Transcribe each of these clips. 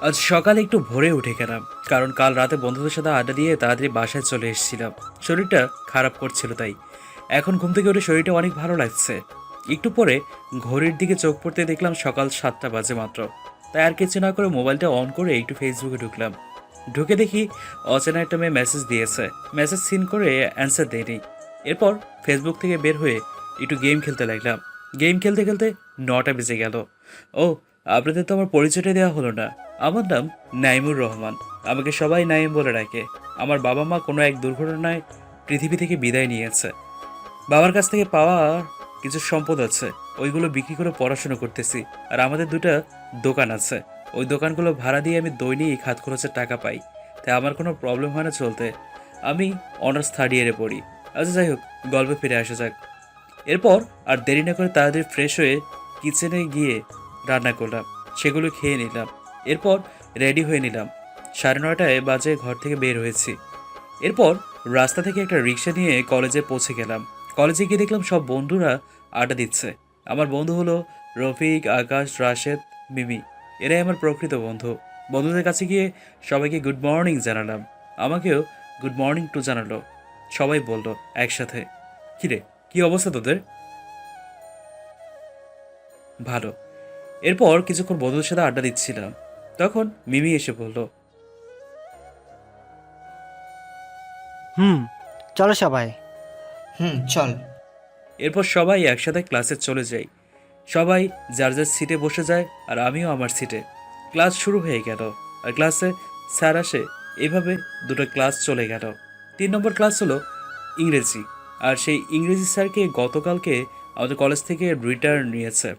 আজ সকালে একটু ভোরে উঠে গেলাম, কারণ কাল রাতে বন্ধুদের সাথে আড্ডা দিয়ে তাড়াতাড়ি বাসায় চলে এসেছিলাম। শরীরটা খারাপ করছিল তাই এখন ঘুম থেকে উঠে শরীরটা অনেক ভালো লাগছে। একটু পরে ঘড়ির দিকে চোখ পড়তে দেখলাম সকাল 7টা বাজে মাত্র। তাই আর কিছু না করে মোবাইলটা অন করে একটু ফেসবুকে ঢুকলাম। ঢুকে দেখি অচেনা একটা মেয়ে মেসেজ দিয়েছে। মেসেজ সিন করে অ্যান্সার দেয়নি। এরপর ফেসবুক থেকে বের হয়ে একটু গেম খেলতে লাগলাম। গেম খেলতে খেলতে 9টা বেজে গেল। ও, আপনাদের তো আমার পরিচয়টা দেওয়া হলো না। আমার নাম নাইমুর রহমান। আমাকে সবাই নাইম বলে ডাকে। আমার বাবা মা কোনো এক দুর্ঘটনায় পৃথিবী থেকে বিদায় নিয়েছে। বাবার কাছ থেকে পাওয়া কিছু সম্পদ আছে, ওইগুলো বিক্রি করে পড়াশোনা করতেছি। আর আমাদের দুটো দোকান আছে, ওই দোকানগুলো ভাড়া দিয়ে আমি দৈনিক হাত খরচের টাকা পাই। তাই আমার কোনো প্রবলেম হয় না চলতে। আমি অনার্স 3rd ইয়ারে পড়ি। আচ্ছা যাই হোক, গল্পে ফিরে আসা যাক। এরপর আর দেরি না করে তাড়াতাড়ি ফ্রেশ হয়ে কিচেনে গিয়ে রান্না করলাম, সেগুলো খেয়ে নিলাম। এরপর রেডি হয়ে নিলাম। 9:30 বাজে ঘর থেকে বের হয়েছি। এরপর রাস্তা থেকে একটা রিক্সা নিয়ে কলেজে পৌঁছে গেলাম। কলেজে গিয়ে দেখলাম সব বন্ধুরা আড্ডা দিচ্ছে। আমার বন্ধু হলো রফিক, আকাশ, রাশেদ, মিমি। এরাই আমার প্রকৃত বন্ধু। বন্ধুদের কাছে গিয়ে সবাইকে গুড মর্নিং জানালাম। আমাকেও গুড মর্নিং টু জানালো। সবাই বলল একসাথে, কিরে, কি অবস্থা তোদের? ভালো। এরপর কিছুক্ষণ বন্ধুদের সাথে আড্ডা দিচ্ছিলাম, তখন মিমি এসে বলল, হুম, চলো সবাই। হুম, চল। এরপর সবাই একসাথে ক্লাসে চলে যাই। সবাই যার যার সিটে বসে যায় আর আমিও আমার সিটে। ক্লাস শুরু হয়ে গেল আর ক্লাসে স্যার আসে। এভাবে দুটো ক্লাস চলে গেল। 3 নম্বর ক্লাস হলো ইংরেজি। আর সেই ইংরেজি স্যারকে গতকালকে আমাদের কলেজ থেকে রিটায়ার নিয়েছে।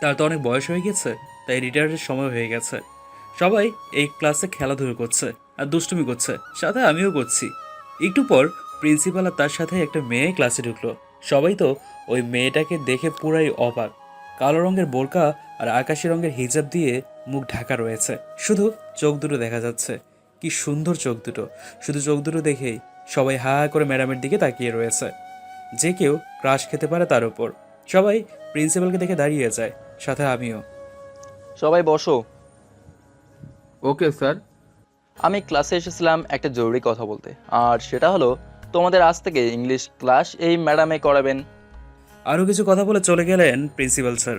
তার তো অনেক বয়স হয়ে গেছে, তাই রিটায়ারের সময় হয়ে গেছে। সবাই এই ক্লাসে খেলাধুলো করছে আর দুষ্টুমি করছে, সাথে আমিও করছি। একটু পর প্রিন্সিপাল আর তার সাথে একটা মেয়ে ক্লাসে ঢুকলো। সবাই তো ওই মেয়েটাকে দেখে পুরাই অবাক। কালো রঙের বোরকা আর আকাশি রঙের হিজাব দিয়ে মুখ ঢাকা রয়েছে, শুধু চোখ দুটো দেখা যাচ্ছে। কি সুন্দর চোখ দুটো! শুধু চোখ দুটো দেখেই সবাই হা হা করে ম্যাডামের দিকে তাকিয়ে রয়েছে। যে কেউ ক্রাশ খেতে পারে তার উপর। সবাই প্রিন্সিপালকে দেখে দাঁড়িয়ে যায়, সাথে আমিও। সবাই বসো। Okay sir. আমি ক্লাসে এসেছিলাম একটা জরুরি কথা বলতে, আর সেটা হলো তোমাদের আজ থেকে ইংলিশ ক্লাস এই ম্যাডামে করাবেন। আরও কিছু কথা বলে চলে গেলেন প্রিন্সিপাল স্যার।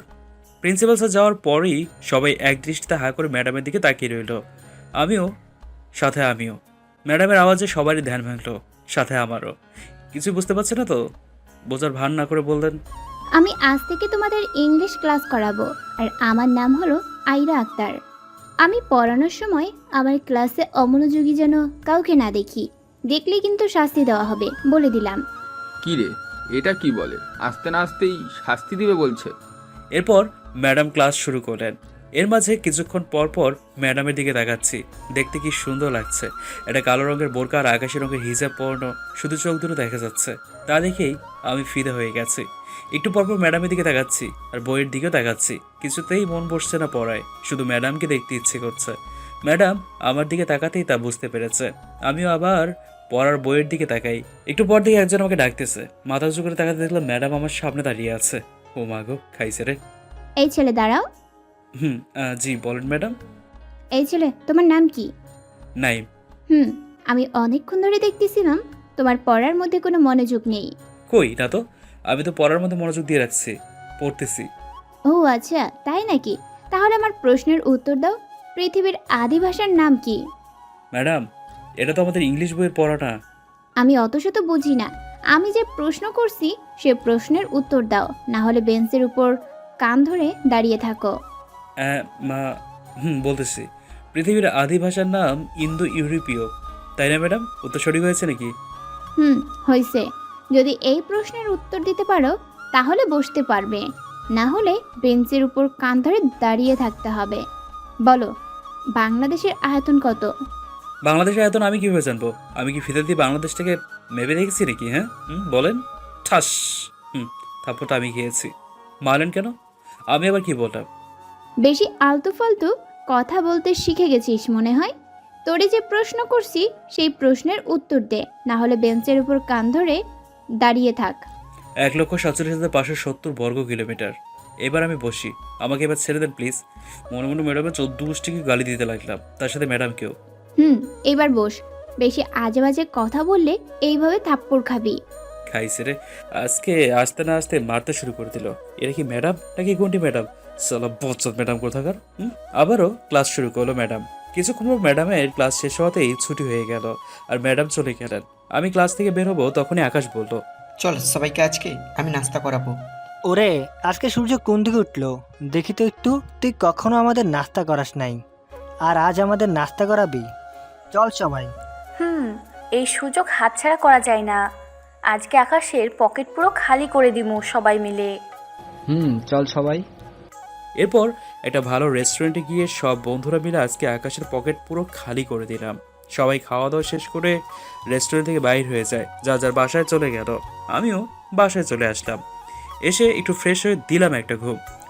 প্রিন্সিপাল স্যার যাওয়ার পরই সবাই এক দৃষ্টিতে হা করে ম্যাডামের দিকে তাকিয়ে রইল। আমিও, সাথে আমিও। ম্যাডামের আওয়াজে সবারই ধ্যান ভাঙল, সাথে আমারও। কিছু বুঝতে পারছে না তো? বোঝার ভান না করে বললেন, আমি আজ থেকে তোমাদের ইংলিশ ক্লাস করাবো। আর আমার নাম হলো আইরা আক্তার। আমি পড়ানোর সময় আমার ক্লাসে অমনোযোগী যেন কাউকে না দেখি। দেখলেই কিন্তু শাস্তি দেওয়া হবে, বলে দিলাম। কি রে, এটা কি বলে? আসতে না আসতেই শাস্তি দিবে বলছে? এরপর ম্যাডাম ক্লাস শুরু করলেন। এর মাঝে কিছুক্ষণ পর পর ম্যাডামের দিকে তাকাচ্ছি। দেখতে কি সুন্দর লাগছে! একটা কালো রঙের বোরকা আর আকাশি রঙের হিজাব পরানো, শুধু চোখ দুটো দেখা যাচ্ছে। তা দেখেই আমি ফিদা হয়ে গেছি। একটু পরপর ম্যাডামের দিকে তাকাচ্ছি আর বইয়ের দিকেও তাকাচ্ছি। কিছুতেই মন বসছে না পড়ায়, শুধু ম্যাডামকে দেখতে ইচ্ছে করছে। ম্যাডাম আমার দিকে তাকাতেই তা বুঝতে পেরেছে। আমিও আবার পড়ার বইয়ের দিকে তাকাই। একটু পর দিকে একজন আমাকে ডাকতেছে। মাথা উঁচু করে তাকাতে দেখলাম ম্যাডাম আমার সামনে দাঁড়িয়ে আছে। ও মা গো, খাইছে রে! এই ছেলে দাঁড়াও। জি বলেন ম্যাডাম। এই ছেলে, তোমার নাম কি? নাইম। আমি অনেকক্ষণ ধরে দেখতেছিলাম তোমার পড়ার মধ্যে কোনো মনোযোগ নেই। কই না তো, আমি তো পড়ার মধ্যে মনোযোগ দিয়ে রাখছি, পড়তেছি। ও আচ্ছা, তাই নাকি? তাহলে আমার প্রশ্নের উত্তর দাও। পৃথিবীর আদি ভাষার নাম কি? ম্যাডাম, এটা তো আমাদের ইংলিশ বইয়ের পড়া না। আমি অত শত বুঝি না। আমি যে প্রশ্ন করছি সে প্রশ্নের উত্তর দাও, না হলে বেঞ্চের উপর কান ধরে দাঁড়িয়ে থাকো। মা, বলতেছি। পৃথিবীর আদি ভাষার নাম ইন্দো ইউরোপীয়, তাই না ম্যাডাম? উত্তর সঠিক হয়েছে নাকি? হয়েছে। যদি এই প্রশ্নের উত্তর দিতে পারো তাহলে বসতে পারবে, না হলে বেঞ্চের উপর কান ধরে দাঁড়িয়ে থাকতে হবে। বলো, বাংলাদেশের আয়তন কত? বাংলাদেশের আয়তন আমি কিভাবে জানবো? আমি কি ফিতে দিয়ে বাংলাদেশটাকে মেপে দেখেছি নাকি? হ্যাঁ, বলেন। ঠাস! থাপ্পড়টা আমি খেয়েছি। মারলেন কেন? আমি আবার কি বললাম? বেশি আলতু ফালতু কথা বলতে শিখে গেছিস মনে হয়। তোরে যে প্রশ্ন করছি সেই প্রশ্নের উত্তর দে, না হলে বেঞ্চের উপর কান ধরে দাঁড়িয়ে থাক। 1,47,570 বর্গ কিলোমিটার। এবার আমি বসি, আমাকে এবার ছেড়ে দেন প্লিজ। মনে মনে ম্যাডামের 14 গোষ্ঠীকে গালি দিতে লাগলাম, তার সাথে ম্যাডামকেও। এবার বস। বেশি আজে বাজে কথা বললে এইভাবে থাপ্পড় খাবি। খাইছে রে, আজকে আসতে না আসতে মারতে শুরু করে দিল। এরা কি ম্যাডাম নাকি কোনটি ম্যাডাম? চলো বচ্চত ম্যাডাম কোথাকার। আবারও ক্লাস শুরু করলো ম্যাডাম। কিছুক্ষণ পর ম্যাডামের ক্লাস শেষ হওয়াতেই ছুটি হয়ে গেল আর ম্যাডাম চলে গেলেন। আমি ক্লাস থেকে বের হবো, তখনই আকাশ বলল, চল সবাইকে আজকে আমি নাস্তা করাবো। ওরে, আজকে সূর্য কোন দিকে উঠলো দেখি তো একটু। তুই কখনো আমাদের নাস্তা করাস নাই, আর আজ আমাদের নাস্তা করাবি? চল সবাই। এই সুযোগ হাতছাড়া করা যায় না। আজকে আকাশের পকেট পুরো খালি করে দিমু সবাই মিলে। চল সবাই। এরপর একটা ভালো রেস্টুরেন্টে গিয়ে সব বন্ধুরা মিলে আজকে আকাশের পকেট পুরো খালি করে দিলাম। সবাই খাওয়া দাওয়া শেষ করে রেস্টুরেন্ট থেকে বাইর হয়ে যায়, যার যার বাসায় চলে গেল। আমিও বাসায় চলে আসলাম। এসে একটু ফ্রেশ হয়ে দিলাম একটা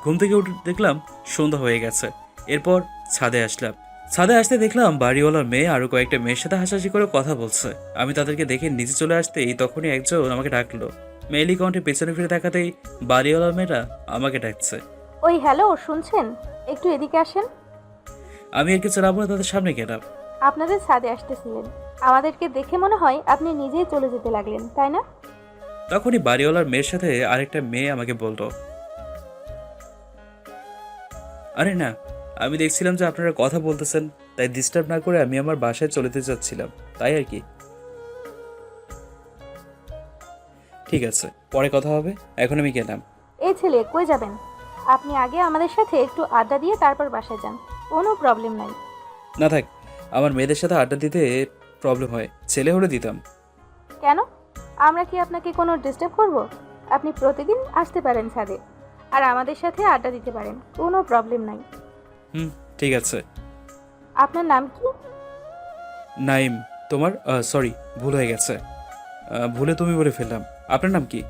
ঘুম থেকে উঠে দেখলাম সন্ধ্যা হয়ে গেছে। এরপর ছাদে আসলাম। ছাদে আসতে দেখলাম বাড়িওয়ালার মেয়ে আরও কয়েকটা মেয়ের সাথে হাসাহাসি করে কথা বলছে। আমি তাদেরকে দেখে নিচে চলে আসতেই তখনই একজন আমাকে ডাকলো। মেয়েলি কণ্ঠে পেছনে ফিরে তাকাতেই বাড়িওয়ালার মেয়েরা আমাকে ডাকছে। ওই হ্যালো, শুনছেন? একটু এদিকে আসেন। আমি আর কিছু না বলে তাদের সামনে গেলাম। আপনাদের ছাদে আসতেছিলেন, আমাদেরকে দেখে মনে হয় আপনি নিজেই চলে যেতে লাগলেন, তাই না? তখনই বাড়িওয়ালার মেয়ের সাথে আরেকটা মেয়ে আমাকে বলল, আরে না, আমি দেখছিলাম যে আপনারা কথা বলতেছেন, তাই ডিস্টার্ব না করে আমি আমার বাসায় চলে যেতে চাচ্ছিলাম, তাই আর কি। ঠিক আছে, পরে কথা হবে, এখন আমি গেলাম। এই ছেলে, কই যাবেন? আপনি আগে আমাদের সাথে একটু আড্ডা দিয়ে তারপর বাসায় যান, কোনো প্রবলেম নাই। না থাক, আমার মেয়েদের সাথে আড্ডা দিতে প্রবলেম হয়, ছেলে হলে দিতাম। কেন? আমরা কি আপনাকে কোনো ডিস্টার্ব করব? আপনি প্রতিদিন আসতে পারেন ছাদে, আর আমাদের সাথে আড্ডা দিতে পারেন, কোনো প্রবলেম নাই। ঠিক আছে। আপনার নাম কি? নাইম। তোমার? সরি, ভুল হয়ে গেছে, ভুলে তুমি বলে ফেললাম। আপনার নাম কি?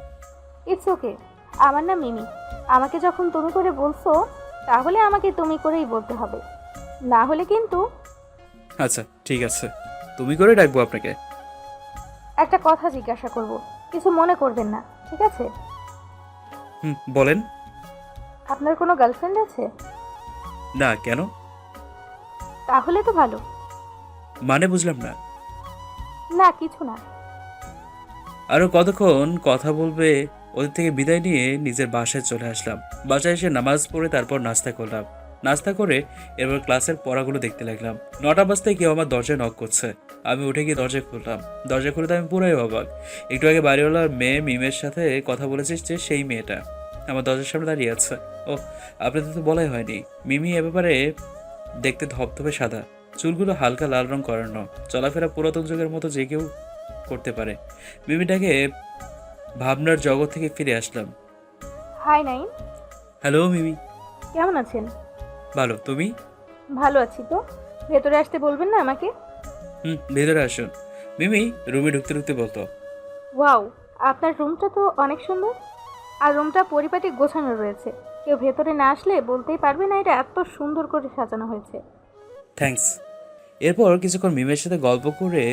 ইটস ওকে, আমার নাম মিমি। আমাকে যখন তুমি করে বলছো, তাহলে আমাকে তুমি করেই বলতে হবে, না হলে কিন্তু। আচ্ছা ঠিক আছে, তুমি করে ডাকবো আপনাকে। একটা কথা জিজ্ঞাসা করব, কিছু মনে করবেন না, ঠিক আছে? বলেন। আপনার কোনো গার্লফ্রেন্ড আছে? না, কেন? তাহলে তো ভালো। মানে বুঝলাম না। না, কিছু না। আরও কতক্ষণ কথা বলবে, ওদের থেকে বিদায় নিয়ে নিজের বাসায় চলে আসলাম। বাসায় এসে নামাজ পড়ে তারপর নাস্তা করলাম। নাস্তা করে এরপর ক্লাসের পড়াগুলো দেখতে লাগলাম। 9টা বাজতে কেউ আমার দরজায় নক করছে। আমি উঠে গিয়ে দরজা খুললাম। দরজা খুলে তো আমি পুরাই অবাক। একটু আগে বাড়িওয়ালার মেয়ে মিমের সাথে কথা বলেছিস যে সেই মেয়েটা আমার দরজার সামনে দাঁড়িয়ে আছে। ও, আপনাদের তো বলাই হয়নি, মিমি এ ব্যাপারে দেখতে ধপধপে সাদা, চুলগুলো হালকা লাল রং করানো, চলাফেরা পুরাতন যুগের মতো যে কেউ করতে পারে। মিমিটাকে ভাবনার জগৎ থেকে ফিরে আসলাম। হাই নাইম। হ্যালো মিমি। কেমন আছেন? ভালো, তুমি? ভালো আছি তো। ভেতরে আসতে বলবেন না আমাকে? ভেতরে আসুন। মিমি রুমে ঢুকতে ঢুকতে বলতো, ওয়াও, আপনার রুমটা তো অনেক সুন্দর, আর রুমটা পরিপাটি গোছানো রয়েছে। কেউ ভেতরে না আসলে বলতেই পারবে না এটা এত সুন্দর করে সাজানো হয়েছে। থ্যাঙ্কস। এরপর কিছুক্ষণ মিমের সাথে গল্প করে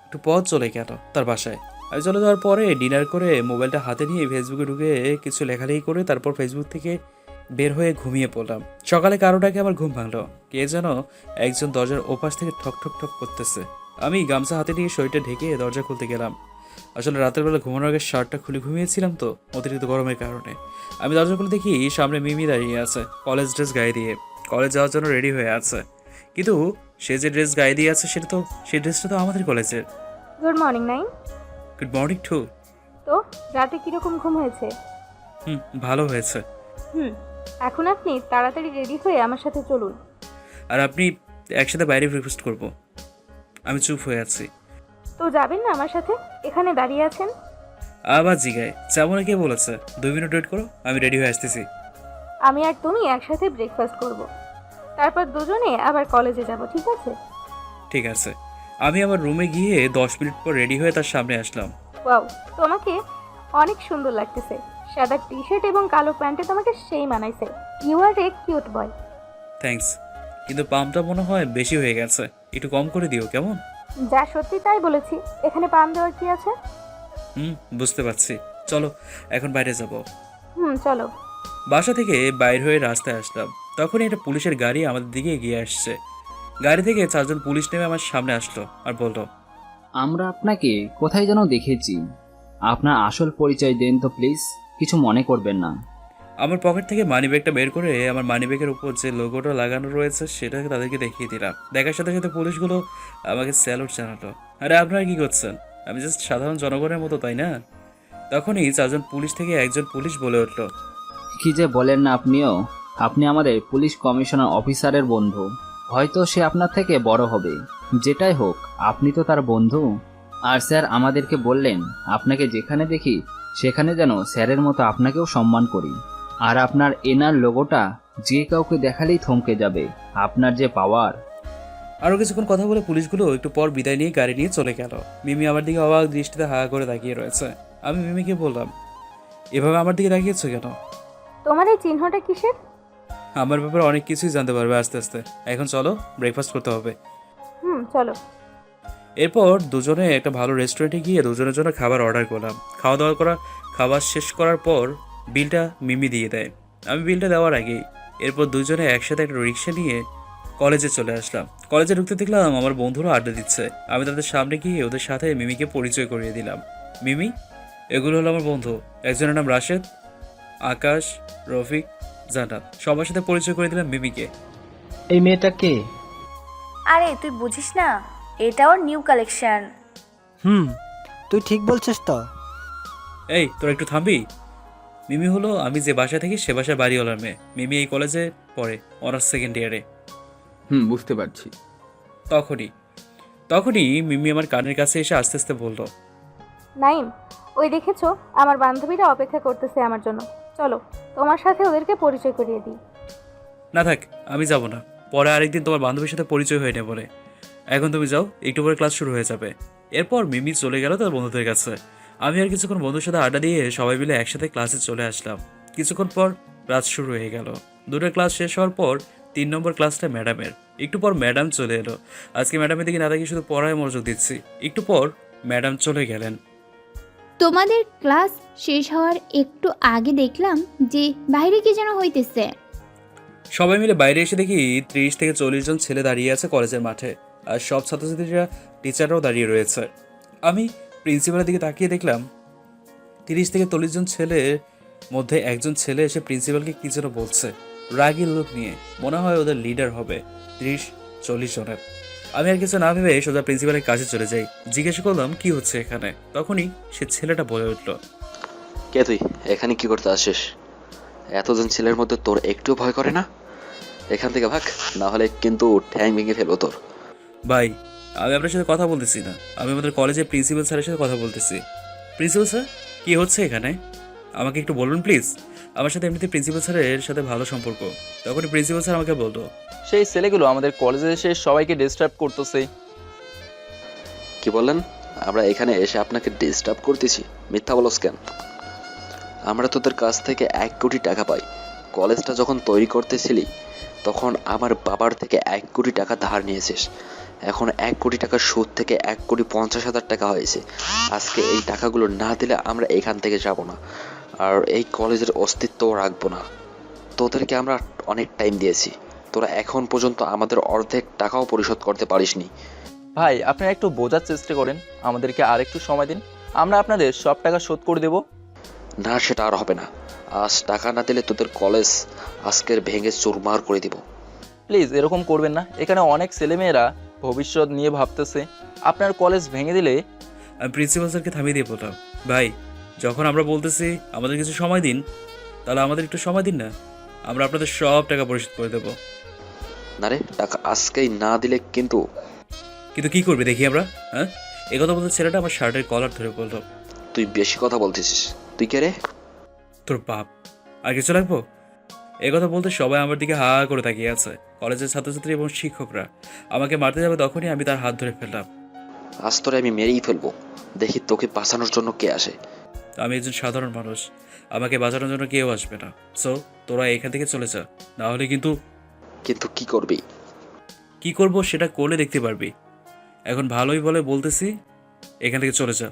একটু পথ চলে গেল তার বাসায়। আমি চলে যাওয়ার পরে ডিনার করে মোবাইলটা হাতে নিয়ে ফেসবুকে ঢুকে কিছু লেখালেখি করে তারপর ফেসবুক থেকে বের হয়ে ঘুমিয়ে পড়লাম। সকালে কারোটাকে আমার ঘুম ভাঙলো। কে যেন একজন দরজার ওপাশ থেকে ঠক ঠক ঠক করতেছে। আমি গামছা হাতে নিয়ে শরীরটা ঢেকে দরজা খুলতে গেলাম। আসলে রাতের বেলা ঘুমানোর আগে শার্টটা খুলে ঘুমিয়েছিলাম তো অতিরিক্ত গরমের কারণে। আমি দরজা খুলে দেখি সামনে মিমি দাঁড়িয়ে আছে, কলেজ ড্রেস গায়ে দিয়ে, কলেজ যাওয়ার জন্য রেডি হয়ে আছে। কিন্তু সে যে ড্রেস গায়ে দিয়ে আছে সেই ড্রেসটা তো আমাদের কলেজের। Good morning Naim. Good morning to. তো রাতে কিরকম ঘুম হয়েছে? ভালো হয়েছে। এখন আপনি তাড়াতাড়ি রেডি হয়ে আমার সাথে চলুন। আর আপনি একসাথে বাইরে ব্রেকফাস্ট করব। আমি চুপ হয়ে আছি। তো যাবেন না আমার সাথে? এখানে দাঁড়িয়ে আছেন। আবার জিগায় যাবো না, কে বলেছে? 2 মিনিট ওয়েট করো, আমি রেডি হয়ে আসতেছি। আমি আর তুমি একসাথে ব্রেকফাস্ট করব, তারপর দুজনে আবার কলেজে যাব, ঠিক আছে? ঠিক আছে। আমি আমার রুমে গিয়ে 10 মিনিট পর রেডি হয়ে তার সামনে আসলাম। ওয়াও, তোমাকে অনেক সুন্দর লাগতেছে। সাদা টি শার্ট এবং কালো প্যান্টে তোমাকে সেই মানাইছে। You are a cute boy. Thanks, কিন্তু পাম্পটা মনে হয় বেশি হয়ে গেছে, একটু কম করে দিও কেমন? যা সত্যি তাই বলেছি, এখানে পাম দেওয়ার কি আছে? বুঝতে পারছি। চলো এখন বাইরে যাব। চলো। বাসা থেকে বাইর হয়ে রাস্তায় আসলাম, তখনই একটা পুলিশের গাড়ি আমাদের দিকে এগিয়ে আসছে। গাড়ি থেকে 4জন পুলিশ নেমে আমার সামনে আসলো আর বলল, আমরা আপনাকে কোথায় যেন দেখেছি। আপনার আসল পরিচয় দেন তো প্লিজ, কিছু মনে করবেন না। আমার পকেট থেকে মানিব্যাগটা বের করে আমার মানিব্যাগের উপর যে লোগোটা লাগানো রয়েছে সেটাকে তাদেরকে দেখিয়ে দিলাম। দেখার সাথে সাথে পুলিশগুলো আমাকে স্যালুট জানালো। আরে আপনারা কি করছেন? আমি জাস্ট সাধারণ জনগণের মতো, তাই না? তখনই 4জন পুলিশ থেকে একজন পুলিশ বলে উঠলো, কি যে বলেন না আপনিও, আপনি আমাদের পুলিশ কমিশনার অফিসারের বন্ধু। হয়তো সে আপনার থেকে বড় হবে, যেটাই হোক আপনি তো তার বন্ধু। আর স্যার আমাদেরকে বললেন আপনাকে যেখানে দেখি সেখানে যেন স্যারের মতো আপনাকেও সম্মান করি। আর আপনার এনার লোগোটা যে কাউকে দেখালেই থমকে যাবে, আপনার যে পাওয়ার। আরও কিছুক্ষণ কথা বলে পুলিশগুলো একটু পর বিদায় নিয়ে গাড়ি নিয়ে চলে গেল। মিমি আমার দিকে অবাক দৃষ্টিতে হা করে তাকিয়ে রয়েছে। আমি মিমিকে বললাম, এভাবে আমার দিকে তাকিয়েছো কেন? তোমার এই চিহ্নটা কিসের? আমার ব্যাপারে অনেক কিছুই জানতে পারবে আস্তে আস্তে। এখন চলো, ব্রেকফাস্ট করতে হবে। চলো। এরপর দুজনে একটা ভালো রেস্টুরেন্টে গিয়ে দুজনের জন্য খাবার অর্ডার করলাম। খাবার শেষ করার পর বিলটা মিমি দিয়ে দেয়। আমি বিলটা দেওয়ার আগেই এরপর দুজনে একসাথে একটা রিক্সা নিয়ে কলেজে চলে আসলাম। কলেজে ঢুকতে দেখলাম আমার বন্ধুরা আড্ডা দিচ্ছে। আমি তাদের সামনে গিয়ে ওদের সাথে মিমিকে পরিচয় করিয়ে দিলাম। মিমি, এগুলো হলো আমার বন্ধু। একজনের নাম রাশেদ, আকাশ, রফিক, জান্নাত। সবার সাথে পরিচয় করে দিলাম মিমিকে। এই মেয়েটা কে? আরে তুই বুঝিস না, এটা ওর নিউ কালেকশন। তুই ঠিক বলছিস তো? এই তোরা একটু থামবি? মিমি হলো আমি যে বাসায় থাকি সে বাসার বাড়িওয়ালার মেয়ে। মিমি এই কলেজে পড়ে, অনার্স সেকেন্ড ইয়ারে। বুঝতে পারছি। তখনই মিমি আমার কানের কাছে এসে আস্তে আস্তে বলল, নাইম, ওই দেখেছো আমার বান্ধবীরা অপেক্ষা করতেছে আমার জন্য। চলো তোমার সাথে ওদেরকে পরিচয় করিয়ে দিই। না থাক, আমি যাব না। পরে আরেকদিন তোমার বান্ধবীর সাথে পরিচয় হয়ে নেব বলে। এখন তুমি যাও, একটু পরে ক্লাস শুরু হয়ে যাবে। এরপর মিমি চলে গেল তার বন্ধুদের কাছে। আমি আর কিছুক্ষণ বন্ধুর সাথে আড্ডা দিয়ে সবাই মিলে একসাথে ক্লাসে চলে আসলাম। কিছুক্ষণ পর ক্লাস শুরু হয়ে গেল। দুটো ক্লাস শেষ হওয়ার পর 3 নম্বর ক্লাসটা ম্যাডামের। একটু পর ম্যাডাম চলে এলো। আজকে ম্যাডামের দিকে না দেখি শুধু পড়ায় মনোযোগ দিচ্ছি। একটু পর ম্যাডাম চলে গেলেন। তোমাদের ক্লাস শেষ হওয়ার একটু আগে দেখলাম যে বাইরে কি যেন হইতেছে। সবাই মিলে বাইরে এসে দেখি 30 থেকে 40 জন ছেলে দাঁড়িয়ে আছে কলেজের মাঠে। আর সব ছাত্রছাত্রীরা, টিচাররাও দাঁড়িয়ে রয়েছে। আমি প্রিন্সিপালের দিকে তাকিয়ে দেখলাম 30 থেকে 40 জন ছেলের মধ্যে একজন ছেলে এসে প্রিন্সিপালকে কি যেন বলছে রাগী লোক নিয়ে। মনে হয় ওদের লিডার হবে 30-40 জনের। আমি আর কিছু না ভেবে সোজা প্রিন্সিপালের কাছে চলে যাই। জিজ্ঞেস করলাম কি হচ্ছে এখানে। তখনই সে ছেলেটা বলে উঠল, কে তুই? এখানে কি করতে আসিস? এতজন ছেলের মধ্যে তোর একটু ভয় করে না? এখান থেকে ভাগ, না হলে কিন্তু ঠ্যাং ভেঙে ফেলবো তোর। ভাই, আমি আপনার সাথে কথা বলতেছি না, আমি আমাদের কলেজের প্রিন্সিপাল স্যারের সাথে কথা বলতেছি। প্রিন্সিপাল স্যার, কি হচ্ছে এখানে? আমাকে একটু বলুন প্লিজ। আমার সাথে এমনিতে প্রিন্সিপাল স্যারের সাথে ভালো সম্পর্ক। তখন প্রিন্সিপাল স্যার আমাকে বলতো, সেই ছেলেগুলো আমাদের কলেজে এসে সবাইকে ডিস্টার্ব করতেছে। কি বললেন? আমরা এখানে এসে আপনাকে ডিস্টার্ব করতেছি? মিথ্যা বলস কেন? আমরা তোদের কাছ থেকে 1 কোটি টাকা পাই। কলেজটা যখন তৈরি করতেছিলি তখন আমার বাবার থেকে 1 কোটি টাকা ধার নিয়েছিস। এখন 1 কোটি টাকার সুদ থেকে 1,50,000 টাকা হয়েছে। আজকে এই টাকাগুলো না দিলে আমরা এখান থেকে যাব না, আর এই কলেজের অস্তিত্বও রাখবো না। তোদেরকে আমরা অনেক টাইম দিয়েছি, তোরা এখন পর্যন্ত আমাদের অর্ধেক টাকাও পরিশোধ করতে পারিসনি। ভাই, আপনারা একটু বোঝার চেষ্টা করেন, আমাদেরকে আরেকটু সময় দিন, আমরা আপনাদের সব টাকা শোধ করে দেব। না, সেটা আর হবে না। আজ টাকা না দিলে তোদের কলেজ আজকের ভেঙে চুরমার করে দিব। প্লিজ এরকম করবেন না, এখানে অনেক ছেলেমেয়েরা ভবিষ্যৎ নিয়ে ভাবতেছে। আপনার কলেজ ভেঙে দিলে। আমি প্রিন্সিপাল স্যারকে থামিয়ে দিয়ে বললাম, ভাই, যখন আমরা বলতেছি আমাদের কিছু সময় দিন, তাহলে আমাদের একটু সময় দিন না, আমরা আপনাদের সব টাকা পরিশোধ করে দেবো। না রে, টাকা আজকেই না দিলে কিন্তু। কিন্তু কি করবে দেখি আমরা? হ্যাঁ, এ কথা বলতে ছেলেটা আমার শার্টের কলার ধরে বলল, তুই বেশি কথা বলতেছিস। তুই কে রে? তোর বাপ। আর কিছু লাগবো? এ কথা বলতে সবাই আমার দিকে হা করে তাকিয়ে আছে। কলেজের ছাত্রছাত্রী এবং শিক্ষকরা আমাকে মারতে যাবে, তখনই আমি তার হাত ধরে ফেললাম। আজ তোরে আমি মেরেই ফেলবো, দেখি তোকে বাঁচানোর জন্য কে আসে। আমি একজন সাধারণ মানুষ, আমাকে বাঁচানোর জন্য কেউ আসবে না। সো তোরা এখান থেকে চলে যা, না হলে কিন্তু। কিন্তু কি করবি? কি করব সেটা করলে দেখতে পারবি। এখন ভালোই বলে বলতেছি, এখান থেকে চলে যা,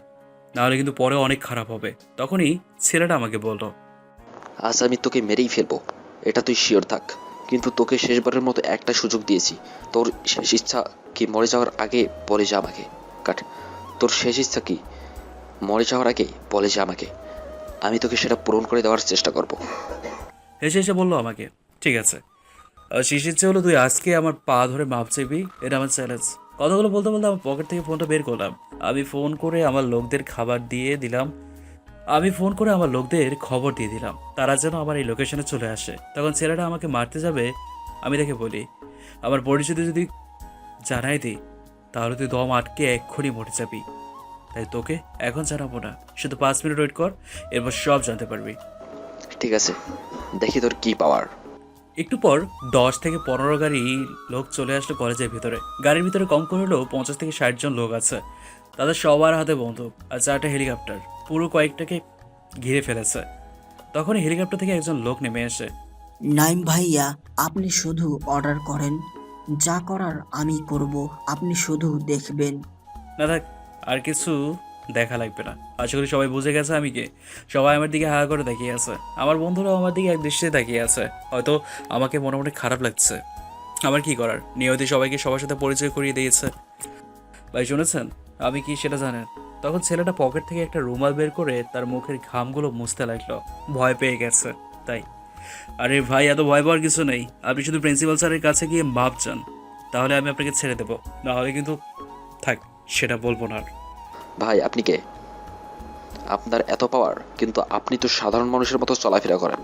না হলে কিন্তু পরে অনেক খারাপ হবে। তখনই ছেলেটা আমাকে বলল, আজ আমি তোকে মেরেই ফেলবো, এটা তুই শিওর থাক। কিন্তু তোকে শেষবারের মতো একটা সুযোগ দিয়েছি। তোর শেষ ইচ্ছা কি মরে যাওয়ার আগে বলে যা আমাকে। কাট। তোর শেষ ইচ্ছা কি মরে যাওয়ার আগে বলে যা আমাকে, আমি তোকে সেটা পূরণ করে দেওয়ার চেষ্টা করব। হেসে হেসে বললো আমাকে, ঠিক আছে। শেষ ইচ্ছে হলো তুই আজকে আমার পা ধরে মাপ চাইবি, এটা আমার চ্যালেঞ্জ। কথাগুলো বলতে বলতে আমার পকেট থেকে ফোনটা বের করলাম। আমি ফোন করে আমার লোকদের খবর দিয়ে দিলাম তারা যেন আমার এই লোকেশনে চলে আসে। তখন ছেলেটা আমাকে মারতে যাবে, আমি তাকে বলি আমার পরিচিতি যদি জানাই দিই তাহলে তুই দম আটকে এক্ষুনি মরে যাবি, তাই তোকে এখন জানাবো না, শুধু 5 মিনিট ওয়েট কর, এরপর সব জানতে পারবি। ঠিক আছে, দেখি তোর কি পাওয়ার। একটু পর 10 থেকে 15 গাড়ি লোক চলে আসলো কলেজের ভিতরে। গাড়ির ভিতরে কম করে হলেও 50 থেকে 60 জন লোক আছে। তাদের সবার হাতে বন্দুক আর 4টা হেলিকপ্টার পুরো কয়েকটাকে ঘিরে ফেলেছে। তখনই হেলিকপ্টার থেকে একজন লোক নেমে আসে। নাইম ভাইয়া, আপনি শুধু অর্ডার করেন, যা করার আমি করব, আপনি শুধু দেখবেন। না থাক, আর কিছু দেখা লাগবে না। আশা করি সবাই বুঝে গেছে আমি কে। সবাই আমার দিকে হাঁ করে তাকিয়ে আছে। আমার বন্ধুরাও আমার দিকে এক দৃষ্টিতে তাকিয়ে আছে। হয়তো আমাকে মনে মনে খারাপ লাগছে। আমার কি করার, নিয়তি সবাইকে সবার সাথে পরিচয় করিয়ে দিয়েছে। ভাই শুনেছেন আমি কি সেটা জানেন? তখন ছেলেটা পকেট থেকে একটা রুমাল বের করে তার মুখের ঘামগুলো মুছতে লাগলো। ভয় পেয়ে গেছে তাই। আরে ভাই, এত ভয় পাওয়ার কিছু নেই। আপনি শুধু প্রিন্সিপাল স্যারের কাছে গিয়ে মাপ চান, তাহলে আমি আপনাকে ছেড়ে দেবো। নাহলে কিন্তু থাক, সেটা বলবো না আর। ভাই আপনি কে? আপনার এত পাওয়ার, কিন্তু আপনি তো সাধারণ মানুষের মতো চলাফেরা করেন।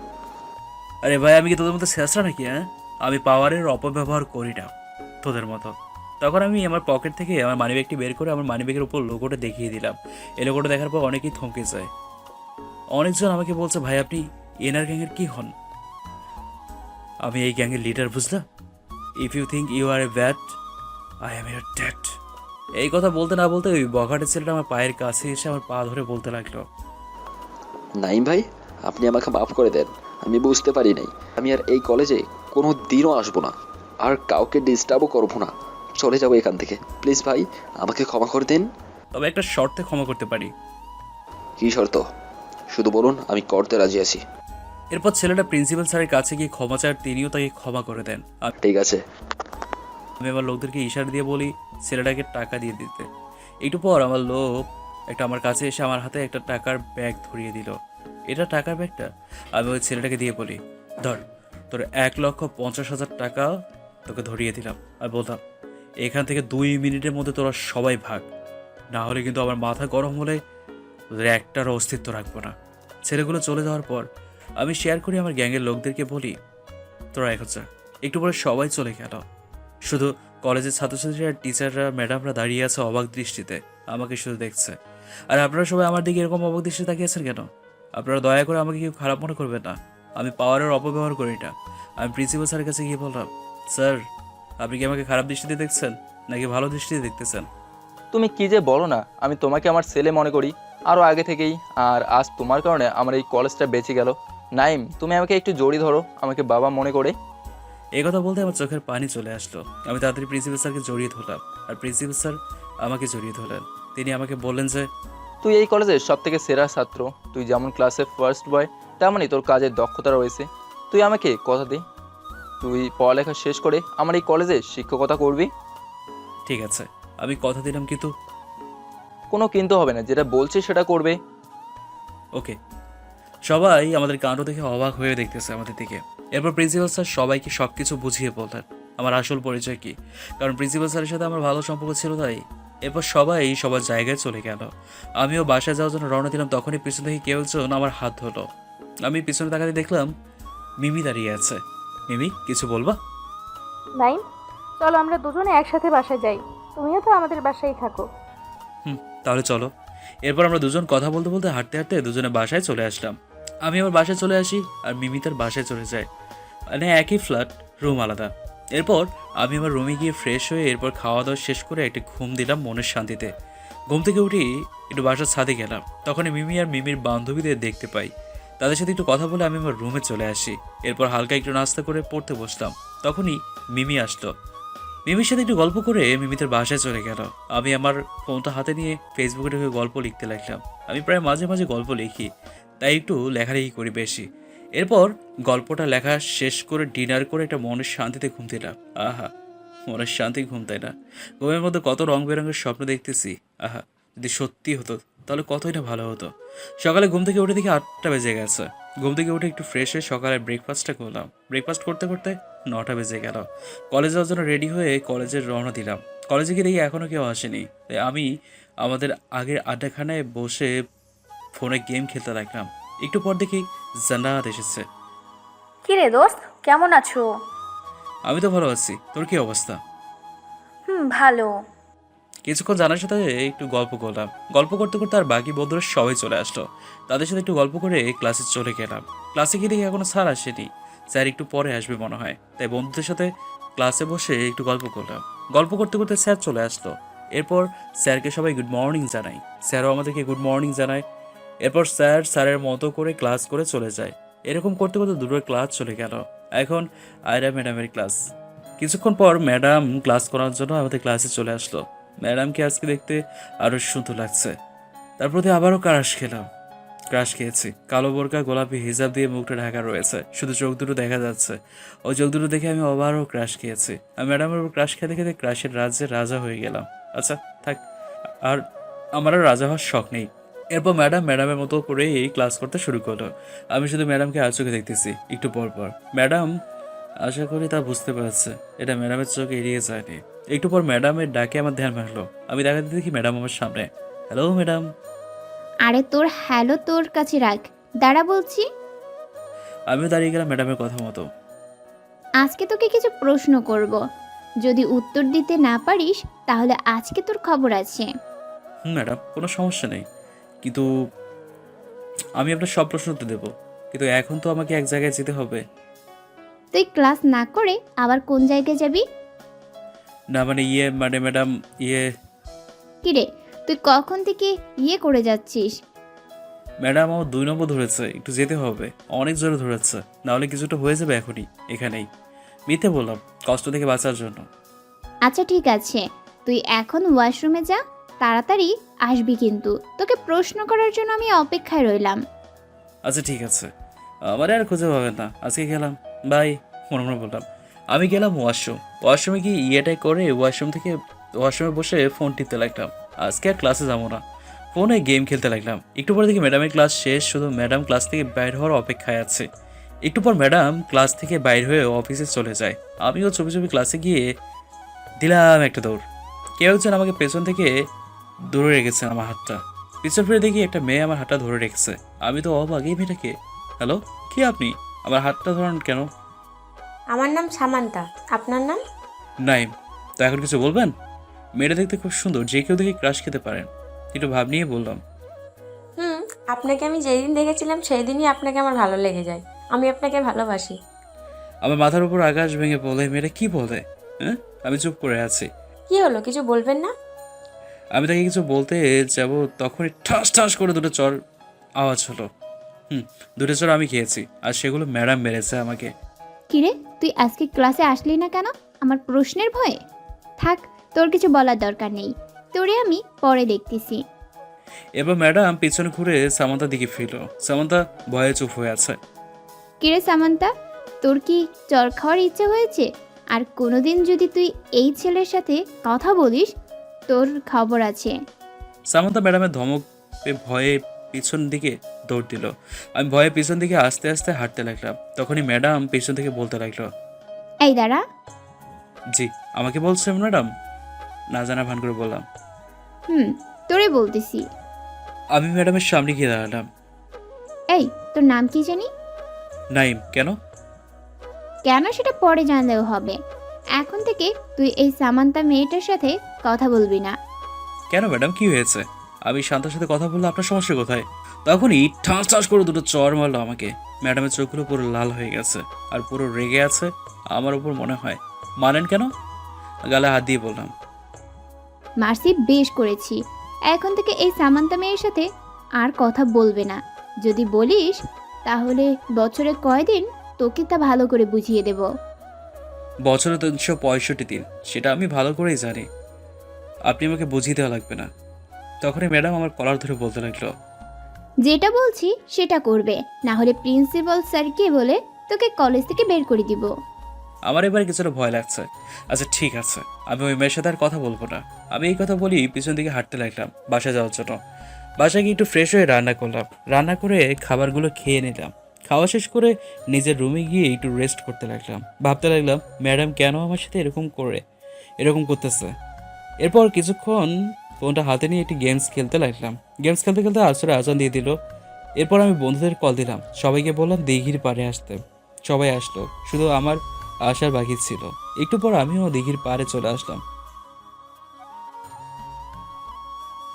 আরে ভাই, আমি কি তোদের মতো শেষরা নাকি? হ্যাঁ, আমি পাওয়ারের অপব্যবহার করি না তোদের মতো। তখন আমি আমার পকেট থেকে আমার মানিব্যাগটি বের করে আমার মানিব্যাগের উপর লোগোটা দেখিয়ে দিলাম। এই লোগোটা দেখার পর অনেকেই থমকে যায়। অনেকজন আমাকে বলছে, ভাই আপনি এনআর গ্যাংয়ের কি হন? আমি এই গ্যাংয়ের লিডার, বুঝলা? If you think you are a bad, I am your dad. এই কথা বলতে না বলতে ওই বখাটের ছেলেটা আমার পায়ের কাছে এসে আমার পা ধরে বলতে লাগলো, নাইম ভাই, আপনি আমাকে মাফ করে দেন। আমি বুঝতে পারি নাই। আমি আর এই কলেজে কোনো দিনও আসবো না, আর কাউকে ডিস্টার্বও করবো না। চলে যাবো এখান থেকে। প্লিজ ভাই, আমাকে ক্ষমা করে দিন। তবে একটা শর্তে ক্ষমা করতে পারি। কি শর্ত? শুধু বলুন, আমি করতে রাজি আছি। এরপর ছেলেটা প্রিন্সিপাল স্যারের কাছে গিয়ে ক্ষমা চায়, তিনিও তাকে ক্ষমা করে দেন। ঠিক আছে। আমি আমার লোকদেরকে ইশারা দিয়ে বলি ছেলেটাকে টাকা দিয়ে দিতে। একটু পর আমার লোক একটা আমার কাছে এসে আমার হাতে একটা টাকার ব্যাগ ধরিয়ে দিল। এটা টাকার ব্যাগটা আমি ওই ছেলেটাকে দিয়ে বলি, ধর, তোর 1,50,000 টাকা তোকে ধরিয়ে দিলাম। আর বলতাম, এখান থেকে 2 মিনিটের মধ্যে তোরা সবাই ভাগ, না হলে কিন্তু আমার মাথা গরম হলে ওদের একটারও অস্তিত্ব রাখবো না। ছেলেগুলো চলে যাওয়ার পর আমি শেয়ার করি আমার গ্যাংয়ের লোকদেরকে, বলি তোরা এখন যা। একটু পরে সবাই চলে গেল। শুধু কলেজের ছাত্রছাত্রীরা, টিচাররা, ম্যাডামরা দাঁড়িয়ে আছে অবাক দৃষ্টিতে, আমাকে শুধু দেখছে। আর আপনারা সবাই আমার দিকে এরকম অবাক দৃষ্টিতে তাকিয়েছেন কেন? আপনারা দয়া করে আমাকে কেউ খারাপ মনে করবেন না। আমি পাওয়ারের অপব্যবহার করি না। আমি প্রিন্সিপাল স্যারের কাছে গিয়ে বললাম, স্যার আপনি কি আমাকে খারাপ দৃষ্টিতে দেখছেন নাকি ভালো দৃষ্টিতে দেখতেছেন? তুমি কি যে বলো না, আমি তোমাকে আমার ছেলে মনে করি আরও আগে থেকেই, আর আজ তোমার কারণে আমার এই কলেজটা বেঁচে গেল। নাইম, তুমি আমাকে একটু জড়িয়ে ধরো, আমাকে বাবা মনে করে। এই কথা বলতে আমার চোখের পানি চলে আসলো। আমি তাড়াতাড়ি প্রিন্সিপাল স্যারকে জড়িয়ে ধরলাম, আর প্রিন্সিপাল স্যার আমাকে জড়িয়ে ধরলেন। তিনি আমাকে বললেন যে, তুই এই কলেজের সব থেকে সেরা ছাত্র। তুই যেমন ক্লাসে ফার্স্ট বয়, তেমনই তোর কাজের দক্ষতা রয়েছে। তুই আমাকে কথা দে, তুই পড়ালেখা শেষ করে আমার এই কলেজে শিক্ষকতা করবি। ঠিক আছে, আমি কথা দিলাম, কিন্তু কোনো কিন্তু হবে না, যেটা বলছি সেটা করবে। ওকে। সবাই আমাদের কাণ্ড দেখে অবাক হয়ে দেখতেছে আমাদের দিকে। এরপর প্রিন্সিপাল স্যার সবাইকে সব কিছু বুঝিয়ে বললেন আমার আসল পরিচয় কি, কারণ প্রিন্সিপাল স্যারের সাথে আমার ভালো সম্পর্ক ছিল তাই। এরপর সবাই সবার জায়গায় চলে গেল। আমিও বাসায় যাওয়ার জন্য রওনা দিলাম। তখনই পিছন থেকে কেউ একজন আমার হাত ধরলো। আমি পিছনে তাকাতে দেখলাম মিমি দাঁড়িয়ে আছে। মিমি, কিছু বলবা? নাইম, চলো আমরা দুজনে একসাথে বাসায় যাই, তুমিও তো আমাদের বাসায় থাকো। তাহলে চলো। এরপর আমরা দুজন কথা বলতে বলতে হাঁটতে হাঁটতে দুজনে বাসায় চলে আসলাম। আমি আমার বাসায় চলে আসি আর মিমি তার বাসায় চলে যায়। মানে একই ফ্ল্যাট, রুম আলাদা। এরপর আমি আমার রুমে গিয়ে ফ্রেশ হয়ে এরপর খাওয়া দাওয়া শেষ করে একটা ঘুম দিলাম মনের শান্তিতে। ঘুম থেকে উঠি একটু বাসার ছাদে গেলাম। তখনই মিমি আর মিমির বান্ধবীদের দেখতে পাই। তাদের সাথে একটু কথা বলে আমি আমার রুমে চলে আসি। এরপর হালকা একটু নাস্তা করে পড়তে বসলাম। তখনই মিমি আসলো। মিমির সাথে একটু গল্প করে মিমি তার বাসায় চলে গেল। আমি আমার ফোনটা হাতে নিয়ে ফেসবুকে ঢুকে গল্প লিখতে লাগলাম। আমি প্রায় মাঝে মাঝে গল্প লিখি, তাই একটু লেখালেখি করি বেশি। এরপর গল্পটা লেখা শেষ করে ডিনার করে একটা মনের শান্তিতে ঘুম দিলাম। আহা, মনের শান্তি ঘুম তাই না? ঘুমের মধ্যে কত রং বেরঙের স্বপ্ন দেখতেছি। আহা, যদি সত্যি হতো তাহলে কতই না ভালো হতো। সকালে ঘুম থেকে উঠে দেখি 8টা বেজে গেছে। ঘুম থেকে উঠে একটু ফ্রেশ হয়ে সকালে ব্রেকফাস্টটা করলাম। ব্রেকফাস্ট করতে করতে 9টা বেজে গেল। কলেজে যাওয়ার জন্য রেডি হয়ে কলেজে রওনা দিলাম। কলেজে গিয়ে দেখি এখনও কেউ আসেনি। তাই আমি আমাদের আগের আড্ডাখানায় বসে ফোনে গেম খেলতে লাগলাম। একটু পর দেখি জান্নাত এসেছে। কি রে দোস্ত, কেমন আছো? আমি তো ভালো আছি, তোর কি অবস্থা? ভালো। কিছুক্ষণ জানার সাথে একটু গল্প করলাম। গল্প করতে করতে আর বাকি বন্ধুরা সবাই চলে আসলো। তাদের সাথে একটু গল্প করে ক্লাসে চলে গেলাম। ক্লাসে গিয়ে দেখি এখনো স্যার আসেনি। স্যার একটু পরে আসবে মনে হয়। তাই বন্ধুদের সাথে ক্লাসে বসে একটু গল্প করলাম। গল্প করতে করতে স্যার চলে আসলো। এরপর স্যারকে সবাই গুড মর্নিং জানাই। স্যারও আমাদেরকে গুড মর্নিং জানায়। এরপর স্যারের মতো করে ক্লাস করে চলে যায়। এরকম করতে করতে দুটোর ক্লাস চলে গেল। এখন আয়রা ম্যাডামের ক্লাস। কিছুক্ষণ পর ম্যাডাম ক্লাস করার জন্য আমাদের ক্লাসে চলে আসলো। ম্যাডামকে আজকে দেখতে আরও সুন্দর লাগছে। তার প্রতি আবারও ক্রাশ খেয়েছি। কালো বোরকা গোলাপি হিজাব দিয়ে মুখটা ঢাকা রয়েছে, শুধু চোখ দুটো দেখা যাচ্ছে। ওই চোখ দুটো দেখে আমি আবারও ক্রাশ খেয়েছি। আমি ম্যাডামের উপর ক্রাশ খেতে খেতে ক্রাশের রাজ্যে রাজা হয়ে গেলাম। আচ্ছা থাক, আর আমার আর রাজা হওয়ার শখ নেই। এরপর ম্যাডামের মতো করেই ক্লাস করতে শুরু করলো। আমি শুধু ম্যাডামকে আর চোখে দেখতেছি। একটু পর পর ম্যাডাম, আশা করি তা বুঝতে পারছে এটা ম্যাডামের চোখে এড়িয়ে যায়নি। একটু পর ম্যাডামের ডাকে আমার ধ্যান ভাঙলো। আমি দেখাতে দেখি ম্যাডাম আমার সামনে। Hello madam. আরে তোর হ্যালো তোর কাছে রাখ, দাঁড়া বলছি। আমিও দাঁড়িয়ে গেলাম ম্যাডামের কথা মতো। আজকে তোকে কিছু প্রশ্ন করব, যদি উত্তর দিতে না পারিস তাহলে আজকে তোর খবর আছে। ম্যাডাম, কোনো সমস্যা নেই, কিন্তু আমি আপনার সব প্রশ্ন উত্তর দেবো, কিন্তু এখন তো আমাকে এক জায়গায় যেতে হবে। তুই ক্লাস না করে আবার কোন জায়গায় যাবি? না মানে ম্যাডাম কিরে, তুই কখন থেকে করে যাচ্ছিস? ম্যাডাম আমার 2 নম্বর ধরেছে, একটু যেতে হবে, অনেক জোরে ধরেছে, নাহলে কিছুটা হয়ে যাবে এখনই এখানেই। মিথ্যে বললাম কষ্ট থেকে বাঁচার জন্য। আচ্ছা ঠিক আছে, তুই এখন ওয়াশরুমে যা, তাড়াতাড়ি আসবি কিন্তু। তোকে প্রশ্ন করার জন্য আমি অপেক্ষায় রইলাম। আচ্ছা ঠিক আছে, আমারে আর খুঁজে পাবেন না, আজকে গেলাম, বাই। মনে মনে বললাম। আমি গেলাম ওয়াশরুমে গিয়ে ইয়েটাই করে ওয়াশরুমে বসে ফোন টিপতে লাগলাম। আজকে আর ক্লাসে যাবো না, ফোনে গেম খেলতে লাগলাম। একটু পরে দেখি ম্যাডামের ক্লাস শেষ, শুধু ম্যাডাম ক্লাস থেকে বাইর হওয়ার অপেক্ষায় আছে। একটু পর ম্যাডাম ক্লাস থেকে বাইর হয়ে অফিসে চলে যায়। আমিও চুপি চুপি ক্লাসে গিয়ে দিলাম একটা দৌড়। কেউ একজন আমাকে পেছন থেকে ধরে রেখেছে আমার হাতটা। পিছন ফিরে দেখি একটা মেয়ে আমার হাতটা ধরে রেখেছে। আমি তো অবাক, এই মেয়েটাকে। হ্যালো, কি আপনি আমার হাতটা ধরান কেন? আমার নাম সামান্তা, আপনার নাম? নাইম। তো এখন কিছু বলবেন? মেয়েটা দেখতে খুব সুন্দর, যে কেউ দেখে ক্রাশ খেতে পারেন। একটু ভাব নিয়ে বললাম। আপনাকে আমি যেই দিন দেখেছিলাম সেই দিনই আপনাকে আমার ভালো লেগে যায়। আমি আপনাকে ভালোবাসি। আমার মাথার উপর আকাশ ভেঙে বলে, মেয়েটা কি বলে? হ্যাঁ, আমি চুপ করে আছি। কি হলো, কিছু বলবেন না? আমি তাকে কিছু বলতে যাব, তখনই ঠাস ঠাস করে দুটো চর আওয়াজ হলো। দুটো চর আমি খেয়েছি, আর সেগুলো ম্যাডাম মেরেছে আমাকে। কিরে, তুই আজকে ক্লাসে আসলি না কেন? আমার প্রশ্নের ভয়ে? থাক, তোর কিছু বলার দরকার নেই, তোরে আমি পরে দেখতেছি। এবার ম্যাডাম পিছনে ঘুরে সামান্তার দিকে ফিরল। সামান্তা ভয়ে চুপ হয়ে আছে। কিরে সামান্তা, তোর কি চর খাওয়ার ইচ্ছে হয়েছে? আর কোনোদিন যদি তুই এই ছেলের সাথে কথা বলিস, তোর খবর আছে। সামান্তা ম্যাডামের ধমকে ভয়ে পিছন দিকে দৌড় দিল। আমি ভয়ে পিছন দিকে আস্তে আস্তে হাঁটতে লাগলাম। তখনই ম্যাডাম পিছন থেকে বলতে লাগলো, এই দাঁড়া। জি, আমাকে বলছেন ম্যাডাম? না জানা ভান করে বললাম। তোরে বলতেছি। আমি ম্যাডামের সামনে গিয়ে দাঁড়ালাম। এই, তোর নাম কি জানি? নাইম। কেন? কেন সেটা পরে জানলেও হবে। এখন থেকে তুই এই সামান্তা মেয়েটার সাথে কথা বলবি না। কেন ম্যাডাম, কি হয়েছে? আমি শান্তার সাথে কথা বললে আপনার সমস্যা কোথায়? তখনই ঠাস ঠাস করে দুটো চর মারলো আমাকে। ম্যাডামের চোখগুলো পুরো লাল হয়ে গেছে আর পুরো রেগে আছে আমার উপর মনে হয়। মানেন কেন? গালে হাত দিয়ে বললাম। মার্সি, বেশ করেছি। এখন থেকে এই সামান্তা মেয়ের সাথে আর কথা বলবে না। যদি বলিস তাহলে বছরে কয়দিন তোকে তা ভালো করে বুঝিয়ে দেব। বছরে 365 দিন, সেটা আমি ভালো করেই জানি, আপনি আমাকে বুঝিয়ে দেওয়া লাগবে না। তখনই ম্যাডাম আমার কলার ধরে বলতে লাগলো, যেটা বলছি সেটা করবে, না হলে প্রিন্সিপাল স্যারকে বলে তোকে কলেজ থেকে বের করে দিব। আমার এবার কিছুটা ভয় লাগছে। আচ্ছা ঠিক আছে, আমি ওই মেয়ের সাথে আর কথা বলবো না। আমি এই কথা বলি পিছন দিকে হাঁটতে লাগলাম বাসায় যাওয়ার জন্য। বাসায় গিয়ে একটু ফ্রেশ হয়ে রান্না করলাম, রান্না করে খাবারগুলো খেয়ে নিলাম। খাওয়া শেষ করে নিজের রুমে গিয়ে একটু রেস্ট করতে লাগলাম। ভাবতে লাগলাম ম্যাডাম কেন আমার সাথে এরকম করতেছে। এরপর কিছুক্ষণ ফোনটা হাতে নিয়ে একটি গেমস খেলতে লাগলাম। গেমস খেলতে খেলতে আসরে আজান দিয়ে দিল। এরপর আমি বন্ধুদের কল দিলাম, সবাইকে বললাম দিঘির পাড়ে আসতে। সবাই আসলো, শুধু আমার আসার বাকি ছিল। একটু পর আমিও দিঘির পাড়ে চলে আসলাম।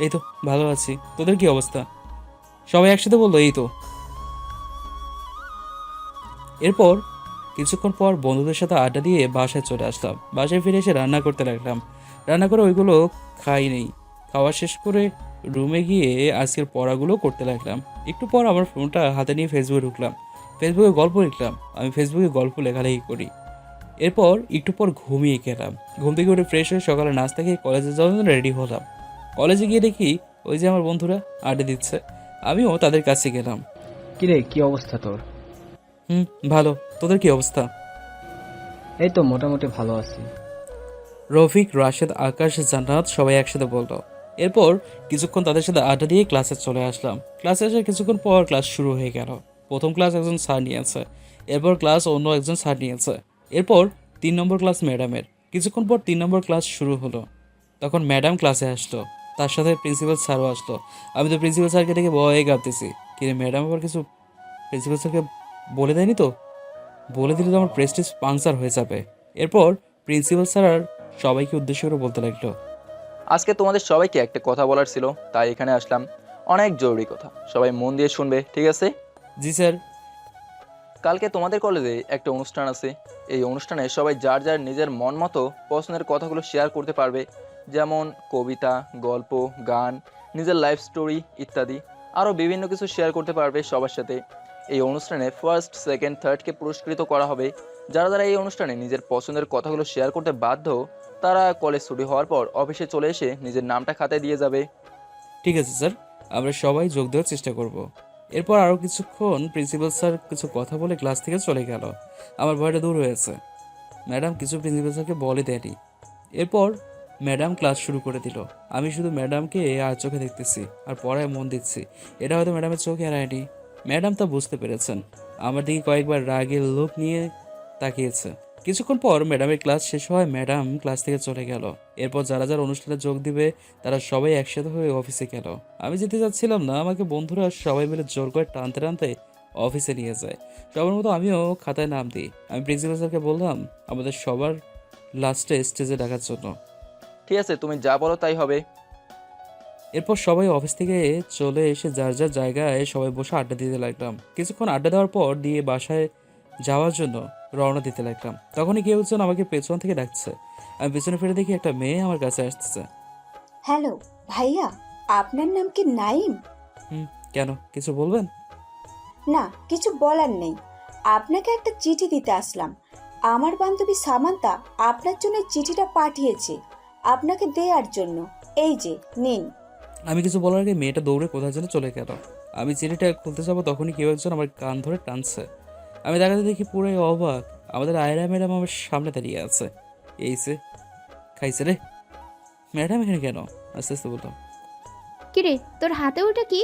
এই তো ভালো আছি, তোদের কি অবস্থা? সবাই একসাথে বললো এই তো। এরপর কিছুক্ষণ পর বন্ধুদের সাথে আড্ডা দিয়ে বাসায় চলে আসলাম। বাসায় ফিরে এসে রান্না করতে লাগলাম। রান্না করে ওইগুলো খাই নেই। খাওয়া শেষ করে রুমে গিয়ে আজকের পড়াগুলো করতে লাগলাম। একটু পর আমার ফোনটা হাতে নিয়ে ফেসবুকে ঢুকলাম। ফেসবুকে গল্প লিখলাম। আমি ফেসবুকে গল্প লেখালেখি করি। এরপর একটু পর ঘুমিয়ে গেলাম। ঘুম থেকে উঠে ফ্রেশ হয়ে সকালে নাস্তা খেয়ে কলেজে যাওয়ার জন্য রেডি হলাম। কলেজে গিয়ে দেখি ওই যে আমার বন্ধুরা আড্ডা দিচ্ছে, আমিও তাদের কাছে গেলাম। কিরে, কি অবস্থা তোর? ভালো, তোদের কি অবস্থা? এই তো মোটামুটি ভালো আছি। রফিক, রাশেদ, আকাশ, জান্নাত সবাই একসাথে বললো। এরপর কিছুক্ষণ তাদের সাথে আড্ডা দিয়ে ক্লাসে চলে আসলাম। ক্লাসে এসে কিছুক্ষণ পর ক্লাস শুরু হয়ে গেল। প্রথম ক্লাস একজন স্যার নিয়েছে, এরপর ক্লাস অন্য একজন স্যার নিয়েছে। এরপর 3 নম্বর ক্লাস ম্যাডামের। কিছুক্ষণ পর 3 নম্বর ক্লাস শুরু হলো। তখন ম্যাডাম ক্লাসে আসলো, তার সাথে প্রিন্সিপাল স্যারও আসলো। আমি তো প্রিন্সিপাল স্যারকে দেখে ভয়ে কাঁপতেছি। কিন্তু ম্যাডাম আবার কিছু প্রিন্সিপাল স্যারকে বলে দেয়নি তো? বলে দিলে তো আমার প্রেস্টিজ পাংচার হয়ে যাবে। এরপর প্রিন্সিপাল স্যার আর সবাইকে উদ্দেশ্য করে বলতে লাগলো, আজকে তোমাদের সবাইকে একটা কথা বলার ছিল, তাই এখানে আসলাম। অনেক জরুরি কথা, সবাই মন দিয়ে শুনবে, ঠিক আছে? জি স্যার। কালকে তোমাদের কলেজে একটা অনুষ্ঠান আছে। এই অনুষ্ঠানে সবাই যার যার নিজের মন মতো পছন্দের কথাগুলো শেয়ার করতে পারবে, যেমন কবিতা, গল্প, গান, নিজের লাইফ স্টোরি ইত্যাদি। আরও বিভিন্ন কিছু শেয়ার করতে পারবে সবার সাথে। এই অনুষ্ঠানে ফার্স্ট, সেকেন্ড, থার্ডকে পুরস্কৃত করা হবে। যারা যারা এই অনুষ্ঠানে নিজের পছন্দের কথাগুলো শেয়ার করতে বাধ্য, তারা কলেজ ছুটি হওয়ার পর অফিসে চলে এসে নিজের নামটা খাতায় দিয়ে যাবে। ঠিক আছে স্যার, আমরা সবাই যোগ দেওয়ার চেষ্টা করব। এরপর আরও কিছুক্ষণ প্রিন্সিপাল স্যার কিছু কথা বলে ক্লাস থেকে চলে গেল। আমার ভয়টা দূর হয়েছে। ম্যাডাম কিছু প্রিন্সিপাল স্যারকে বলে দেয়নি। এরপর ম্যাডাম ক্লাস শুরু করে দিল। আমি শুধু ম্যাডামকে আর চোখে দেখতেছি আর পড়ায় মন দিচ্ছি। এটা হয়তো ম্যাডামের চোখে এড়ায়নি। ম্যাডাম তা বুঝতে পেরেছেন। আমার দিকে কয়েকবার রাগের লোক নিয়ে তাকিয়েছে। কিছুক্ষণ পর ম্যাডামের ক্লাস শেষ হয়, ম্যাডাম ক্লাস থেকে চলে গেল। এরপর যারা যারা অনুষ্ঠানে যোগ দিবে তারা সবাই একসাথে হয়ে অফিসে গেল। আমি যেতে চাচ্ছিলাম না, আমাকে বন্ধুরা সবাই মিলে জোর করে টানতে টানতে অফিসে নিয়ে যায়। সবার মতো আমিও খাতায় নাম দিই। আমি প্রিন্সিপাল স্যারকে বললাম আমাদের সবার লাস্টে স্টেজে ডাকার জন্য। ঠিক আছে, তুমি যা বলো তাই হবে। এরপর সবাই অফিস থেকে চলে এসে যার যার জায়গায় সবাই বসে আড্ডা দিতে লাগলাম। কিছুক্ষণ আড্ডা দেওয়ার পর দিয়ে বাসায় যাওয়ার জন্য রওনা দিতে লাগলাম। তখনই কেউ একজন আমাকে পেছন থেকে ডাকছে। আমি পেছনে ফিরে দেখি একটা মেয়ে আমার কাছে আসতেছে। হ্যালো ভাইয়া, আপনার নাম কি নাইম? কেন, কিছু বলবেন? না, কিছু বলার নেই। আপনাকে একটা চিঠি দিতে আসলাম। আমার বান্ধবী সামান্তা আপনার জন্য চিঠিটা পাঠিয়েছে আপনাকে দেওয়ার জন্য। এই যে নিন। আমি কিছু বলার আগে মেয়েটা দৌড়ে কোথায় যেন চলে গেল। আমি চিঠিটা খুলতে যাবো, তখনই কেউ একজন আমার কান ধরে টানছে। আমি তাকাতে দেখি পুরো অবাক, আমাদের আয়রা ম্যাডাম আমার সামনে দাঁড়িয়ে আছে। এই সে খাইছে রে। ম্যাডাম এখানে কেন? আস্তে আস্তে বললাম। কিরে, তোর হাতে ওটা কি?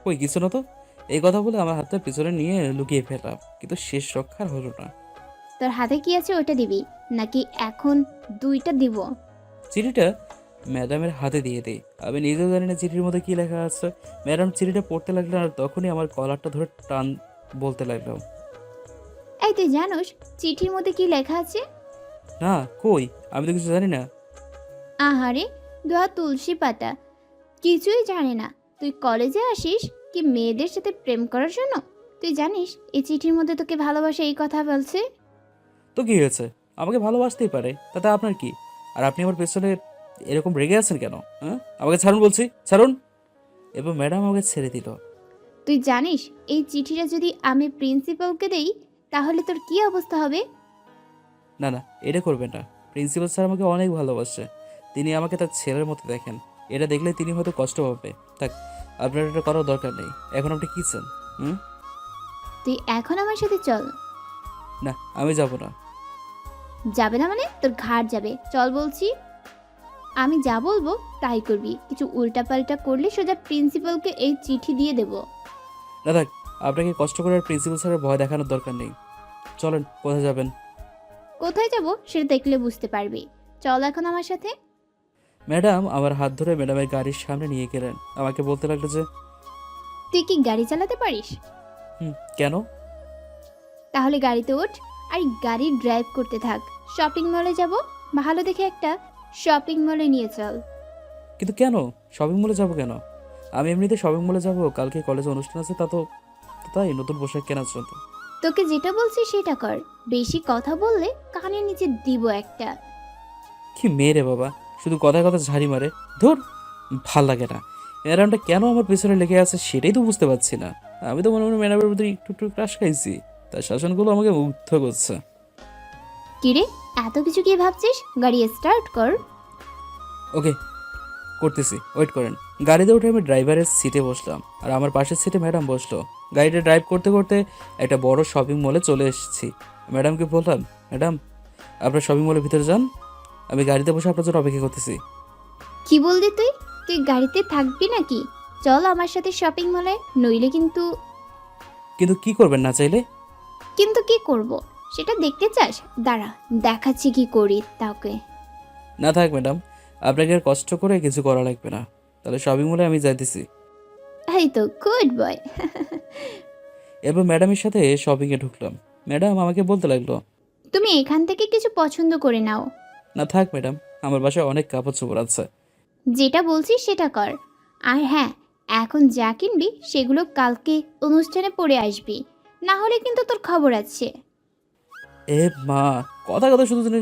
ওই কিছু না তো। এই কথা বলে আমার হাতটা পিছনে নিয়ে লুকিয়ে ফেললাম, কিন্তু শেষ রক্ষার হলো না। তোর হাতে কি আছে ওটা দিবি, নাকি এখন দুইটা দিব? চিঠিটা ম্যাডামের হাতে দিয়ে দিই। আমি নিজেও জানি না চিঠির মধ্যে কি লেখা আছে। ম্যাডাম চিঠিটা পড়তে লাগলেন আর তখনই আমার কলারটা ধরে টান বলতে লাগলাম, এই তুই জানোস চিঠির মধ্যে কি লেখা আছে? না কই, আমি তো কিছু জানি না। আহারে দোয়া তুলসী পাতা, কিছুই জানে না। তুই কলেজে আসিস কি মেয়েদের সাথে প্রেম করার জন্য? তুই জানিস এই চিঠির মধ্যে তোকে ভালোবাসে এই কথা বলছে? তো কি হয়েছে, আমাকে ভালোবাসতেই পারে, তাতে আপনার কি? আর আপনি আমার পেছনে এরকম রেগে আছেন কেন? হ্যাঁ, আমাকে ছাড়ুন বলছি, ছাড়ুন। এবং ম্যাডাম আমাকে ছেড়ে দিল। তুই জানিস এই চিঠিটা যদি আমি প্রিন্সিপালকে দেই তাহলে তোর কি অবস্থা হবে? না না, এটা করবেন না। প্রিন্সিপাল স্যার আমাকে অনেক ভালোবাসে। তিনি আমাকে তার ছেলের মতো দেখেন। এটা দেখলে তিনি হয়তো কষ্ট পাবে। থাক, আপনার এটা করার দরকার নেই। এখন আপনি কী চান? তুই এখন আমার সাথে চল। না, আমি যাব না। যাবে না মানে তোর ঘাড় যাবে, চল বলছি। আমি যা বলবো তাই করবি, কিছু উল্টাপাল্টা করলে সোজা প্রিন্সিপালকে এই চিঠি দিয়ে দেব। না থাক, আপনাকে কষ্ট করে আর প্রিন্সিপাল স্যারের ভয় দেখানোর দরকার নেই। চলেন, কোথায় যাবেন? কোথায় যাব সেটা দেখলে বুঝতে পারবি, চল এখন আমার সাথে। ম্যাডাম আমার হাত ধরে ম্যাডামের গাড়ির সামনে নিয়ে গেলেন। আমাকে বলতে লাগলো যে, তুই কি গাড়ি চালাতে পারিস? কেন? তাহলে গাড়িতে ওঠ আর গাড়ি ড্রাইভ করতে থাক। শপিং মলে যাব, ভালো দেখে একটা শপিং মলে নিয়ে চল। কিন্তু কেন শপিং মলে যাব কেন? আমি এমনিতে শপিং মলে যাব, কালকে কলেজে অনুষ্ঠান আছে, তাই নতুন পোশাক কেনার জন্য। তোকে যেটা বলছি সেটা কর, বেশি কথা বললে কানের নিচে দিব একটা। কি মেয়ে রে বাবা, শুধু কথায় কথা ঝাড়ি মারে। ধুর, ভাল লাগে না। ম্যাডামটা কেন আমার পেছনে লেগে আছে সেটাই তো বুঝতে পারছি না। আমি তো মনে মনে ম্যাডামের প্রতি একটু একটু ক্রাশ খাইছি, তার শাসনগুলো আমাকে মুগ্ধ করছে। কিরে, এত কিছু কি ভাবছিস? গাড়ি স্টার্ট কর। ওকে, করতেছি, ওয়েট করেন। গাড়িতে উঠে আমি ড্রাইভারের সিটে বসলাম, আর আমার পাশের সিটে ম্যাডাম বসলো। গাড়িটা ড্রাইভ করতে করতে একটা বড় শপিং মলে চলে এসেছি। ম্যাডামকে বললাম, ম্যাডাম আপনার শপিং মলের ভিতরে যান, আমি গাড়িতে বসে আপনার জন্য অপেক্ষা করতেছি। কি বললি তুই? তুই গাড়িতে থাকবি নাকি? চল আমার সাথে শপিং মলে, নইলে কিন্তু। কিন্তু কি করবেন না চাইলে? কিন্তু কি করব সেটা দেখতে চাস? দাঁড়া, দেখাচ্ছি কি করি তাকে। না থাক ম্যাডাম, আপনাকে আর কষ্ট করে কিছু করা লাগবে না। তাহলে শপিং মলে আমি যাইতেছি। এই তো গুড বয়। এরপর ম্যাডামের সাথে শপিংয়ে ঢুকলাম। ম্যাডাম আমাকে বলতে লাগলো, তুমি এখান থেকে কিছু পছন্দ করে নাও। না থাক ম্যাডাম, আমার বাসায় অনেক কাপড় চোপড় আছে। যেটা বলছি সেটা কর। আর হ্যাঁ, এখন যা কিনবি সেগুলো কালকে অনুষ্ঠানে পরে আসবি, না হলে কিন্তু তোর খবর আছে। এ মা, কথা কথা শুধু যেন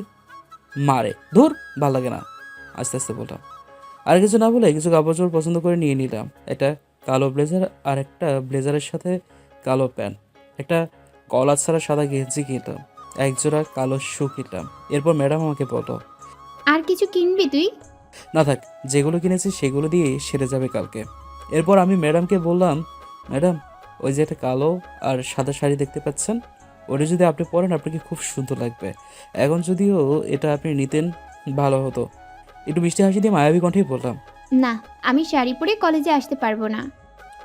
মারে। ধুর, ভাল লাগে না। আস্তে আস্তে বললাম। আর কিছু না বলে কিছু কাপড় চোপড় পছন্দ করে নিয়ে নিলাম। একটা কালো ব্লেজার আর একটা ব্লেজারের সাথে কালো প্যান্ট, একটা কলার ছাড়া সাদা গেঞ্জি কিনলাম, একজোড়া কালো শু কিনলাম। এরপর ম্যাডাম আমাকে বলল, আর কিছু কিনবি তুই? না থাক, যেগুলো কিনেছি সেগুলো দিয়ে সেরে যাবে কালকে। এরপর আমি ম্যাডামকে বললাম, ম্যাডাম ওই যে একটা কালো আর সাদা শাড়ি দেখতে পাচ্ছেন, ওটা যদি আপনি পরেন আপনাকে খুব সুন্দর লাগবে। এখন যদিও এটা আপনি নিতেন ভালো হতো। একটু মিষ্টি হাসি দিয়ে মায়াবী কণ্ঠেই বললাম। না, আমি শাড়ি পরে কলেজে আসতে পারবো না।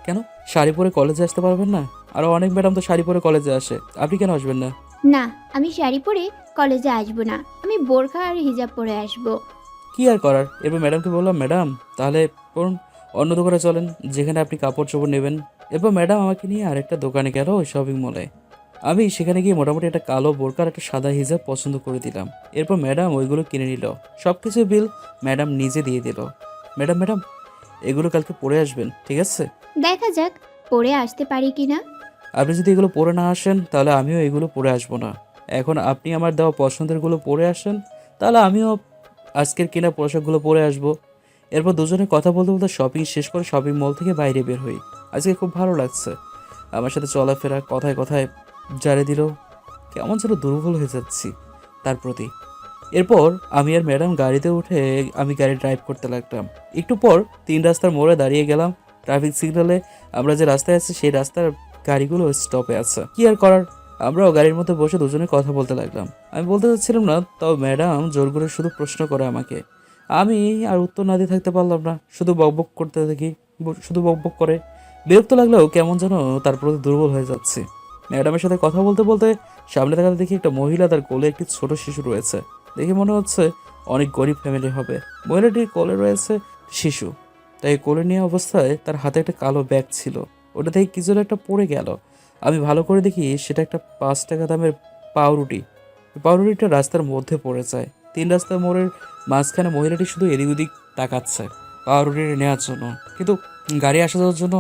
কেন শাড়ি পরে কলেজে আসতে পারবেন না? আরও অনেক ম্যাডাম তো শাড়ি পরে কলেজে আসে, আপনি কেন আসবেন না? না, আমি শাড়ি পরে কলেজে আসবো না, আমি বোরখা আর হিজাব পরে আসবো। কি আর করার। এরপর ম্যাডামকে বললাম, ম্যাডাম তাহলে করুন, অন্য দোকানে চলেন যেখানে আপনি কাপড় চোপড় নেবেন। এরপর ম্যাডাম আমাকে নিয়ে আরেকটা দোকানে গেল, ওই শপিং মলে। আমি সেখানে গিয়ে মোটামুটি একটা কালো বোরকার একটা সাদা হিজাব পছন্দ করে দিলাম। এরপর ম্যাডাম ওইগুলো কিনে নিল, সব কিছু বিল ম্যাডাম নিজে দিয়ে দিল। ম্যাডাম এগুলো কালকে পরে আসবেন, ঠিক আছে? দেখা যাক পরে আসতে পারি কিনা। আপনি যদি এগুলো পরে না আসেন তাহলে আমিও এগুলো পরে আসবো না। এখন আপনি আমার দেওয়া পছন্দেরগুলো পরে আসেন, তাহলে আমিও আজকের কেনা পোশাকগুলো পরে আসবো। এরপর দুজনে কথা বলতে বলতে শপিং শেষ করে শপিং মল থেকে বাইরে বের হই। আজকে খুব ভালো লাগছে, আমার সাথে চলাফেরা, কথায় কথায় জারে দিল। কেমন যেন দুর্বল হয়ে যাচ্ছি তার প্রতি। এরপর আমি আর ম্যাডাম গাড়িতে উঠে আমি গাড়ি ড্রাইভ করতে লাগলাম। একটু পর 3 রাস্তার মোড়ে দাঁড়িয়ে গেলাম। ট্রাফিক সিগন্যালে আমরা যে রাস্তায় আছি সেই রাস্তার গাড়িগুলো স্টপে আছে। কি আর করার, আমরাও গাড়ির মধ্যে বসে দুজনে কথা বলতে লাগলাম। আমি বলতে চাচ্ছিলাম না, তাও ম্যাডাম জোর করে শুধু প্রশ্ন করে আমাকে। আমি আর উত্তর না দিয়ে থাকতে পারলাম না, শুধু বকবক করতে থাকি, শুধু বকবক করে। বিরক্ত লাগলেও কেমন যেন তার প্রতি দুর্বল হয়ে যাচ্ছে। ম্যাডামের সাথে কথা বলতে বলতে সামনে তাকাতে দেখি একটা মহিলা, তার কোলে একটি ছোট শিশু রয়েছে। দেখে মনে হচ্ছে অনেক গরিব ফ্যামিলি হবে। মহিলাটির কোলে রয়েছে শিশু, তাই কোলে নেওয়া অবস্থায় তার হাতে একটা কালো ব্যাগ ছিল, ওটা থেকে কিছু একটা পড়ে গেল। আমি ভালো করে দেখি সেটা একটা 5 টাকা দামের পাউরুটি। পাউরুটিটা রাস্তার মধ্যে পড়ে যায়। 3 রাস্তার মোড়ের মাঝখানে মহিলাটি শুধু এদিক ওদিক তাকাচ্ছে পাউরুটিটা নেওয়ার জন্য, কিন্তু গাড়ি আসা যাওয়ার জন্য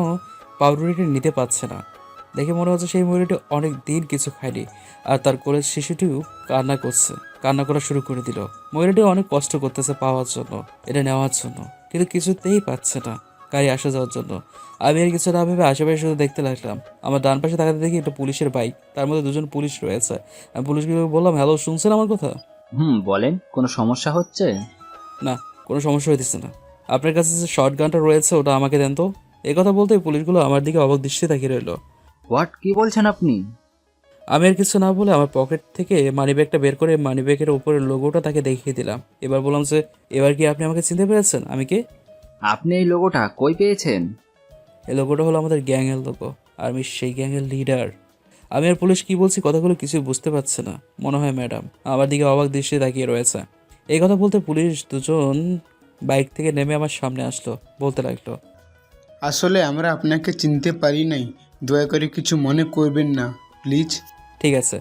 পাউরুটিটা নিতে পারছে না। দেখে মনে হচ্ছে সেই মহিলাটি অনেক দিন কিছু খায়নি, আর তার কোলের শিশুটিও কান্না করা শুরু করে দিল। মহিলাটি অনেক কষ্ট করতেছে পাওয়ার জন্য, এটা নেওয়ার জন্য, কিন্তু কিছুতেই পাচ্ছে না গাড়ি আসা যাওয়ার জন্য। আমি আর কিছু না ভেবে আশেপাশে শুধু দেখতে লাগলাম। আমার ডান পাশে তাকাতে দেখি একটা পুলিশের বাইক, তার মধ্যে 2জন পুলিশ রয়েছে। আমি পুলিশগুলোকে বললাম, হ্যালো, শুনছেন আমার কথা? বলেন, কোনো সমস্যা হচ্ছে? না, কোনো সমস্যা হইতেছে না। আপনার কাছে যে শর্ট গানটা রয়েছে ওটা আমাকে দেন তো। এই কথা বলতে পুলিশগুলো আমার দিকে অবাক দৃষ্টি তাকিয়ে রইল। হোয়াট, কি বলছেন আপনি? আমি আর কিছু না বলে আমার পকেট থেকে মানিব্যাগটা বের করে মানিব্যাগের উপরের লোগোটা তাকে দেখিয়ে দিলাম। এবার বললাম যে, এবার কি আপনি আমাকে চিনতে পেরেছেন? আমি কে? আপনি এই লোগোটা কই পেয়েছেন? এই লোগোটা হলো আমাদের গ্যাংয়ের লোগো, আর আমি সেই গ্যাংয়ের লিডার। আমি আর পুলিশ কি বলছি কথাগুলো কিছুই বুঝতে পারছে না। মনে হয় ম্যাডাম আমার দিকে অবাক দৃষ্টি তাকিয়ে রয়েছে। এই কথা বলতে পুলিশ দুজন বাইক থেকে নেমে আমার সামনে আসলো, বলতে লাগলো, আসলে আমরা আপনাকে চিনতে পারি নাই, দয়া করে কিছু মনে করবেন না প্লিজ। ঠিক আছে,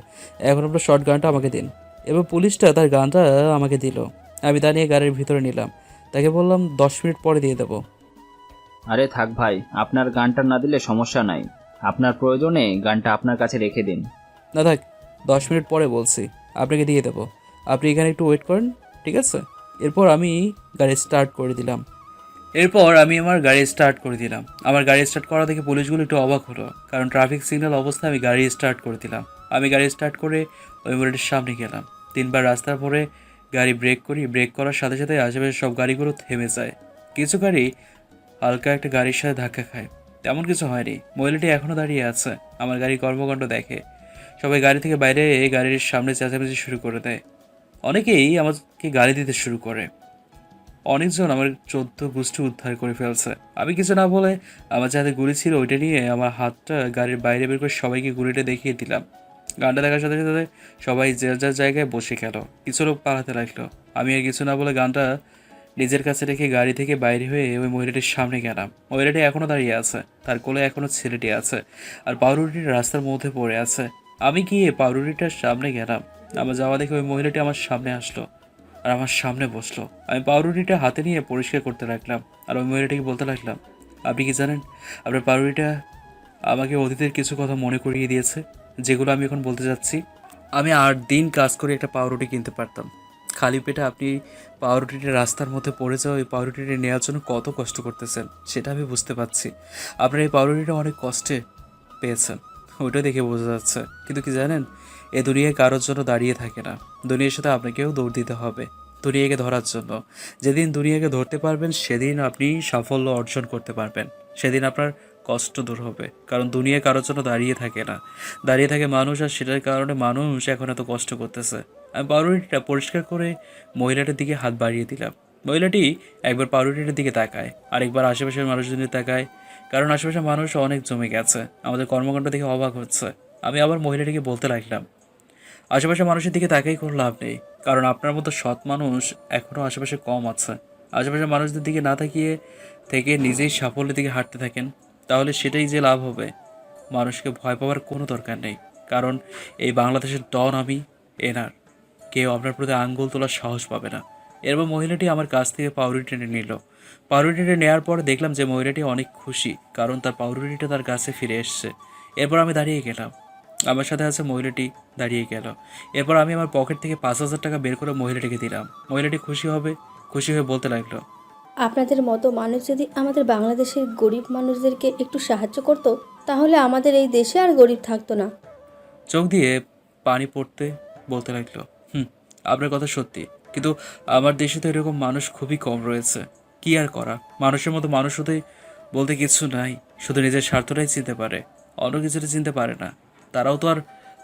এখন আপনার শর্ট গানটা আমাকে দিন। এবার পুলিশটা তার গানটা আমাকে দিল। আমি তা নিয়ে গাড়ির ভিতরে নিলাম। তাকে বললাম 10 মিনিট পরে দিয়ে দেবো। আরে থাক ভাই, আপনার গানটা না দিলে সমস্যা নাই, আপনার প্রয়োজনে গানটা আপনার কাছে রেখে দিন। না থাক, 10 মিনিট পরে বলছি, আপনাকে দিয়ে দেবো। আপনি এখানে একটু ওয়েট করেন, ঠিক আছে? এরপর আমি গাড়ি স্টার্ট করে দিলাম। আমার গাড়ি স্টার্ট করা দেখে পুলিশগুলো একটু অবাক হলো, কারণ ট্রাফিক সিগন্যাল অবস্থায় আমি গাড়ি স্টার্ট করে দিলাম। আমি গাড়ি স্টার্ট করে ওই মোড়ের সামনে গেলাম। 3বার রাস্তার পরে গাড়ি ব্রেক করি। ব্রেক করার সাথে সাথে আশেপাশে সব গাড়িগুলো থেমে যায়। কিছু গাড়ি হালকা একটা গাড়ির সাথে ধাক্কা খায়, তেমন কিছু হয়নি। মহিলাটি এখনও দাঁড়িয়ে আছে, আমার গাড়ি কর্মকাণ্ড দেখে। সবাই গাড়ি থেকে বাইরে গাড়ির সামনে চেঁচামেচি শুরু করে দেয়। অনেকেই আমাকে গালি দিতে শুরু করে। অনেকজন আমার 14 গোষ্ঠী উদ্ধার করে ফেলছে। আমি কিছু না বলে আমার যে হাতে গুলি ছিল ওইটা নিয়ে আমার হাতটা গাড়ির বাইরে বের করে সবাইকে গুলিটা দেখিয়ে দিলাম। গানটা দেখার সাথে সাথে সবাই যে যার জায়গায় বসে গেল। কিছু লোক পালাতে লাগলো। আমি আর কিছু না বলে গানটা নিজের কাছে রেখে গাড়ি থেকে বাইরে হয়ে ওই মহিলাটির সামনে গেলাম। মহিলাটি এখনও দাঁড়িয়ে আছে, তার কোলে এখনও ছেলেটি আছে, আর পাউরুটির রাস্তার মধ্যে পড়ে আছে। আমি গিয়ে পাউরুটিটার সামনে গেলাম। আমার যাওয়া দেখে ওই মহিলাটি আমার সামনে আসলো আর আমার সামনে বসলো। আমি পাউরুটিটা হাতে নিয়ে পরিষ্কার করতে লাগলাম, আর ওই মহিলাটিকে বলতে লাগলাম, আপনি কি জানেন আপনার পাউরুটিটা আমাকে অতীতের কিছু কথা মনে করিয়ে দিয়েছে, যেগুলো আমি এখন বলতে যাচ্ছি। আমি 8 দিন কাজ করে একটা পাউরুটি কিনতে পারতাম। খালি পেটে আপনি পাউরুটিটা রাস্তার মধ্যে পড়ে যাওয়া ওই পাউরুটিটা নেওয়ার জন্য কত কষ্ট করতেছেন সেটা আমি বুঝতে পারছি। আপনার এই পাউরুটিটা অনেক কষ্টে পেয়েছেন, ওইটা দেখে বোঝা যাচ্ছে। কিন্তু কি জানেন, এ দুনিয়ায় কারোর জন্য দাঁড়িয়ে থাকে না। দুনিয়ার সাথে আপনাকেও দৌড় দিতে হবে দুনিয়াকে ধরার জন্য। যেদিন দুনিয়াকে ধরতে পারবেন সেদিন আপনি সাফল্য অর্জন করতে পারবেন, সেদিন আপনার কষ্ট দূর হবে। কারণ দুনিয়া কারোর জন্য দাঁড়িয়ে থাকে না, দাঁড়িয়ে থাকে মানুষ, আর সেটার কারণে মানুষ এখন এত কষ্ট করতেছে। আমি পাউরুটিটা পরিষ্কার করে মহিলাটার দিকে হাত বাড়িয়ে দিলাম। মহিলাটি একবার পাউরুটিটার দিকে তাকায়, আরেকবার আশেপাশের মানুষজনের তাকায়, কারণ আশেপাশের মানুষ অনেক জমে গেছে। আমাদের কর্মকাণ্ড দেখে অবাক হচ্ছে। আমি আবার মহিলাটিকে বলতে লাগলাম, আশেপাশের মানুষের দিকে তাকাই কোনো লাভ নেই, কারণ আপনার মতো সৎ মানুষ এখনও আশেপাশে কম আছে। আশেপাশের মানুষদের দিকে না তাকিয়ে থেকে নিজেই সাফল্যের দিকে হাঁটতে থাকেন, তাহলে সেটাই যে লাভ হবে। মানুষকে ভয় পাওয়ার কোনো দরকার নেই, কারণ এই বাংলাদেশের ডন আমি, এনার কেউ আপনার প্রতি আঙ্গুল তোলার সাহস পাবে না। এরপর মহিলাটি আমার কাছ থেকে পাউরুটি টেনে নিল। পাউরুটিটা নেওয়ার পর দেখলাম যে মহিলাটি অনেক খুশি, কারণ তার পাউরুটিটা তার কাছে ফিরে এসছে। এরপর আমি দাঁড়িয়ে গেলাম, আমার সাথে আছে মহিলাটি দাঁড়িয়ে গেল। এরপর আমি আমার পকেট থেকে 5,000 টাকা বের করে মহিলাটিকে দিলাম। মহিলাটি খুশি হয়ে বলতে লাগলো, আপনাদের মতো মানুষ যদি আমাদের বাংলাদেশের গরিব মানুষদেরকে একটু সাহায্য করত, তাহলে আমাদের এই দেশে আর গরিব থাকতো না। চোখ দিয়ে পানি পড়তে বলতে লাগলো, আপনার কথা সত্যি, কিন্তু আমার দেশে তো এরকম মানুষ খুবই কম রয়েছে। কি আর করা, মানুষের মতো মানুষ হতে বলতে কিছু নাই, শুধু নিজের স্বার্থটাই চিনতে পারে, অন্য কিছুটা চিনতে পারে না। তারাও তো আর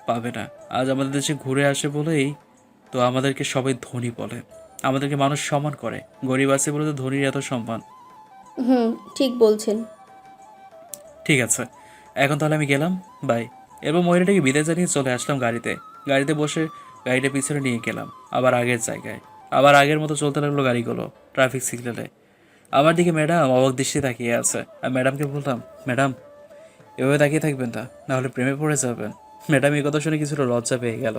পাবে না। আজ আমাদের দেশে ঘুরে আসে বলেই তো আমাদেরকে সবাই ধনী বলে, আমাদেরকে মানুষ সম্মান করে। গরিব আছে বলে তো ধনীর এত সম্মান। ঠিক বলছেন। ঠিক আছে, এখন তাহলে আমি গেলাম, বাই। এরপর মহিলাটাকে বিদায় জানিয়ে চলে আসলাম গাড়িতে বসে গাড়িটা পিছনে নিয়ে গেলাম আবার আগের জায়গায়। আবার আগের মতো চলতে লাগলো গাড়িগুলো ট্রাফিক সিগন্যালে। আমার দিকে ম্যাডাম অবাক দৃষ্টি তাকিয়ে আছে। আমি ম্যাডামকে বললাম, ম্যাডাম এভাবে তাকিয়ে থাকবেন না, নাহলে প্রেমে পড়ে যাবেন। ম্যাডাম এই কথা শুনে কিছুটা লজ্জা পেয়ে গেল।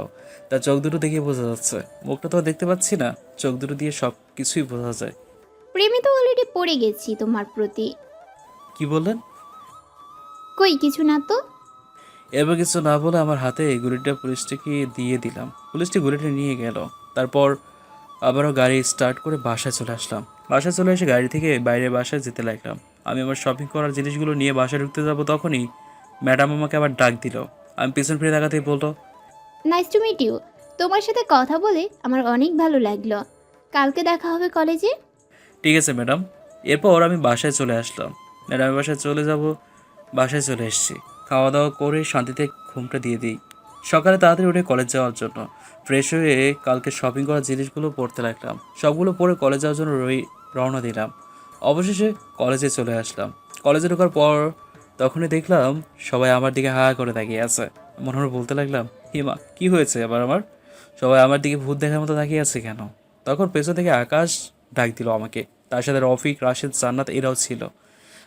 তার চোখ দুটো দেখে বোঝা যাচ্ছে, মুখটা তো দেখতে পাচ্ছি না, চোখ দুটো দিয়ে সব কিছুই বোঝা যায়। প্রেমে তো অলরেডি পড়ে গেছি তোমার প্রতি। কি বললেন? কই কিছু না তো। এবার কিছু না বলে আমার হাতে গুলিটা পুলিশটিকে দিয়ে দিলাম। পুলিশটি গুলিটা নিয়ে গেল। তারপর আবারও গাড়ি স্টার্ট করে বাসায় চলে আসলাম। বাসায় চলে এসে গাড়ি থেকে বাইরে বাসায় যেতে লাগলাম। আমি আমার শপিং করার জিনিসগুলো নিয়ে বাসায় ঢুকতে যাব, তখনই ম্যাডাম আমাকে আবার ডাক দিল। আমি পিছন ফিরে তাকাতেই বলতো, নাইস টু মিট ইউ। তোমার সাথে কথা বলে আমার অনেক ভালো লাগলো। কালকে দেখা হবে কলেজে। ঠিক আছে ম্যাডাম। এরপর আমি বাসায় চলে আসলাম। ম্যাডামের বাসায় চলে যাব। বাসায় চলে এসেছি, খাওয়া দাওয়া করে শান্তিতে ঘুমটা দিয়ে দিই। সকালে তাড়াতাড়ি উঠে কলেজ যাওয়ার জন্য ফ্রেশ হয়ে কালকে শপিং করার জিনিসগুলো পড়তে লাগলাম। সবগুলো পরে কলেজ যাওয়ার জন্য রওনা দিলাম। অবশেষে কলেজে চলে আসলাম। কলেজে ঢোকার পর তখনই দেখলাম সবাই আমার দিকে হা করে তাকিয়ে আছে। মনে মনে বলতে লাগলাম, হিমা কি হয়েছে আবার আমার? সবাই আমার দিকে ভূত দেখার মতো তাকিয়ে আছে কেন? তখন পেছন থেকে আকাশ ডাক দিল আমাকে, তার সাথে রফিক, রাশেদ, জান্নাত এরাও ছিল।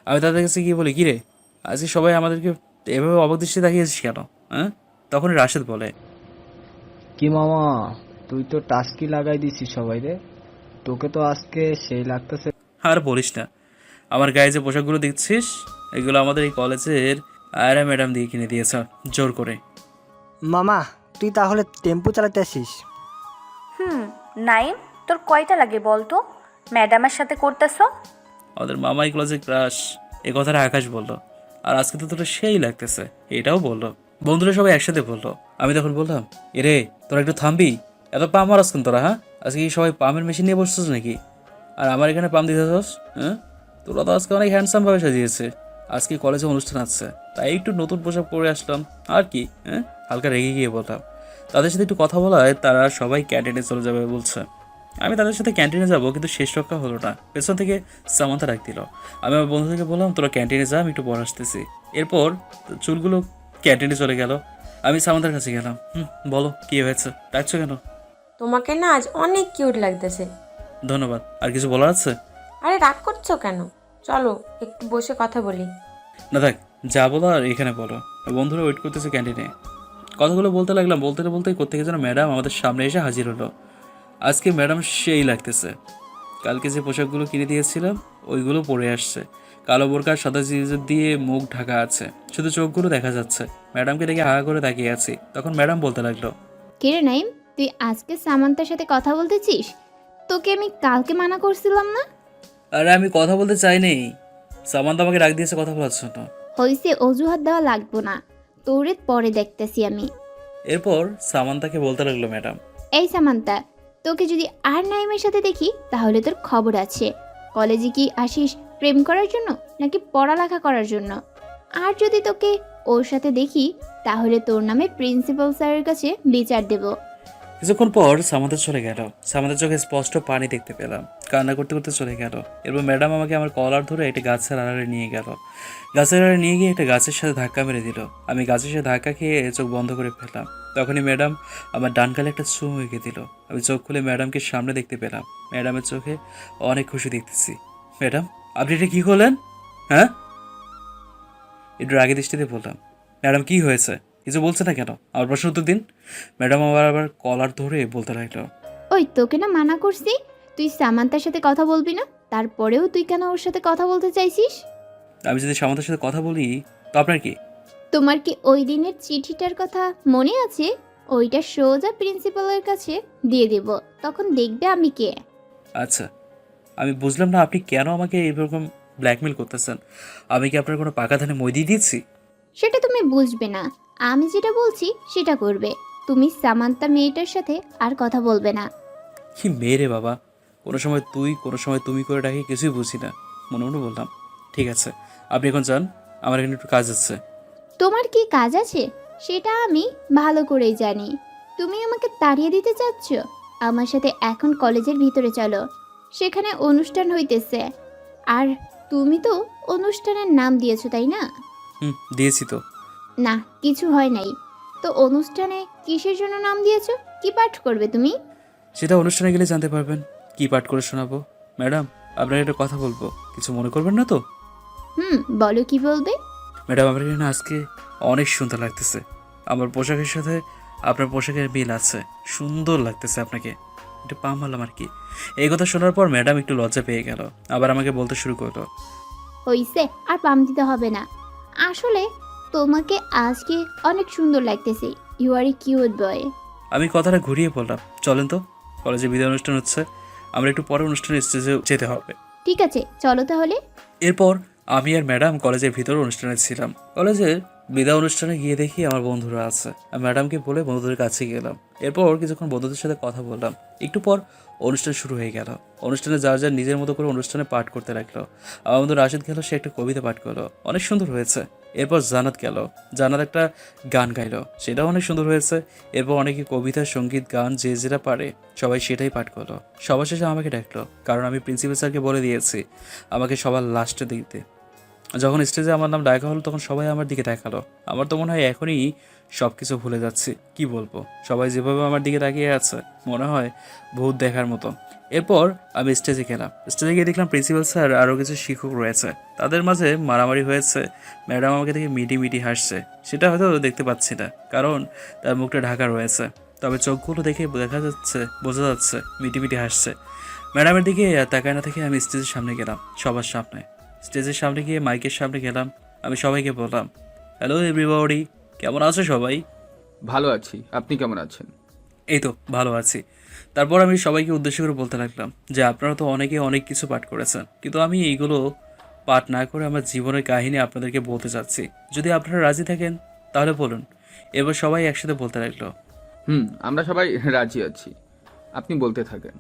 আমি তাদের কাছে গিয়ে বলি, কিরে আজকে সবাই আমাদেরকে এভাবে অবাক দৃষ্টি তাকিয়েছিস কেন? হ্যাঁ? তখন রাশেদ বলে, কি মামা, তুই তো টাস্কি লাগাই দিছিস সবাই রে, তোকে তো আজকে সেই লাগতেছে। আর বলিস না, আমার গায়ে যে পোশাকগুলো দেখছিস এগুলো আমাদের এই কলেজের আয়রা ম্যাডাম দিয়ে কিনে দিয়েছে জোর করে। মামা তুই তাহলে টেম্পু চালাতে আসিস? নাইম, তোর কয়টা লাগে বল তো ম্যাডামের সাথে করতেছো? আমাদের মামাই কলেজের ক্রাশ, এ কথাটা আকাশ বললো। আর আজকে তো তোরা সেই লাগতেছে এটাও বললো। বন্ধুরা সবাই একসাথে বললো। আমি তখন বললাম, এরে তোরা একটু থামবি, এত পাম মারাস কেন তোরা? হ্যাঁ, আজকে কি সবাই পামের মেশিন নিয়ে বসছিস নাকি? আর আমার এখানে পাম দিতেছস? হ্যাঁ, তোরা তো আজকে অনেক হ্যান্ডসামভাবে সাজিয়েছে। আজকে কলেজে অনুষ্ঠান আছে, তাই একটু নতুন পোশাক পরে আসলাম আর কি। হ্যাঁ, হালকা রেগে গিয়ে বললাম। তাদের সাথে একটু কথা বলায় তারা সবাই ক্যান্টিনে চলে যাবে বলছে। আমি তাদের সাথে ক্যান্টিনে যাব, কিন্তু শেষ রক্ষা হলো না। পেছন থেকে সামান্থা ডাক দিল। আমি আমার বন্ধুদেরকে বললাম, তোরা ক্যান্টিনে যা, আমি একটু পরে আসতেছি। এরপর চুলগুলো ক্যান্টিনে চলে গেল। আমি সামান্থার কাছে গেলাম। বলো কি হয়েছে, ডাকছো কেন? তোমাকে না আজ অনেক কিউট লাগতেছে। ধন্যবাদ। আর কিছু বলার আছে? আরে রাগ করছো কেন? চলো একটু বসে কথা বলি। না থাক, যা বলো আর এখানে বলো। বন্ধুরা ওয়েট করতেছে ক্যান্টিনে। কথাগুলো বলতে লাগলাম। বলতে বলতেই কোত্থেকে যেন ম্যাডাম আমাদের সামনে এসে হাজির হলো। আজকে ম্যাডাম সেই লাগতেছে। কালকে যে পোশাকগুলো কিনে দিয়েছিলাম ওইগুলো পরে আসছে। কালো বোরকার সাদা জিনিস দিয়ে মুখ ঢাকা আছে, শুধু চোখগুলো দেখা যাচ্ছে। ম্যাডামকে দেখে হা করে তাকিয়ে আছি। তখন ম্যাডাম বলতে লাগলো, কিরে নাইম, তুই আজকে সামান্তার সাথে কথা বলতেছিস? তোকে আমি কালকে মানা করছিলাম না? আরে আমি কথা বলতে চাইনি, সামান্তা আমাকে ডাক দিয়েছে কথা বলার জন্য। হইছে, অজুহাত দেওয়া লাগবো না, তোরে পরে দেখতেছি আমি। এরপর সামান্তাকে বলতে লাগলো, ম্যাডাম এই সামান্তা, তোকে যদি আর নাইমের সাথে দেখি তাহলে তোর খবর আছে। কলেজে কি আসিস প্রেম করার জন্য নাকি পড়ালেখা করার জন্য? আর যদি তোকে ওর সাথে দেখি তাহলে তোর নামে প্রিন্সিপাল স্যারের কাছে বিচার দেব। কিছুক্ষণ পর সামান্তা চলে গেল। সামান্তার চোখে স্পষ্ট পানি দেখতে পেলাম। কান্না করতে করতে চলে গেল। এরপর ম্যাডাম আমাকে আমার কলার ধরে একটা গাছের আড়ালে নিয়ে গেল। গাছের আড়ালে নিয়ে গিয়ে একটা গাছের সাথে ধাক্কা মেরে দিল। আমি গাছের সাথে ধাক্কা খেয়ে চোখ বন্ধ করে ফেললাম। তখনই ম্যাডাম আমার ডান গালে একটা চুমু এঁকে দিল। আমি চোখ খুলে ম্যাডামকে সামনে দেখতে পেলাম। ম্যাডামের চোখে অনেক খুশি দেখতেছি। ম্যাডাম আপনি এটা কী করলেন? হ্যাঁ, একটু রাগে দৃষ্টিতে বললাম। ম্যাডাম কি হয়েছে, কিছু বলছে না কেন? আমার প্রশ্ন উত্তর দিন। ম্যাডাম আবার কলার ধরে বলতে লাগলো, ওই তোকে না মানা করছি তুই সামান্তার সাথে কথা বলবি না, তারপরেও তুই কেন ওর সাথে কথা বলতে চাইছিস? আমি যদি সামান্তার সাথে কথা বলি তো আপনার কি? তোমার কি ওই দিনের চিঠিটার কথা মনে আছে? ওইটা সোজা প্রিন্সিপালের কাছে দিয়ে দেব, তখন দেখবে আমি কে। আচ্ছা, আমি বুঝলাম না আপনি কেন আমাকে এইরকম ব্ল্যাকমেল করতেছেন। আমি কি আপনার কোনো পাকা ধানে মই দিয়ে দিয়েছি? সেটা তুমি বুঝবে না, আমি যেটা বলছি সেটা করবে। তুমি সামান্তা মেয়েটার সাথে আর কথা বলবে না। কি মেয়ে রে বাবা, কোনো সময় তুই কোনো সময় তুমি করে ডাকি, কিছুই বুঝি না। মনে মনে বললাম, ঠিক আছে আপনি এখন যান, আমার এখানে একটু কাজ আছে। তোমার কি কাজ আছে সেটা আমি ভালো করেই জানি। তুমি আমাকে তাড়িয়ে দিতে চাচ্ছ? আমার সাথে এখন কলেজের ভিতরে চলো, সেখানে অনুষ্ঠান হইতেছে। আর তুমি তো অনুষ্ঠানের নাম দিয়েছো তাই না? দিয়েছি তো। না, কিছু হয় নাই তো। অনুষ্ঠানে কিসের জন্য নাম দিয়েছো? কি পাঠ করবে তুমি? সেটা অনুষ্ঠানে গেলে জানতে পারবেন। কি পাঠ করে শোনাবো? ম্যাডাম আপনার একটা কথা বলবো, কিছু মনে করবেন না তো? বলো কি বলবে? ম্যাডাম আমার এখানে আজকে অনেক সুন্দর লাগতেছে। আমার পোশাকের সাথে আপনার পোশাকের মিল আছে, সুন্দর লাগতেছে আপনাকে। একটু পা মারলাম আর কি। এই কথা শোনার পর ম্যাডাম একটু লজ্জা পেয়ে গেল, আবার আমাকে বলতে শুরু করলো, হইছে, আর পাম দিতে হবে না। আসলে তোমাকে আজকে অনেক সুন্দর লাগতেছে। You are a cute boy. আমি কথাটা ঘুরিয়ে বললাম, চলেন তো, কলেজে বিদায় অনুষ্ঠান হচ্ছে, আমরা একটু পরে অনুষ্ঠানে স্টেজে যেতে হবে। ঠিক আছে চলো তাহলে। এরপর আমি আর ম্যাডাম কলেজের ভিতরে অনুষ্ঠানে ছিলাম। কলেজের বিদায় অনুষ্ঠানে গিয়ে দেখি আমার বন্ধুরা আছে। আমি ম্যাডামকে বলে বন্ধুদের কাছে গেলাম। এরপর কিছুক্ষণ বন্ধুদের সাথে কথা বললাম। একটু পর অনুষ্ঠান শুরু হয়ে গেল। অনুষ্ঠানে যার যার নিজের মতো করে অনুষ্ঠানে পাঠ করতে লাগলো। আমার বন্ধু রাশিদ গেল, সে একটা কবিতা পাঠ করলো, অনেক সুন্দর হয়েছে। এরপর জান্নাত গেল, জান্নাত একটা গান গাইলো, সেটাও অনেক সুন্দর হয়েছে। এরপর অনেকে কবিতা, সঙ্গীত, গান যে যেটা পারে সবাই সেটাই পাঠ করলো। সবার শেষে আমাকে ডাকলো, কারণ আমি প্রিন্সিপাল স্যারকে বলে দিয়েছি আমাকে সবার লাস্টে দিতে। যখন স্টেজে আমার নাম ডাকা হলো তখন সবাই আমার দিকে তাকালো। আমার তো মনে হয় এখনই সব কিছু ভুলে যাচ্ছি, কি বলবো। সবাই যেভাবে আমার দিকে তাকিয়ে আছে মনে হয় ভূত দেখার মতো। এরপর আমি স্টেজে গেলাম। স্টেজে গিয়ে দেখলাম প্রিন্সিপাল স্যার আরও কিছু শিক্ষক রয়েছে, তাদের মাঝে মারামারি হয়েছে। ম্যাডাম আমাকে দেখে মিটি মিটি হাসছে, সেটা হয়তো দেখতে পাচ্ছি না কারণ তার মুখটা ঢাকা রয়েছে, তবে চোখগুলো দেখে বোঝা যাচ্ছে মিটি মিটি হাসছে। ম্যাডামের দিকে তাকায় না থেকে আমি স্টেজের সামনে গেলাম, সবার সামনে। স্টেজের সামনে গিয়ে মাইকের সামনে গেলাম। আমি সবাইকে বললাম, হ্যালো এভরিবডি, কেমন আছো সবাই? ভালো আছি, আপনি কেমন আছেন? এই তো ভালো আছি। তারপর আমি সবাইকে উদ্দেশ্য করে বলতে লাগলাম যে আপনারা তো অনেকে অনেক কিছু পাঠ করেছেন, কিন্তু আমি এইগুলো পাঠ না করে আমার জীবনের কাহিনী আপনাদেরকে বলতে চাচ্ছি। যদি আপনারা রাজি থাকেন তাহলে বলুন। এবার সবাই একসাথে বলতে লাগলো, আমরা সবাই রাজি আছি, আপনি বলতে থাকেন।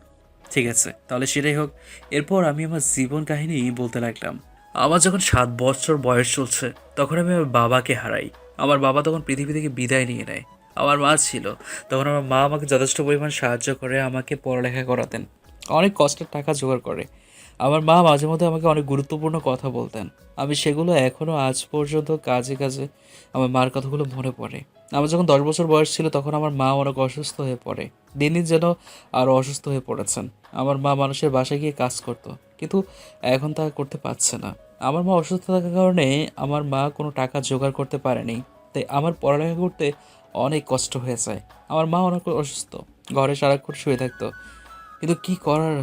ঠিক আছে, তাহলে সেটাই হোক। এরপর আমি আমার জীবন কাহিনী বলতে লাগলাম। আমার যখন 7 বছর বয়স চলছে তখন আমি আমার বাবাকে হারাই। আমার বাবা তখন পৃথিবী থেকে বিদায় নিয়ে নেয়। আমার মা ছিল, তখন আমার মা আমাকে যথেষ্ট পরিমাণ সাহায্য করে, আমাকে পড়ালেখা করাতেন, অনেক কষ্টের টাকা জোগাড় করে। আমার মা মাঝে মধ্যে আমাকে অনেক গুরুত্বপূর্ণ কথা বলতেন, আমি সেগুলো এখনও আজ পর্যন্ত কাজে কাজে আমার মার কথাগুলো মনে পড়ে। আমার যখন 10 বছর বয়স ছিল তখন আমার মা অনেক অসুস্থ হয়ে পড়ে, দিন দিন যেন আরও অসুস্থ হয়ে পড়েছেন। আমার মা মানুষের বাসায় গিয়ে কাজ করতো, কিন্তু এখন তা করতে পারছে না। আমার মা অসুস্থ থাকার কারণে আমার মা কোনো টাকা জোগাড় করতে পারেনি, তাই আমার পড়ালেখা করতে অনেক কষ্ট হয়ে যায়। আমার মা অনেক অসুস্থ, ঘরে সারাক্ষণ শুয়ে থাকতো, কিন্তু কি করার,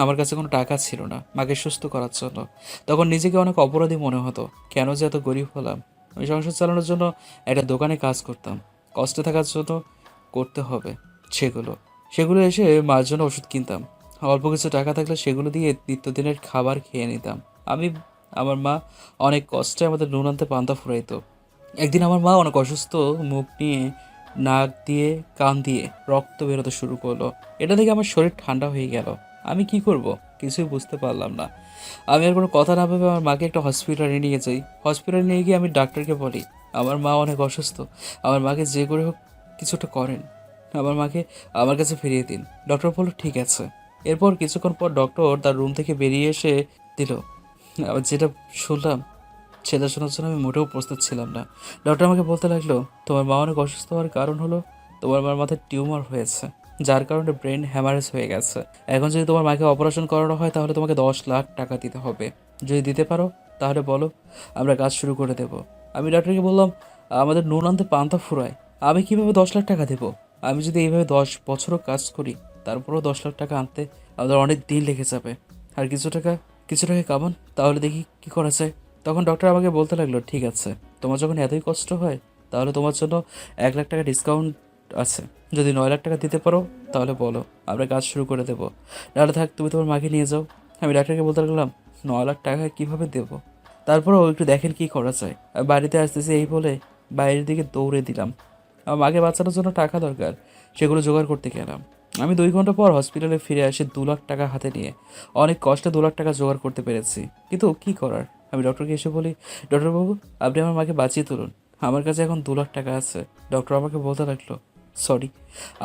আমার কাছে কোনো টাকা ছিল না মাকে সুস্থ করার জন্য। তখন নিজেকে অনেক অপরাধী মনে হতো, কেন যে এত গরিব হলাম। আমি সংসার চালানোর জন্য একটা দোকানে কাজ করতাম, কষ্টে থাকার জন্য করতে হবে সেগুলো এসে মার জন্য ওষুধ কিনতাম। অল্প কিছু টাকা থাকলে সেগুলো দিয়ে নিত্যদিনের খাবার খেয়ে নিতাম। আমার মা অনেক কষ্টে আমাদের নুন আনতে পান্তা ফুরাইতো। একদিন আমার মা অনেক অসুস্থ, মুখ নিয়ে নাক দিয়ে কান দিয়ে রক্ত বেরোতে শুরু করলো। এটা দেখে আমার শরীর ঠান্ডা হয়ে গেল। আমি কি করব কিছুই বুঝতে পারলাম না। আমি আর কোনো কথা না ভেবে আমার মাকে একটা হসপিটালে নিয়ে যাই। হসপিটালে নিয়ে গিয়ে আমি ডাক্তারকে বলি আমার মা অনেক অসুস্থ, আমার মাকে যে করে হোক কিছুটা করেন, আমার মাকে আমার কাছে ফিরিয়ে দিন। ডক্টর বলল ঠিক আছে। এরপর কিছুক্ষণ পর ডক্টর তার রুম থেকে বেরিয়ে এসে দিল। আবার যেটা শুনলাম সেটা শোনার জন্য আমি মোটেও প্রস্তুত ছিলাম না। ডক্টর আমাকে বলতে লাগলো তোমার মা অনেক অসুস্থ হওয়ার কারণ হলো তোমার মার মাথায় টিউমার হয়েছে, যার কারণে ব্রেন হ্যামারেজ হয়ে গেছে। এখন যদি তোমার মাকে অপারেশন করানো হয় তাহলে তোমাকে 10 লাখ টাকা দিতে হবে। যদি দিতে পারো তাহলে বলো, আমরা কাজ শুরু করে দেব। আমি ডক্টরকে বললাম আমাদের নুন আনতে পান্তা ফুরায়, আমি কীভাবে 10 লাখ টাকা দেবো? আমি যদি এইভাবে 10 বছরও কাজ করি তারপরেও 10 লাখ টাকা আনতে আমাদের অনেক দিন লেগে যাবে। আর কিছু টাকা কামান, তাহলে দেখি কি করা যায়। তখন ডক্টর আমাকে বলতে লাগলো ঠিক আছে, তোমার যখন এতই কষ্ট হয় তাহলে তোমার জন্য 1 লাখ টাকা ডিসকাউন্ট আছে। যদি 9 লাখ টাকা দিতে পারো তাহলে বলো, আমরা কাজ শুরু করে দেবো। নাহলে থাক, তুমি তোমার মাকে নিয়ে যাও। আমি ডাক্তারকে বলতে লাগলাম 9 লাখ টাকা কীভাবে দেবো? তারপরেও একটু দেখেন কি করা যায়। আমি বাড়িতে আসতেছি এই বলে বাইরের দিকে দৌড়ে দিলাম। আমার মাকে বাঁচানোর জন্য টাকা দরকার, সেগুলো জোগাড় করতে গেলাম। আমি 2 ঘন্টা পর হসপিটালে ফিরে আসি 2 লাখ টাকা হাতে নিয়ে। অনেক কষ্টে 2 লাখ টাকা জোগাড় করতে পেরেছি, কিন্তু কি করার। আমি ডক্টরকে এসে বলি ডক্টরবাবু আপনি আমার মাকে বাঁচিয়ে তুলুন, আমার কাছে এখন 2 লাখ টাকা আছে। ডক্টর আমাকে বলতে লাগলো সরি,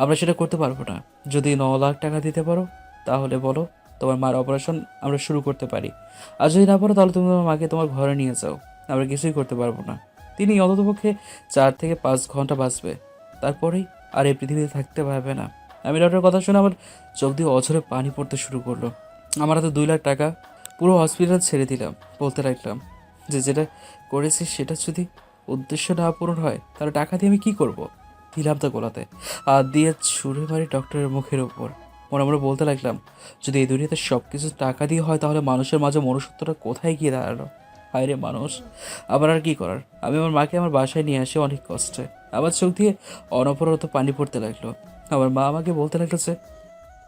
আমরা সেটা করতে পারবো না। যদি 9 লাখ টাকা দিতে পারো তাহলে বলো, তোমার মার অপারেশন আমরা শুরু করতে পারি। আর যদি না পারো তাহলে তুমি তোমার মাকে তোমার ঘরে নিয়ে যাও, আমরা কিছুই করতে পারবো না। তিনি অন্ততপক্ষে 4 থেকে 5 ঘন্টা বাঁচবে, তারপরেই আর এই পৃথিবীতে থাকতে পারবে না। আমি ডক্টরের কথা শুনে আমার চোখ দিয়ে অঝরে পানি পড়তে শুরু করলো। আমার হাতে 2 লাখ টাকা, পুরো হসপিটাল ছেড়ে দিলাম। বলতে লাগলাম যে যেটা করেছি সেটা যদি উদ্দেশ্য না পূরণ হয় তাহলে টাকা দিয়ে আমি কী করব? দিলাম তো গোলাতে আর দিয়ে ছুঁড়ে মারি ডক্টরের মুখের ওপর। মনে মনে বলতে লাগলাম যদি এই দুনিয়াতে সব কিছু টাকা দিয়ে হয় তাহলে মানুষের মাঝে মনুষ্যত্বটা কোথায় গিয়ে দাঁড়ালো? হায় রে মানুষ, আবার আর কি করার। আমি আমার মাকে আমার বাসায় নিয়ে আসি অনেক কষ্টে। আমার চোখ দিয়ে অনবরত পানি পড়তে লাগলো। আমার মা আমাকে বলতে লাগলো যে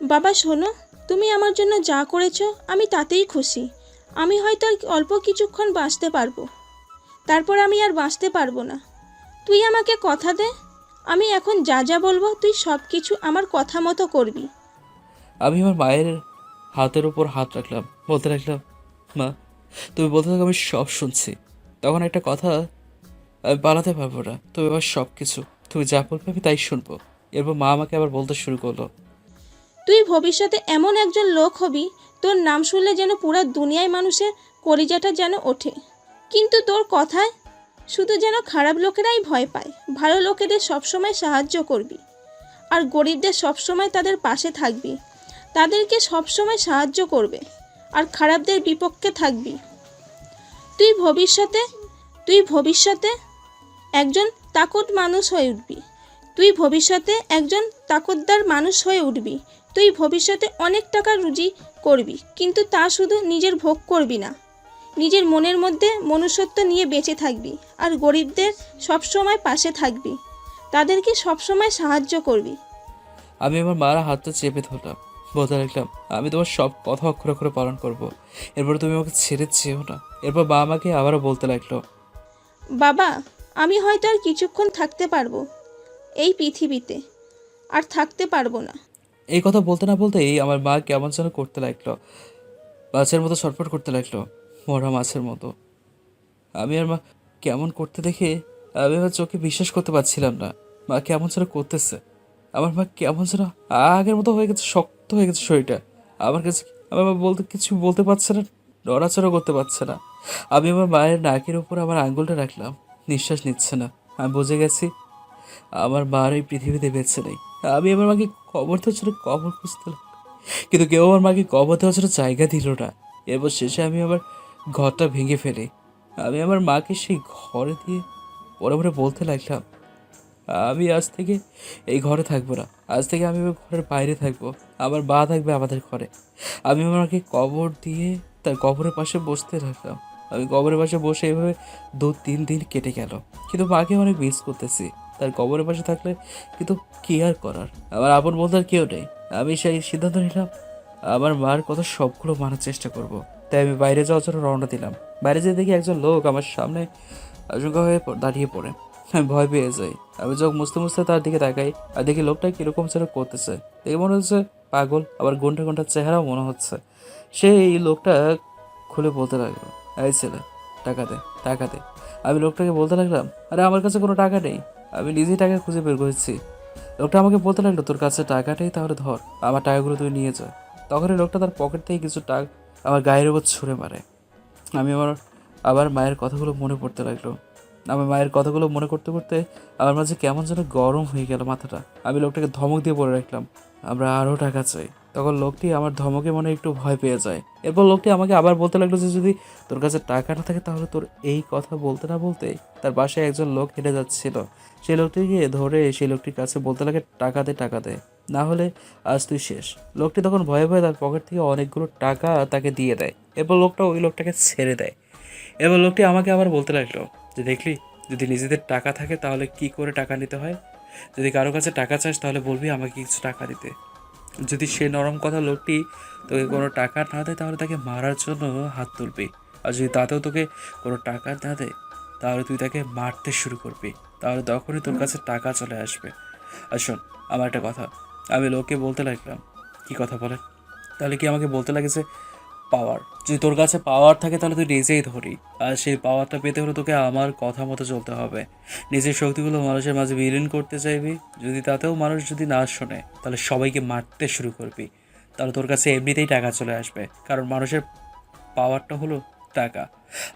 বাবা শোনো, তুমি আমার জন্য যা করেছো আমি তাতেই খুশি। আমি হয়তো অল্প কিছুক্ষণ বাঁচতে পারবো, তারপর আমি আর বাঁচতে পারবো না। তুই আমাকে কথা দে, আমি এখন যা যা বলবো তুই সব কিছু আমার কথা মতো করবি। আমি আমার মায়ের হাতের উপর হাত রাখলাম, বলতে লাগলাম, মা তুমি বলতে থাকো, আমি সব শুনছি। তখন একটা কথা আমি পালাতে পারবো না, তুমি আবার সব কিছু তুমি যা বলবে আমি তাই শুনবো। এরপর মা আমাকে আবার বলতে শুরু করলো, তুই ভবিষ্যতে এমন একজন লোক হবি, তোর নাম শুনলে যেন পুরো দুনিয়ায় মানুষের কলিজাটা যেন ওঠে। কিন্তু তোর কথায় শুধু যেন খারাপ লোকেরাই ভয় পায়। ভালো লোকেদের সবসময় সাহায্য করবি, আর গরিবদের সবসময় তাদের পাশে থাকবি, তাদেরকে সবসময় সাহায্য করবে, আর খারাপদের বিপক্ষে থাকবি। তুই ভবিষ্যতে একজন তাকত মানুষ হয়ে উঠবি। তুই ভবিষ্যতে একজন তাকতদার মানুষ হয়ে উঠবি। তুই ভবিষ্যতে অনেক টাকা রুজি করবি, কিন্তু তা শুধু নিজের ভোগ করবি না, নিজের মনের মধ্যে মনুষ্যত্ব নিয়ে বেঁচে থাকবি, আর গরিবদের সবসময় পাশে থাকবি, তাদেরকে সবসময় সাহায্য করবি। আমি আমার মার হাতটা চেপে ধরলাম, বলতে লাগলাম, আমি তোমার সব কথা অক্ষরে অক্ষরে পালন করবো। এরপর তুমি আমাকে ছেড়ে যেও না। এরপর মা আমাকে আবারও বলতে লাগলো, বাবা, আমি হয়তো আর কিছুক্ষণ থাকতে পারবো এই পৃথিবীতে, আর থাকতে পারবো না। এই কথা বলতে না বলতেই আমার মা কেমন যেন করতে লাগলো, মাছের মতো ছটফট করতে লাগলো, মরা মাছের মতো। আমি আর মা কেমন করতে দেখে আমি আমার চোখে বিশ্বাস করতে পারছিলাম না। মা কেমন যেন করতেছে, আমার মা কেমন যেন আগের মতো হয়ে গেছে, শক্ত হয়ে গেছে শরীরটা। আমার কাছে আমার মা বলতে কিছু বলতে পারছে না, নড়াচড়া করতে পারছে না। আমি আমার মায়ের নাকের উপর আমার আঙ্গুলটা রাখলাম, নিঃশ্বাস নিচ্ছে না। আমি বুঝে গেছি আমার মার এই পৃথিবীতে বেঁচে নেই। আমি আমার মাকে কবর দেওয়ার জন্য কবর খুঁজতে লাগলাম, কিন্তু কেউ আমার মাকে কবর দেওয়ার জন্য জায়গা দিল না। এরপর শেষে আমি আমার ঘরটা ভেঙে ফেলি। আমি আমার মাকে সেই ঘরে দিয়ে পরে পরে বলতে লাগলাম, আমি আজ থেকে এই ঘরে থাকবো না, আজ থেকে আমি আমার ঘরের বাইরে থাকবো, আমার মা থাকবে আমাদের ঘরে। আমি আমার মাকে কবর দিয়ে তার কবরের পাশে বসতে থাকলাম। আমি কবরের পাশে বসে এভাবে 2-3 দিন কেটে গেল, কিন্তু মাকে অনেক মিস করতেছি। তার কবরের পাশে থাকলে কিন্তু কি আর করার, আমার আপন বলতে আর কেউ নেই। আমি সেই সিদ্ধান্ত নিলাম আমার মার কথা সবগুলো মানার চেষ্টা করব। তাই আমি বাইরে যাওয়ার জন্য রওনা দিলাম। বাইরে যেয়ে দেখি একজন লোক আমার সামনে আশঙ্কা হয়ে দাঁড়িয়ে পড়ে। আমি ভয় পেয়ে যাই। আমি চোখ মুছতে মুছতে তার দিকে তাকাই, আর দেখি লোকটা কিরকম যেন করতেছে। দেখে মনে হচ্ছে পাগল, আবার ঘন্টা ঘন্টা চেহারাও মনে হচ্ছে। সেই লোকটা খুলে বলতে লাগলো, এই ছেলে, টাকা দে, টাকা দে। আমি লোকটাকে বলতে লাগলাম, আরে আমার কাছে কোনো টাকা নেই, আমি নিজেই টাকা খুঁজে বের করেছি। লোকটা আমাকে বলতে লাগলো, তোর কাছে টাকা নেই তাহলে ধর, আমার টাকাগুলো তুই নিয়ে যা। তখনই লোকটা তার পকেট থেকে কিছু টাকা আমার গায়ের উপর ছুঁড়ে মারে। আমি আবার মায়ের কথাগুলো মনে পড়তে লাগলো। আমার মায়ের কথাগুলো মনে করতে করতে আমার মাঝে কেমন যেন গরম হয়ে গেল মাথাটা। আমি লোকটাকে ধমক দিয়ে বলে রাখলাম, আমরা আরও টাকা চাই। তখন লোকটি আমার ধমকে মনে একটু ভয় পেয়ে যায়। এরপর লোকটি আমাকে আবার বলতে লাগলো যে যদি তোর কাছে টাকা না থাকে তাহলে তোর এই কথা বলতে না বলতে তার পাশে একজন লোক হেঁটে যাচ্ছিল, সেই লোকটিকে ধরে সেই লোকটির কাছে বলতে লাগে, টাকা দে, টাকা দে, না হলে আজ তুই শেষ। লোকটি তখন ভয়ে ভয়ে তার পকেট থেকে অনেকগুলো টাকা তাকে দিয়ে দেয়। এরপর লোকটা ওই লোকটাকে ছেড়ে দেয়। এবার লোকটি আমাকে আবার বলতে লাগলো যে দেখলি, যদি নিজেদের টাকা থাকে তাহলে কি করে টাকা নিতে হয়, যদি কারো কাছে টাকা চাস তাহলে বলবি আমাকে কিছু টাকা দিতে। যদি সে নরম কথা লোকটি তোকে কোনো টাকা না দেয় তাহলে তাকে মারার জন্য হাত তুলবি, আর যদি তাতেও তোকে কোনো টাকা না দেয় তাহলে তুই তাকে মারতে শুরু করবি, তাহলে তখনই তোর কাছে টাকা চলে আসবে। আর শোন আমার একটা কথা, আমি লোককে বলতে লাগলাম, কি কথা বলেন? তাহলে কি আমাকে বলতে লাগে যে পাওয়ার, যদি তোর কাছে পাওয়ার থাকে তাহলে তুই নিজেই ধরি, আর সেই পাওয়ারটা পেতে হলে তোকে আমার কথা মতো চলতে হবে। নিজের শক্তিগুলো মানুষের মাঝে বিলীন করতে চাইবি, যদি তাতেও মানুষ যদি না শোনে তাহলে সবাইকে মারতে শুরু করবি, তাহলে তোর কাছে এমনিতেই টাকা চলে আসবে। কারণ মানুষের পাওয়ারটা হলো টাকা,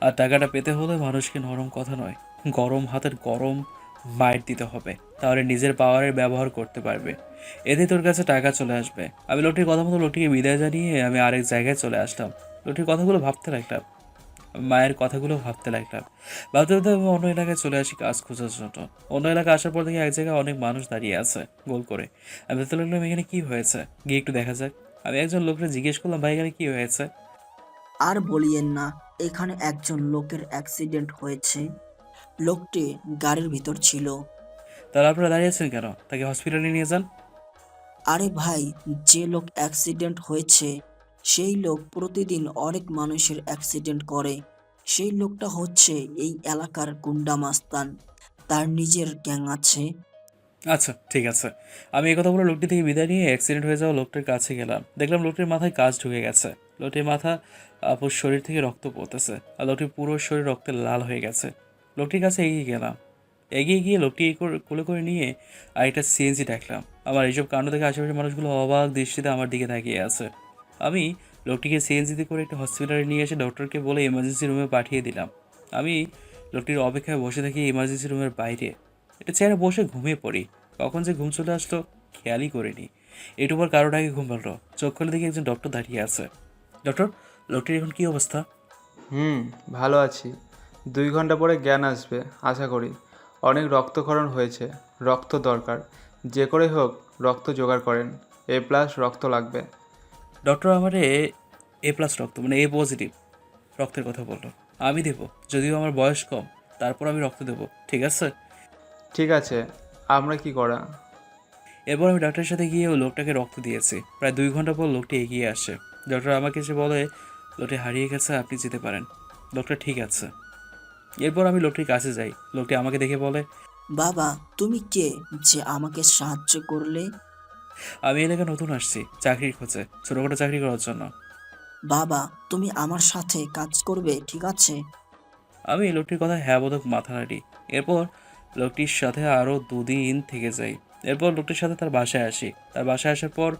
আর টাকাটা পেতে হলে মানুষকে নরম কথা নয়, গরম হাতের গরম মাইর দিতে হবে, তাহলে নিজের পাওয়ারের ব্যবহার করতে পারবে, এতে তোর কাছে টাকা চলে আসবে। আমি লোকটির কথা মতো লোকটিকে বিদায় জানিয়ে আমি আরেক জায়গায় চলে আসলাম। লোকটির কথাগুলো ভাবতে লাগলাম, মায়ের কথাগুলো ভাবতে লাগলাম। ভাবতে ভাবতে আমি অন্য এলাকায় চলে আসি কাজ খোঁজার জন্য। অন্য এলাকায় আসার পর দেখি এক জায়গায় অনেক মানুষ দাঁড়িয়ে আছে গোল করে। আমি ভাবতে লাগলাম এখানে কি হয়েছে, গিয়ে একটু দেখা যাক। আমি একজন লোককে জিজ্ঞেস করলাম, ভাই এখানে কি হয়েছে? আর বলিয়েন না, এখানে একজন লোকের অ্যাক্সিডেন্ট হয়েছে। লোকটি গাড়ির ভিতর ছিল। তাহলে আপনারা দাঁড়িয়েছেন কেন? তাকে হসপিটালে নিয়ে যান। আরে ভাই, যে লোক অ্যাক্সিডেন্ট হয়েছে সেই লোক প্রতিদিন অনেক মানুষের অ্যাক্সিডেন্ট করে, সেই লোকটা হচ্ছে এই এলাকার গুন্ডা মাস্তান। তার নিজের গ্যাং আছে। আচ্ছা ঠিক আছে। আমি এই কথা বলে লোকটি থেকে বিদায় নিয়ে অ্যাক্সিডেন্ট হয়ে যাওয়া লোকটার কাছে গেলাম। দেখলাম লোকটির মাথায় কাজ ঢুকে গেছে। লোকটির মাথা আপুর শরীর থেকে রক্ত পড়তেছে আর লোকটির পুরো শরীর রক্তে লাল হয়ে গেছে। লোকটির কাছে এগিয়ে গেলাম। এগিয়ে গিয়ে লোকটি কোলে করে নিয়ে আরেকটা সিএনজি ডাকলাম। আমার এইসব কাণ্ড দেখে আশেপাশের মানুষগুলো অবাক দৃষ্টিতে আমার দিকে তাকিয়ে আছে। আমি লোকটিকে সিএনজিতে করে একটা হসপিটালে নিয়ে এসে ডক্টরকে বলে এমার্জেন্সি রুমে পাঠিয়ে দিলাম। আমি লোকটির অপেক্ষায় বসে থাকি এমার্জেন্সি রুমের বাইরে। একটা চেয়ারে বসে ঘুমিয়ে পড়ি। কখন যে ঘুম চলে আসলো খেয়ালই করিনি। একটু পর কারোর আগে ঘুম পারলো। চোখ খুলে দেখি একজন ডক্টর দাঁড়িয়ে আছে। ডক্টর, লোকটির এখন কী অবস্থা? ভালো আছি। 2 ঘন্টা পরে জ্ঞান আসবে আশা করি। অনেক রক্তক্ষরণ হয়েছে, রক্ত দরকার। যে করে হোক রক্ত জোগাড় করেন। A+ রক্ত লাগবে। ডক্টর আমারে A+ রক্ত মানে A পজিটিভ রক্তের কথা বললো। আমি দেবো, যদিও আমার বয়স কম, তারপর আমি রক্ত দেবো, ঠিক আছে? ঠিক আছে, আমরা কি করা? এরপর আমি ডাক্তারের সাথে গিয়ে ওই লোকটাকে রক্ত দিয়েছি। প্রায় 2 ঘন্টা পর লোকটি এগিয়ে আসে। ডক্টর আমাকে এসে বলে, লোকটি হারিয়ে গেছে, আপনি যেতে পারেন। ডক্টর ঠিক আছে। এরপর আমি লোকটির কাছে যাই। লোকটি আমাকে দেখে বলে, বাবা, তুমি কে যে আমাকে সাহায্য করলে? আমি এলাকা নতুন আসছি চাকরির খোঁজে, ছোটোখাটো চাকরি করার জন্য। বাবা, তুমি আমার সাথে কাজ করবে, ঠিক আছে? আমি লোকটির কথা হ্যাঁ বোধক মাথা নাড়ি। এরপর লোকটির সাথে আরও 2 দিন থেকে যাই। এরপর লোকটির সাথে তার বাসায় আসি। তার বাসায় আসার পর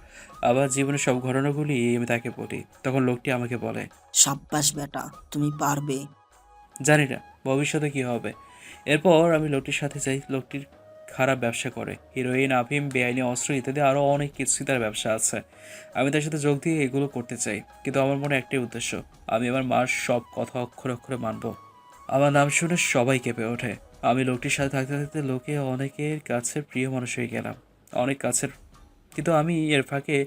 আবার জীবনের সব ঘটনাগুলি আমি তাকে বলি। তখন লোকটি আমাকে বলে, সাব্বাস বেটা, তুমি পারবে। জানি না ভবিষ্যতে কী হবে। এরপর আমি লোকটির সাথে যাই। লোকটির খারাপ ব্যবসা করে, হিরোইন, আফিম, বেআইনি অস্ত্র ইত্যাদি আরও অনেক কিছুই তার ব্যবসা আছে। আমি তার সাথে যোগ দিয়ে এগুলো করতে চাই, কিন্তু আমার মনে একটাই উদ্দেশ্য, আমি আমার মার সব কথা অক্ষরে অক্ষরে মানব। আমার নাম শুনে সবাই কেঁপে ওঠে। আমি লোকটির সাথে থাকতে থাকতে লোকে অনেকের কাছে প্রিয় মানুষ হয়ে গেলাম, অনেক কাছের। কিন্তু আমি এর ফাঁকে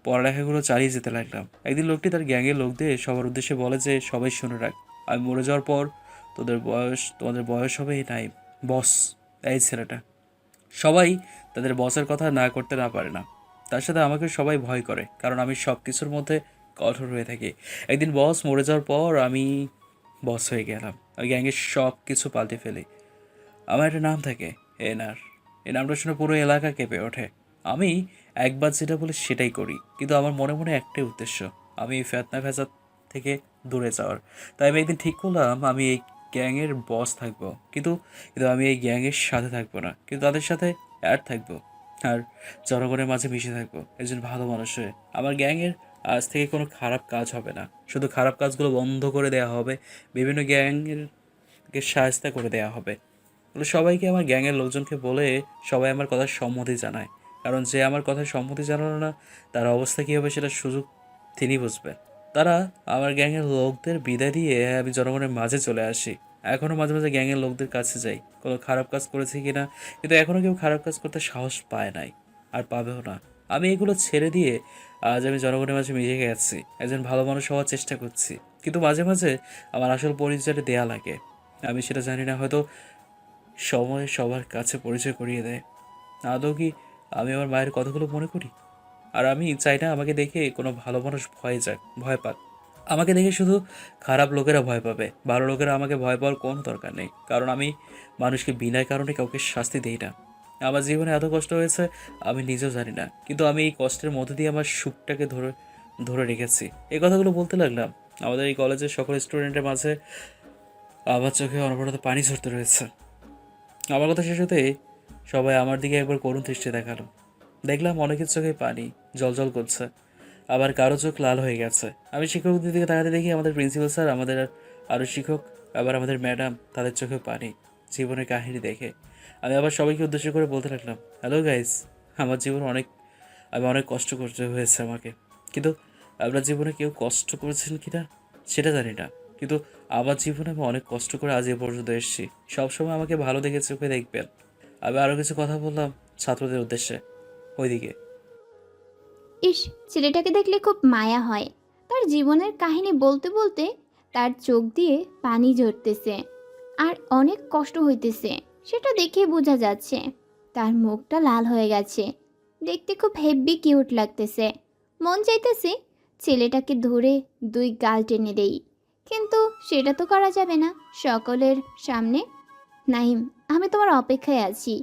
পড়ালেখাগুলো চালিয়ে যেতে লাগলাম। একদিন লোকটি তার গ্যাংয়ের লোকদের সবার উদ্দেশ্যে বলে যে, সবাই শুনে রাখ, আমি মরে যাওয়ার পর তোমাদের বয়স হবে নাই বস, এই ছেলেটা। সবাই তাদের বসের কথা না করতে না পারে না। তার সাথে আমাকে সবাই ভয় করে, কারণ আমি সব কিছুর মধ্যে কঠোর হয়ে থাকি। একদিন বস মরে যাওয়ার পর আমি বস হয়ে গেলাম। আমি গ্যাংয়ের সব কিছু পাল্টে ফেলি। আমার একটা নাম থাকে, এনার। এই নামটা শুনে পুরো এলাকা কেঁপে ওঠে। আমি একবার যেটা বলি সেটাই করি, কিন্তু আমার মনে মনে একটাই উদ্দেশ্য, আমি এই ফেতনা ফেসাদ থেকে দূরে যাওয়ার। তাই আমি একদিন ঠিক করলাম আমি এই গ্যাংয়ের বস থাকবো, কিন্তু কিন্তু আমি এই গ্যাংয়ের সাথে থাকবো না, কিন্তু তাদের সাথে অ্যাড থাকবো আর জনগণের মাঝে মিশে থাকবো একজন ভালো মানুষ হয়ে। আমার গ্যাংয়ের আজ থেকে কোনো খারাপ কাজ হবে না, শুধু খারাপ কাজগুলো বন্ধ করে দেওয়া হবে, বিভিন্ন গ্যাংয়েরকে সাহায্য করে দেওয়া হবে। বলে সবাইকে, আমার গ্যাংয়ের লোকজনকে বলে সবাই আমার কথার সম্মতি জানায়, কারণ যে আমার কথার সম্মতি জানালো না তার অবস্থা কী হবে সেটা সুযোগ তিনি বুঝবেন। তারা আমার গ্যাংয়ের লোকদের বিদায় দিয়ে আমি জনগণের মাঝে চলে আসি। এখনও মাঝে মাঝে গ্যাংয়ের লোকদের কাছে যাই, কোনো খারাপ কাজ করেছি কি না, কিন্তু এখনও কেউ খারাপ কাজ করতে সাহস পায় নাই, আর পাবেও না। আমি এগুলো ছেড়ে দিয়ে আজ আমি জনগণের মাঝে মিশে গেছি, একজন ভালো মানুষ হওয়ার চেষ্টা করছি, কিন্তু মাঝে মাঝে আমার আসল পরিচয়টা দেয়া লাগে। আমি সেটা জানি না, হয়তো সময় সবার কাছে পরিচয় করিয়ে দেয়। আদৌ কি আমি আমার মায়ের কথাগুলো মনে করি? আর আমি চাই না আমাকে দেখে কোনো ভালো মানুষ ভয় পাক। আমাকে দেখে শুধু খারাপ লোকেরা ভয় পাবে, ভালো লোকেরা আমাকে ভয় পাওয়ার কোনো দরকার নেই, কারণ আমি মানুষকে বিনা কারণে কাউকে শাস্তি দিই না। আমার জীবনে এত কষ্ট হয়েছে আমি নিজেও জানি না, কিন্তু আমি এই কষ্টের মধ্যে দিয়ে আমার সুখটাকে ধরে রেখেছি। এই কথাগুলো বলতে লাগলাম, আমাদের এই কলেজের সকল স্টুডেন্টের মাঝে আমার চোখে অনবরত পানি ঝরতে রয়েছে। আমার কথা শেষ হতে সবাই আমার দিকে একবার করুণ দৃষ্টি দেখালো। দেখলাম অনেকের চোখে পানি জল করছে, আবার কারো চোখ লাল হয়ে গেছে। আমি শিক্ষকদের দিকে তাকাতে দেখি আমাদের প্রিন্সিপাল স্যার, আমাদের আরও শিক্ষক, আবার আমাদের ম্যাডাম, তাদের চোখে পানি জীবনের কাহিনী দেখে। আমি আবার সবাইকে উদ্দেশ্য করে বলতে লাগলাম, হ্যালো গাইস, আমার জীবন আমি অনেক কষ্ট করতে হয়েছে আমাকে, কিন্তু আপনার জীবনে কেউ কষ্ট করেছেন কি না সেটা জানি না, কিন্তু আমার জীবনে আমি অনেক কষ্ট করে আজ এ পর্যন্ত এসেছি। সবসময় আমাকে ভালো দেখে চোখে দেখবেন। আমি আরও কিছু কথা বললাম ছাত্রদের উদ্দেশ্যে। ওইদিকে ইস, ছেলেটাকে দেখলে খুব মায়া হয়। তার জীবনের কাহিনী বলতে বলতে তার চোখ দিয়ে পানি ঝরতেছে আর অনেক কষ্ট হইতেছে, সেটা দেখে বোঝা যাচ্ছে। তার মুখটা লাল হয়ে গেছে, দেখতে খুব হেব্বি কিউট লাগতেছে। মন চাইতেছে ছেলেটাকে ধরে 2 গাল টেনে দেই, কিন্তু সেটা তো করা যাবে না সকলের সামনে। নাহিম, আমি তোমার অপেক্ষায় আছি।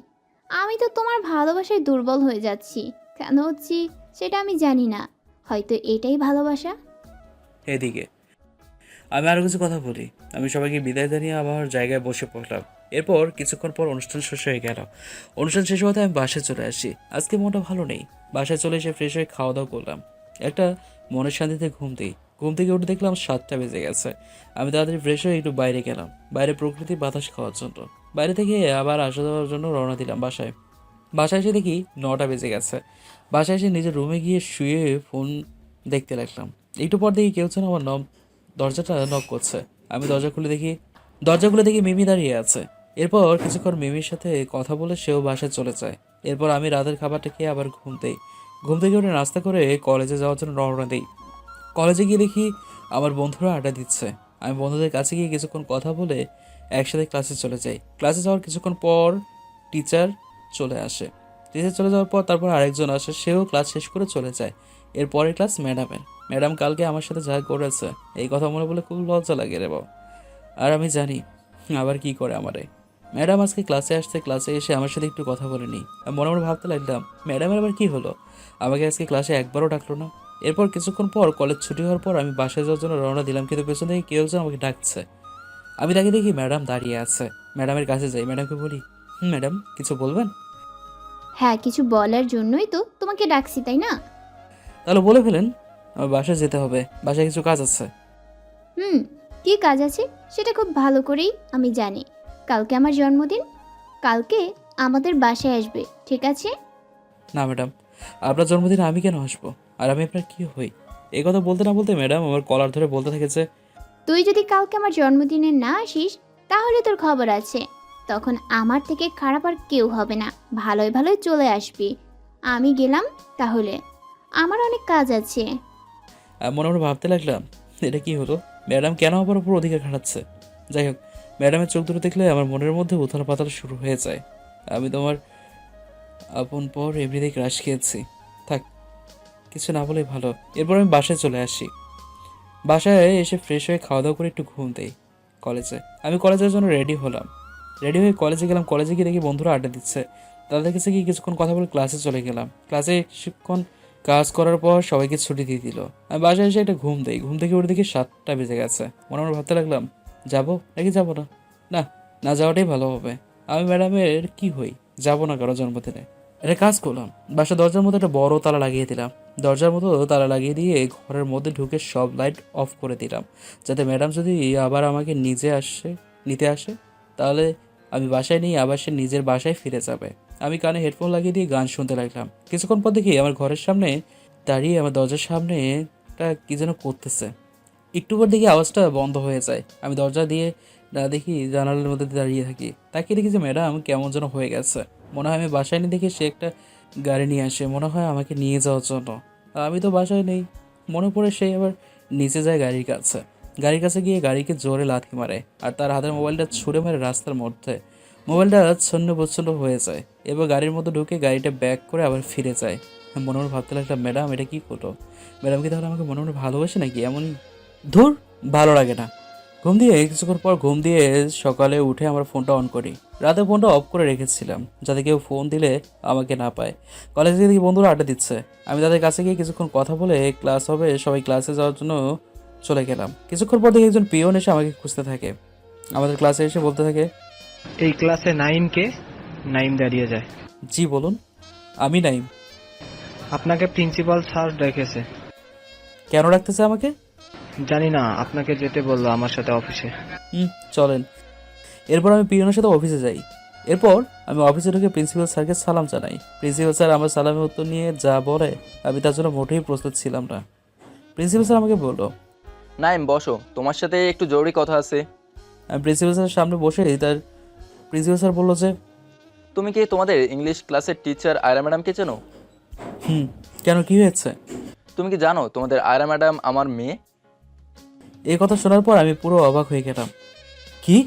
আমি তো তোমার ভালোবাসায় দুর্বল হয়ে যাচ্ছি। কেন হচ্ছি সেটা আমি জানি না, হয়তো এটাই ভালোবাসা। এদিকে আমি আরও কিছু কথা বলি। আমি সবাইকে বিদায় জানিয়ে আবার জায়গায় বসে পড়লাম। এরপর কিছুক্ষণ পর অনুষ্ঠান শেষ হয়ে গেল। অনুষ্ঠান শেষ হতে আমি বাসায় চলে আসি। আজকে মনটা ভালো নেই। বাসায় চলে এসে ফ্রেশ হয়ে খাওয়া দাওয়া করলাম। একটা মনের শান্তিতে ঘুম দিই। ঘুম থেকে উঠে দেখলাম 7টা বেজে গেছে। আমি তাড়াতাড়ি ফ্রেশ হয়ে একটু বাইরে গেলাম, বাইরে প্রকৃতির বাতাস খাওয়ার জন্য। বাইরে থেকে আবার আসা যাওয়ার জন্য রওনা দিলাম বাসায়। বাসায় এসে দেখি 9টা বেজে গেছে। বাসায় এসে নিজের রুমে গিয়ে শুয়ে ফোন দেখতে লাগলাম। একটু পর দেখি কেউ যেন আমার দরজাটা নক করছে। আমি দরজা খুলে দেখি মিমি দাঁড়িয়ে আছে। এরপর কিছুক্ষণ মিমির সাথে কথা বলে সেও বাসায় চলে যায়। এরপর আমি রাতের খাবারটা খেয়ে আবার ঘুম থেকে উঠে নাস্তা করে কলেজে যাওয়ার জন্য রওনা দিই। কলেজে গিয়ে দেখি আমার বন্ধুরা আড্ডা দিচ্ছে। আমি বন্ধুদের কাছে গিয়ে কিছুক্ষণ কথা বলে একসাথে ক্লাসে চলে যাই। ক্লাসে যাওয়ার কিছুক্ষণ পর টিচার চলে আসে। টিচার চলে যাওয়ার পর তারপর আরেকজন আসে, সেও ক্লাস শেষ করে চলে যায়। এরপরের ক্লাস ম্যাডামের। ম্যাডাম কালকে আমার সাথে যা করেছে এই কথা মনে বলে খুব লজ্জা লাগে রে বাবা। আর আমি জানি আবার কি করে আমারে। ম্যাডাম আজকে ক্লাসে আসছে, ক্লাসে এসে আমার সাথে একটু কথা বলেনি। আমি মনে মনে ভাবতে লাগলাম ম্যাডামের আবার কি হলো, আমাকে আজকে ক্লাসে একবারও ডাকলো না। এরপর কিছুক্ষণ পর কলেজ ছুটি হওয়ার পর আমি বাসায় যাওয়ার জন্য রওনা দিলাম, কিন্তু পেছন থেকে কেউ একজন আমাকে ডাকছে। আমি তাকে দেখি ম্যাডাম দাঁড়িয়ে আছে। ম্যাডামের কাছে যাই, ম্যাডামকে বলি, ম্যাডাম কিছু বলবেন? হ্যাঁ, কিছু বলার জন্যই তো তোমাকে ডাকছি, তাই না? তাহলে বলে ফেলেন, আমার বাসায় যেতে হবে, বাসায় কিছু কাজ আছে। কি কাজ আছে সেটা খুব ভালো করেই আমি জানি। কালকে আমার জন্মদিন, কালকে আমাদের বাসায় আসবে, ঠিক আছে? না ম্যাডাম, আপনার জন্মদিনে আমি কেন আসবো, আর আমি আপনার কি হই? এই কথা বলতে না বলতে ম্যাডাম আমার কলার ধরে বলতে থেকেছে, তুই যদি কালকে আমার জন্মদিনে না আসিস তাহলে তোর খবর আছে। তখন আমার থেকে খারাপ আর কেউ হবে না, ভালোই ভালোই চলে আসবি। আমি গেলাম তাহলে, আমার অনেক কাজ আছে। আমি মনে মনে ভাবতে লাগলাম এটা কি হলো, ম্যাডাম কেন আমার উপর অধিকার খাটাচ্ছে। যাই হোক, ম্যাডামের চোখ দুটো দেখলে আমার মনের মধ্যে উথাল পাতাল শুরু হয়ে যায়। আমি তোমার আপন পর এমনিতেই ক্রাশ খেয়েছি, থাক কিছু না বলেই ভালো। এরপর আমি বাসায় চলে আসি। বাসায় এসে ফ্রেশ হয়ে খাওয়া দাওয়া করে একটু ঘুম দেই। আমি কলেজের জন্য রেডি হলাম। রেডি হয়ে কলেজে গেলাম। কলেজে গিয়ে দেখি বন্ধুরা আড্ডা দিচ্ছে। তাদের কাছে গিয়ে কিছুক্ষণ কথা বলে ক্লাসে চলে গেলাম। ক্লাসে কিছুক্ষণ কাজ করার পর সবাইকে ছুটি দিয়ে দিল। আমি বাসায় এসে একটা ঘুম দেই। ঘুম থেকে উঠে দেখি 7টা বেজে গেছে। মনে মনে ভাবতে লাগলাম যাবো নাকি যাবো না। না, না যাওয়াটাই ভালো হবে। আমি ম্যাডামের কি হই, যাবো না কারো জন্মদিনে। একটা কাজ করলাম, বাসার দরজার মধ্যে একটা বড় তালা লাগিয়ে দিলাম। দরজার মতো তালা লাগিয়ে দিয়ে ঘরের মধ্যে ঢুকে সব লাইট অফ করে দিলাম, যাতে ম্যাডাম যদি আবার আমাকে নিতে আসে তাহলে আমি বাসায় নিয়ে আবার সে নিজের বাসায় ফিরে যাবে। আমি কানে হেডফোন লাগিয়ে দিয়ে গান শুনতে লাগলাম। কিছুক্ষণ পর দেখি আমার ঘরের সামনে দাঁড়িয়ে আমার দরজার সামনে একটা কি যেন করতেছে। একটু পর দেখি আওয়াজটা বন্ধ হয়ে যায়। আমি দরজা দিয়ে না দেখি জানালার মধ্যে দাঁড়িয়ে থাকি। তাকিয়ে দেখি যে ম্যাডাম কেমন যেন হয়ে গেছে। মনে হয় আমি বাসায় নিয়ে দেখি সে একটা গাড়ি নিয়ে আসে, মনে হয় আমাকে নিয়ে যাওয়ার জন্য। আমি তো বাসায় নেই। মনে পড়ে সে আবার নিচে যায় গাড়ির কাছে গিয়ে গাড়িকে জোরে লাথি মারে আর তার হাতের মোবাইলটা ছুঁড়ে মারে রাস্তার মধ্যে। মোবাইলটা ছন্ন বচ্ছন্ন হয়ে যায়। এবার গাড়ির মধ্যে ঢুকে গাড়িটা ব্যাক করে আবার ফিরে যায়। মনে মনে ভাবতে লাগলাম ম্যাডাম এটা কি করলো, ম্যাডাম কি তাহলে আমাকে মনে মনে ভালোবাসে নাকি? এমনই ধুর, ভালো লাগে না। কিছুক্ষণ পর ঘুম দিয়ে সকালে উঠে আমার ফোনটা অন করি। রাতে ফোনটা অফ করে রেখেছিলাম যাতে কেউ ফোন দিলে আমাকে না পায়। কলেজে থেকে বন্ধুরা আড্ডা দিচ্ছে। আমি তাদের কাছে গিয়ে কিছুক্ষণ কথা বলে ক্লাস হবে সবাই ক্লাসে যাওয়ার জন্য চলে গেলাম। কিছুক্ষণ পর দেখি একজন পিয়ন এসে আমাকে খুঁজতে থাকে। আমাদের ক্লাসে এসে বলতে থাকে, এই ক্লাসে নাইমকে? নাইম দাঁড়িয়ে যায়। জি বলুন। আমি নাইম। আপনাকে প্রিন্সিপাল স্যার ডেকেছে। কেন রাখতেছে আমাকে? জানি না, আপনাকে যেতে বললো আমার সাথে অফিসে। চলেন। এরপর আমি পিয়নের সাথে অফিসে যাই। এরপর আমি অফিসে ঢুকে প্রিন্সিপাল স্যারকে সালাম জানাই। প্রিন্সিপাল স্যার আমার সালামের উত্তর নিয়ে যা বলে আমি তার জন্য মোটেই প্রস্তুত ছিলাম না। প্রিন্সিপাল স্যার আমাকে বলল, নাইম বসো, তোমার সাথে একটু জরুরি কথা আছে। আমি প্রিন্সিপাল স্যারের সামনে বসে তার প্রিন্সিপাল স্যার বললো যে, তুমি কি তোমাদের ইংলিশ ক্লাসের টিচার আয়রা ম্যাডামকে চেনো? কেন, কি হয়েছে? তুমি কি জানো তোমাদের আয়রা ম্যাডাম আমার মেয়ে? এই কথা শোনার পর আমি পুরো অবাক হয়ে গেলাম। কি?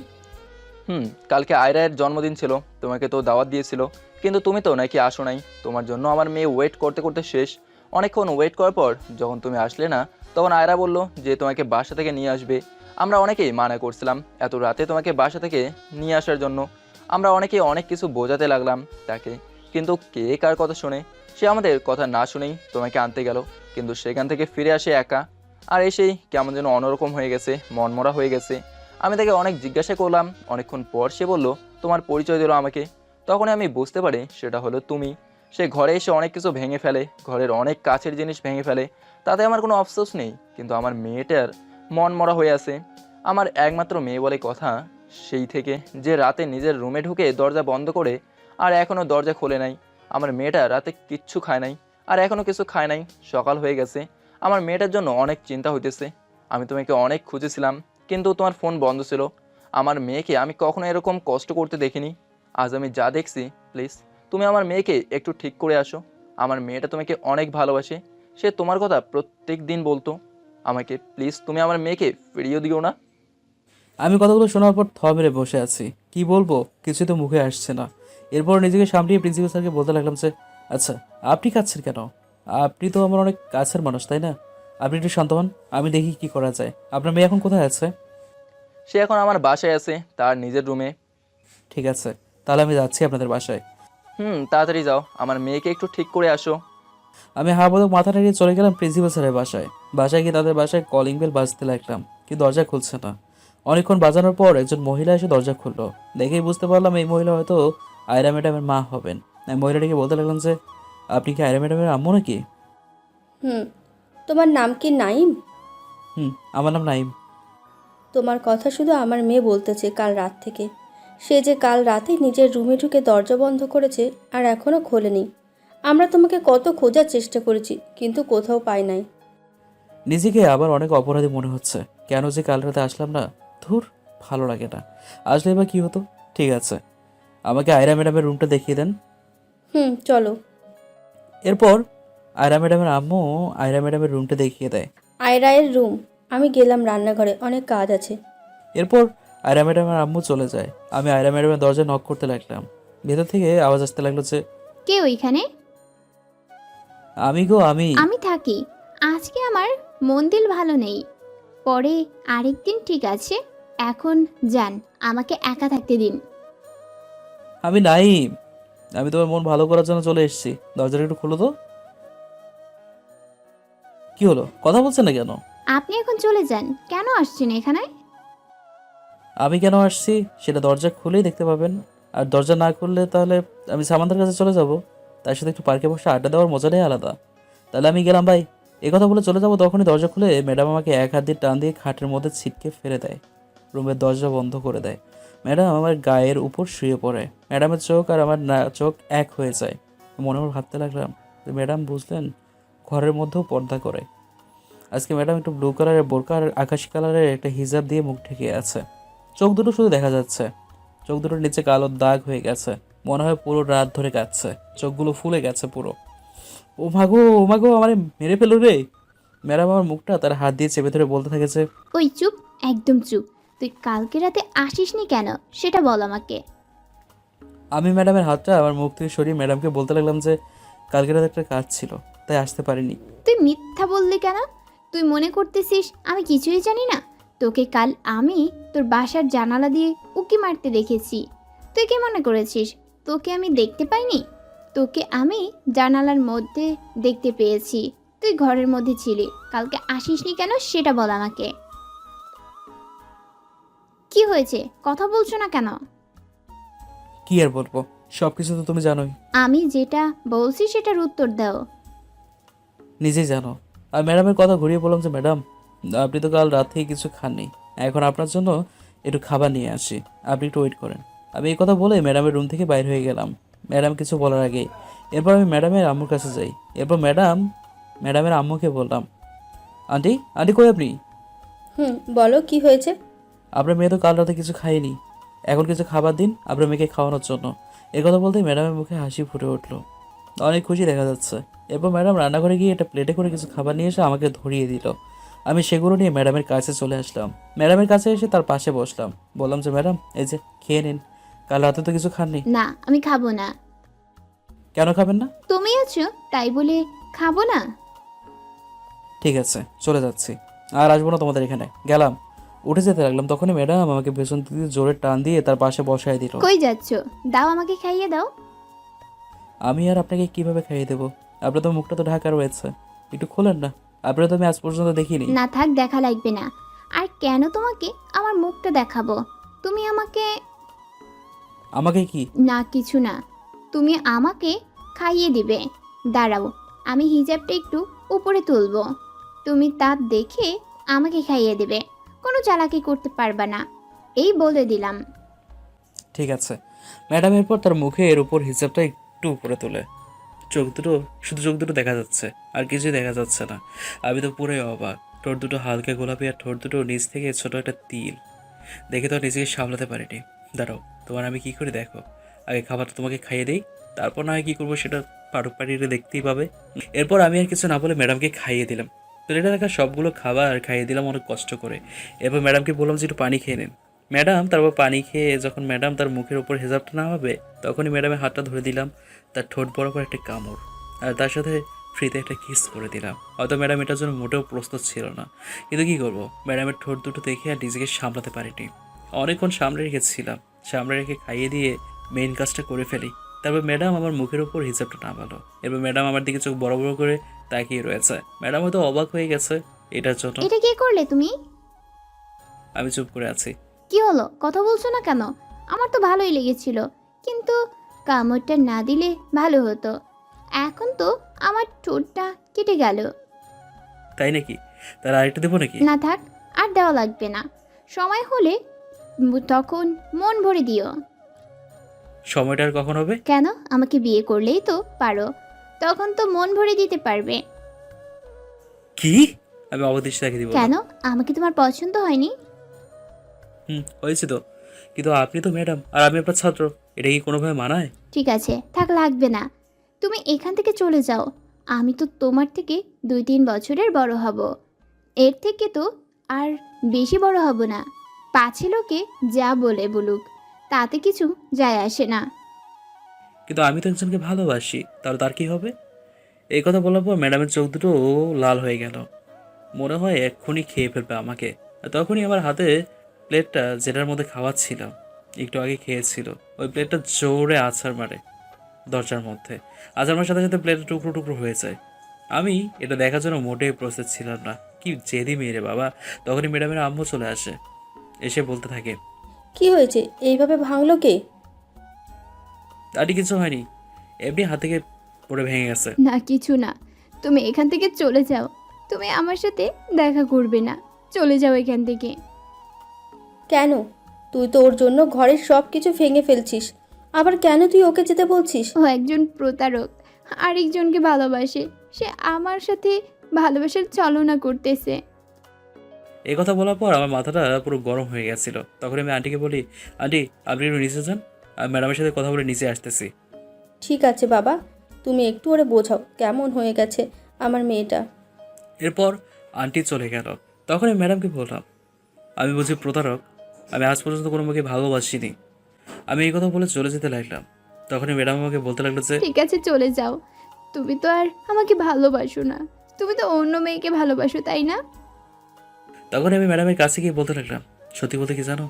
কালকে আয়রার জন্মদিন ছিল, তোমাকে তো দাওয়াত দিয়েছিল, কিন্তু তুমি তো নাকি আসো নাই। তোমার জন্য আমার মেয়ে ওয়েট করতে করতে শেষ। অনেকক্ষণ ওয়েট করার পর যখন তুমি আসলে না, তখন আয়রা বলল যে তোমাকে বাসা থেকে নিয়ে আসবে। আমরা অনেকেই মানা করছিলাম এত রাতে তোমাকে বাসা থেকে নিয়ে আসার জন্য। আমরা অনেকেই অনেক কিছু বোঝাতে লাগলাম তাকে, কিন্তু কে কার কথা শুনে? সে আমাদের কথা না শুনেই তোমাকে আনতে গেল, কিন্তু সেখান থেকে ফিরে আসে একা। আর এসেই কেমন যেন অন্যরকম হয়ে গেছে, মনমরা হয়ে গেছে। আমি তাকে অনেক জিজ্ঞাসা করলাম, অনেকক্ষণ পর সে বলল তোমার পরিচয় দিল আমাকে। তখনই আমি বুঝতে পারি সেটা হলো তুমি। সে ঘরে এসে অনেক কিছু ভেঙে ফেলে, ঘরের অনেক কাছের জিনিস ভেঙে ফেলে। তাতে আমার কোনো আফসোস নেই, কিন্তু আমার মেয়েটার মন মরা হয়ে আছে। আমার একমাত্র মেয়ে বলে কথা, সেই থেকে যে রাতে নিজের রুমে ঢুকে দরজা বন্ধ করে আর এখনও দরজা খোলে নাই। আমার মেয়েটা রাতে কিচ্ছু খায় নাই, আর এখনও কিছু খায় নাই। সকাল হয়ে গেছে, আমার মেয়েটার জন্য অনেক চিন্তা হইতেছে। আমি তোমাকে অনেক খুঁজেছিলাম, কিন্তু তোমার ফোন বন্ধ ছিল। আমার মেয়েকে আমি কখনো এরকম কষ্ট করতে দেখিনি। আজ আমি যা দেখছি, প্লিজ তুমি আমার মেয়েকে একটু ঠিক করে আসো। আমার মেয়েটা তোমাকে অনেক ভালোবাসে, সে তোমার কথা প্রত্যেক দিন বলতো। আমাকে প্লিজ তুমি আমার মেয়েকে ফিরিয়ে দিও না। আমি কথাগুলো শোনার পর থ মেরে বসে আছি। কি বলবো কিছু তো মুখে আসছে না। এরপর নিজেকে সামলিয়ে প্রিন্সিপাল স্যারকে বলতে লাগলাম যে আচ্ছা আপনি কাঁদছেন কেন? আপনি তো আমার অনেক কাছের মানুষ, তাই না? আপনি একটু শান্ত হন, আমি দেখি কি করা যায়। আপনার মেয়ে এখন কোথায় আছে? সে এখন আমার বাসায় আছে, তার নিজের রুমে। ঠিক আছে, তাহলে আমি যাচ্ছি আপনাদের বাসায়। তাড়াতাড়ি যাও, আমার মেয়েকে একটু ঠিক করে আসো। আমি হাবদক মাথা নাড়িয়ে চলে গেলাম প্রিন্সিপাল স্যারের বাসায়। বাসায় গিয়ে তাদের বাসায় কলিং বেল বাজতে লাগলাম, কিন্তু দরজা খুলছে না। অনেকক্ষণ বাজানোর পর একজন মহিলা এসে দরজা খুললো। দেখেই বুঝতে পারলাম এই মহিলা হয়তো আয়রা ম্যাডামের মা হবেন। আমি মহিলাটিকে বলতে লাগলাম যে আপনি কি আয়রা ম্যাডামের আম্মু নাকি? তোমার নাম কি নাইম? আমার নাম নাইম। তোমার কথা শুধু আমার মেয়ে বলতেছে কাল রাত থেকে। সে যে কাল রাতে নিজের রুমে ঢুকে দরজা বন্ধ করেছে আর এখনও খোলেনি। আমরা তোমাকে কত খোঁজার চেষ্টা করেছি, কিন্তু কোথাও পাই নাই। নিজেকে আবার অনেক অপরাধী মনে হচ্ছে। কেন যে কাল রাতে আসলাম না, ধুর, ভালো লাগে না। আসলে বা কি হতো? ঠিক আছে, আমাকে আয়রা ম্যাডামের রুমটা দেখিয়ে দেন। চলো। এরপর আয়রা ম্যাডামের আম্মু আয়রা ম্যাডামের রুমটা দেখিয়ে দেয়। আয়রায়ের রুম। আমি গেলাম রান্নাঘরে, অনেক কাজ আছে। এরপর আয়রা ম্যাডামের আম্মু চলে যায়। আমি আয়রা ম্যাডামের দরজা নক করতে লাগলাম। ভেতর থেকে আওয়াজ আসতে লাগলো যে কে ওইখানে? আমি গো, আমি আমি থাকি। আজকে আমার মন দিল ভালো নেই, পরে আরেকদিন ঠিক আছে। এখন যান, আমাকে একা থাকতে দিন। আমি নাইম। আমি তোমার মন ভালো করার জন্য চলে এসেছি। দরজাটা একটু খোলো তো। কি হলো, কথা বলছেন না কেন? আপনি এখন চলে যান। কেন আসছেন এখানে? আমি কেন আসছি সেটা দরজা খুলেই দেখতে পাবেন। আর দরজা না খুললে তাহলে আমি সামান্তার কাছে চলে যাব। তার সাথে একটু পার্কে বসে আড্ডা দেওয়ার মজাটাই আলাদা। তাহলে আমি গেলাম ভাই। এই কথা বলে চলে যাবো, তখনই দরজা খুলে ম্যাডাম আমাকে এক হাত দিয়ে টান দিয়ে খাটের মধ্যে ছিটকে ফেলে দেয়। রুমের দরজা বন্ধ করে দেয়। ম্যাডাম আমার গায়ের উপর শুয়ে পড়ে। ম্যাডামের চোখ আর আমার চোখ এক হয়ে যায়। মনে মনে ভাবতে লাগলাম যে ম্যাডাম বুঝলেন, ঘরের মধ্যেও পর্দা করে। আজকে ম্যাডাম একটু ব্লু কালারের বোরকা আর আকাশি কালারের একটা হিজাব দিয়ে মুখ ঢেকে আছে। চোখ দুটো শুধু দেখা যাচ্ছে। চোখ দুটোর নিচে কালো দাগ হয়ে গেছে। মনে হয় পুরো রাত ধরে কাঁদছে। চোখগুলো ফুলে গেছে পুরো। ও মাগো আমারে মেরে ফেলো রে। ম্যাডাম আমার মুখটা তার হাত দিয়ে চেপে ধরে বলতে থাকে যে ওই চুপ, একদম চুপ। তুই কালকে রাতে আসিসনি কেন সেটা বল আমাকে। আমি ম্যাডামের হাতটা আমার মুখ থেকে সরিয়ে ম্যাডামকে বলতে লাগলাম যে কালকে রাতে একটা কাজ ছিল, তাই আসতে পারিনি। তুই মিথ্যা বললি কেন? তুই মনে করতেছিস আমি কিছুই জানি না? তোকে কাল আমি তোর বাসার জানালা দিয়ে উকি মারতে দেখেছি। তুই কি মনে করেছিস তোকে আমি দেখতে পাইনি? তোকে আমি জানালার মধ্যে দেখতে পেয়েছি। তুই ঘরের মধ্যে ছিলি। কালকে আসিসনি কেন সেটা বল আমাকে। কি হয়েছে, কথা বলছো না কেন? কি আর বলবো, সবকিছু তো তুমি জানোই। আমি যেটা বলছি সেটার উত্তর দাও। নিজেই জানো। আর ম্যাডামের কথা ঘুরিয়ে বললাম যে ম্যাডাম আপনি তো কাল রাত থেকে কিছু খাননি, এখন আপনার জন্য একটু খাবার নিয়ে আসি, আপনি একটু ওয়েট করেন। আমি এই কথা বলে ম্যাডামের রুম থেকে বাইর হয়ে গেলাম ম্যাডাম কিছু বলার আগেই। এরপর আমি ম্যাডামের আম্মুর কাছে যাই। এরপর ম্যাডামের আম্মুকে বললাম, আন্টি কই আপনি? বলো কি হয়েছে? আপনার মেয়ে তো কাল রাতে কিছু খায়নি, এখন কিছু খাবার দিন আপনার মেয়েকে খাওয়ানোর জন্য। এই কথা বলতেই ম্যাডামের মুখে হাসি ফুটে উঠলো। অনেক খুশি দেখা যাচ্ছে। এরপর ম্যাডাম রান্নাঘরে গিয়ে একটা প্লেটে করে কিছু খাবার নিয়ে এসে আমাকে ধরিয়ে দিল। আমি সেগুলো নিয়ে ম্যাডামের কাছে চলে আসলাম। ম্যাডামের কাছে এসে তার পাশে বসলাম। বললাম যে ম্যাডাম এই যে খেয়ে নিন, কাল রাতে তো কিছু খাননি। না, আমি খাবো না। কেন খাবেন না? তুমি আছো তাই বলে খাবো না? ঠিক আছে, চলে যাচ্ছি, আর আসবো না তোমাদের এখানে, গেলাম। উঠে যেতে লাগলাম, তখনই ম্যাডাম আমাকে পেছন থেকে জোরে টান দিয়ে তার পাশে বসায় দিল। কই যাচ্ছ? দাও, আমাকে খাইয়ে দাও। আমি আর আপনাকে কিভাবে খাইয়ে দেবো? আপনার তো মুখটা তো ঢাকা রয়েছে, একটু খোলেন না। আপনারা তো আমি আজ পর্যন্ত দেখিনি। না থাক, দেখা লাগবে না। আর কেন তোমাকে আমার মুখটা দেখাবো? তুমি আমাকে আমাকে কি? না, কিছু না। তুমি আমাকে খাইয়ে দিবে। দাঁড়াও, আমি হিজাবটা একটু উপরে তুলবো, তুমি তা দেখে আমাকে খাইয়ে দেবে। কোনো চালাকি করতে পারবা না, এই বলে দিলাম। ঠিক আছে। ম্যাডাম এরপর তার মুখের উপর হিজাবটা একটু উপরে তোলে। চোখ দুটো, শুধু চোখ দুটো দেখা যাচ্ছে, আর কিছুই দেখা যাচ্ছে না। আমি তো পুরোই অবাক। ঠোঁট দুটো হালকা গোলাপি, আর ঠোঁট দুটো নিচ থেকে ছোট একটা তিল। দেখে তো আর নিজেকে সামলাতে পারিনি। দাঁড়াও, তোমার আমি কি করে দেখো। আগে খাবারটা তোমাকে খাইয়ে দিই, তারপর না হয় কী করবো সেটা পাড়ুক পাড়িয়ে দেখতেই পাবে। এরপর আমি আর কিছু না বলে ম্যাডামকে খাইয়ে দিলাম। প্লেটে রাখা সবগুলো খাবার খাইয়ে দিলাম অনেক কষ্ট করে। এরপর ম্যাডামকে বললাম যে একটু পানি খেয়ে নিন। ম্যাডাম তারপর পানি খেয়ে যখন ম্যাডাম তার মুখের উপর হেজাবটা নামাবে, তখনই ম্যাডামের হাতটা ধরে দিলাম, তার ঠোঁট বরাবর একটা কামড়, আর তার সাথে ফ্রিতে একটা কিস করে দিলাম। হয়তো ম্যাডাম এটার জন্য মোটেও প্রস্তুত ছিল না, কিন্তু কী করবো, ম্যাডামের ঠোঁট দুটো দেখে আর নিজেকে সামলাতে পারিনি। অনেকক্ষণ সামনে রেখেছিলাম, সামনে রেখে খাইয়ে দিয়ে মেইন কাজটা করে ফেলি। তারপর ম্যাডাম আমার মুখের উপর হিসাবটা নামালো। এরপর ম্যাডাম আমার দিকে চোখ বড় বড় করে তাকিয়ে রয়েছে। ম্যাডাম হয়তো অবাক হয়ে গেছে এটার জন্য। এটা কি করলে তুমি? আমি চুপ করে আছি। কি হলো, কথা বলছো না কেন? আমার তো ভালোই লেগেছিল, কিন্তু কামড়টা না দিলে ভালো হতো। এখন তো আমার ঠোঁটটা কেটে গেল। তাই নাকি? তার আরেকটা দেবো নাকি? না থাক, আর দেওয়া লাগবে না। সময় হলে তখন মন ভরে দিও। সময়টা আর কখন হবে? কেন, আমাকে বিয়ে করলেই তো পারো, তখন তো মন ভরে দিতে পারবে। কি? আমি অবদিশ দেখে দিব। কেন, আমাকে তোমার পছন্দ হয়নি? হয়েছে তো, কিন্তু আপনি তো ম্যাডাম আর আমি আপনার ছাত্র, এটা কি কোনোভাবে মানায়? ঠিক আছে, থাক, লাগবে না। তুমি এখান থেকে চলে যাও। আমি তো তোমার থেকে 2-3 বছরের বড় হব, এর থেকে তো আর বেশি বড় হব না। পাছে লোকে যা বলে বলুক, তাতে কিছু যায় আসে না। কিন্তু আমি তো একজনকে ভালোবাসি, তাহলে তার কি হবে? এই কথা বলার পর ম্যাডামের চোখ দুটো লাল হয়ে গেল, মনে হয় এক্ষুনি খেয়ে ফেলবে আমাকে। আর তখনই আমার হাতে প্লেটটা, যেটার মধ্যে খাওয়াচ্ছিলাম, একটু আগে খেয়েছিল, ওই প্লেটটা জোরে আছাড় মারে দরজার মধ্যে। আছাড় মারার সাথে সাথে প্লেটটা টুকরো টুকরো হয়ে যায়। আমি এটা দেখার জন্য মোটেই প্রস্তুত ছিলাম না। কি জেদি মেরে বাবা! তখনই ম্যাডামের আম্মু চলে আসে, এসে বলতে থাকে, কি হয়েছে, এইভাবে ভাঙলো কে? আরে কিছু হয়নি, এমনি হাত থেকে পড়ে ভেঙে গেছে। না, কিছু না। তুমি এখান থেকে চলে যাও। তুমি আমার সাথে দেখা করবে না, চলে যাও এখান থেকে। কেন? তুই তো ওর জন্য ঘরের সব কিছু ভেঙে ফেলছিস, আবার কেন তুই ওকে যেতে বলছিস? ও একজন প্রতারক, আরেকজনকে ভালোবাসে। সে আমার সাথে ভালোবাসার ছলনা করতেছে। এই কথা বলার পর আমার মাথাটা পুরো গরম হয়ে গেছিল। তখন আমি আন্টিকে বলি, আন্টি আপনি একটু নিচে যান, আমি ম্যাডামের সাথে কথা বলে নিচে আসতেছি। ঠিক আছে বাবা, তুমি একটু ওরে বোঝাও কেমন হয়ে গেছে আমার মেয়েটা। এরপর আন্টি চলে গেল। তখন আমি ম্যাডামকে বললাম, আমি বুঝি প্রতারক? আমি আজ পর্যন্ত কোনো মেয়েকে ভালোবাসিনি। আমি এই কথা বলে চলে যেতে লাগলাম। তখনই ম্যাডাম আমাকে বলতে লাগলো যে, ঠিক আছে, চলে যাও। তুমি তো আর আমাকে ভালোবাসো না, তুমি তো অন্য মেয়েকে ভালোবাসো, তাই না? তখন আমি ম্যাডামের কাছে গিয়ে বলতে লাগলাম, সত্যি বলতে কি জানো,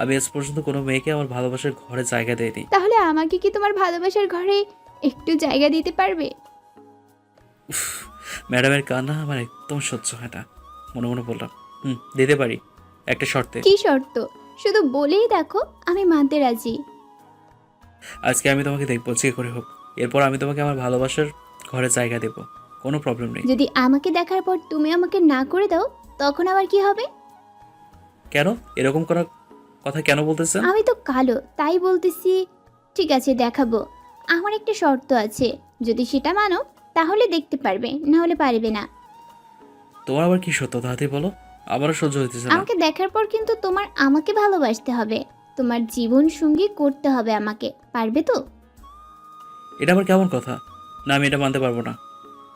আমি আজ পর্যন্ত কোনো মেয়েকে আমার ভালোবাসার ঘরে জায়গা দেয়নি। তাহলে আমাকে কি তোমার ভালোবাসার ঘরে একটু জায়গা দিতে পারবে? ম্যাডামের কান্না আমার একদম সহ্য হয় না। মনে মনে বললাম, দিতে পারি, একটা শর্তে। কি শর্ত? শুধু বলেই দেখো, আমি মানতে রাজি। আজকে আমি তোমাকে দেখবো যে করে হোক, এরপর আমি তোমাকে আমার ভালোবাসার ঘরে জায়গা দেব, কোনো প্রবলেম নেই। যদি আমাকে দেখার পর তুমি আমাকে না করে দাও, তখন আবার কি হবে? কেন এরকম করার কথা কেন বলতেছেন? আমি তো কালো, তাই বলতেছি। ঠিক আছে, দেখাবো। আমার একটা শর্ত আছে, যদি সেটা মানো তাহলে দেখতে পারবে, না হলে পারবে না। তোমার আবার কি সত্য তাড়াতাড়ি বলো, আমারও সহ্য হইতেছে না। আমাকে দেখার পর কিন্তু তোমার আমাকে ভালোবাসতে হবে, তোমার জীবন সঙ্গী করতে হবে আমাকে, পারবে তো? এটা আবার কেমন কথা? না, আমি এটা মানতে পারবো না।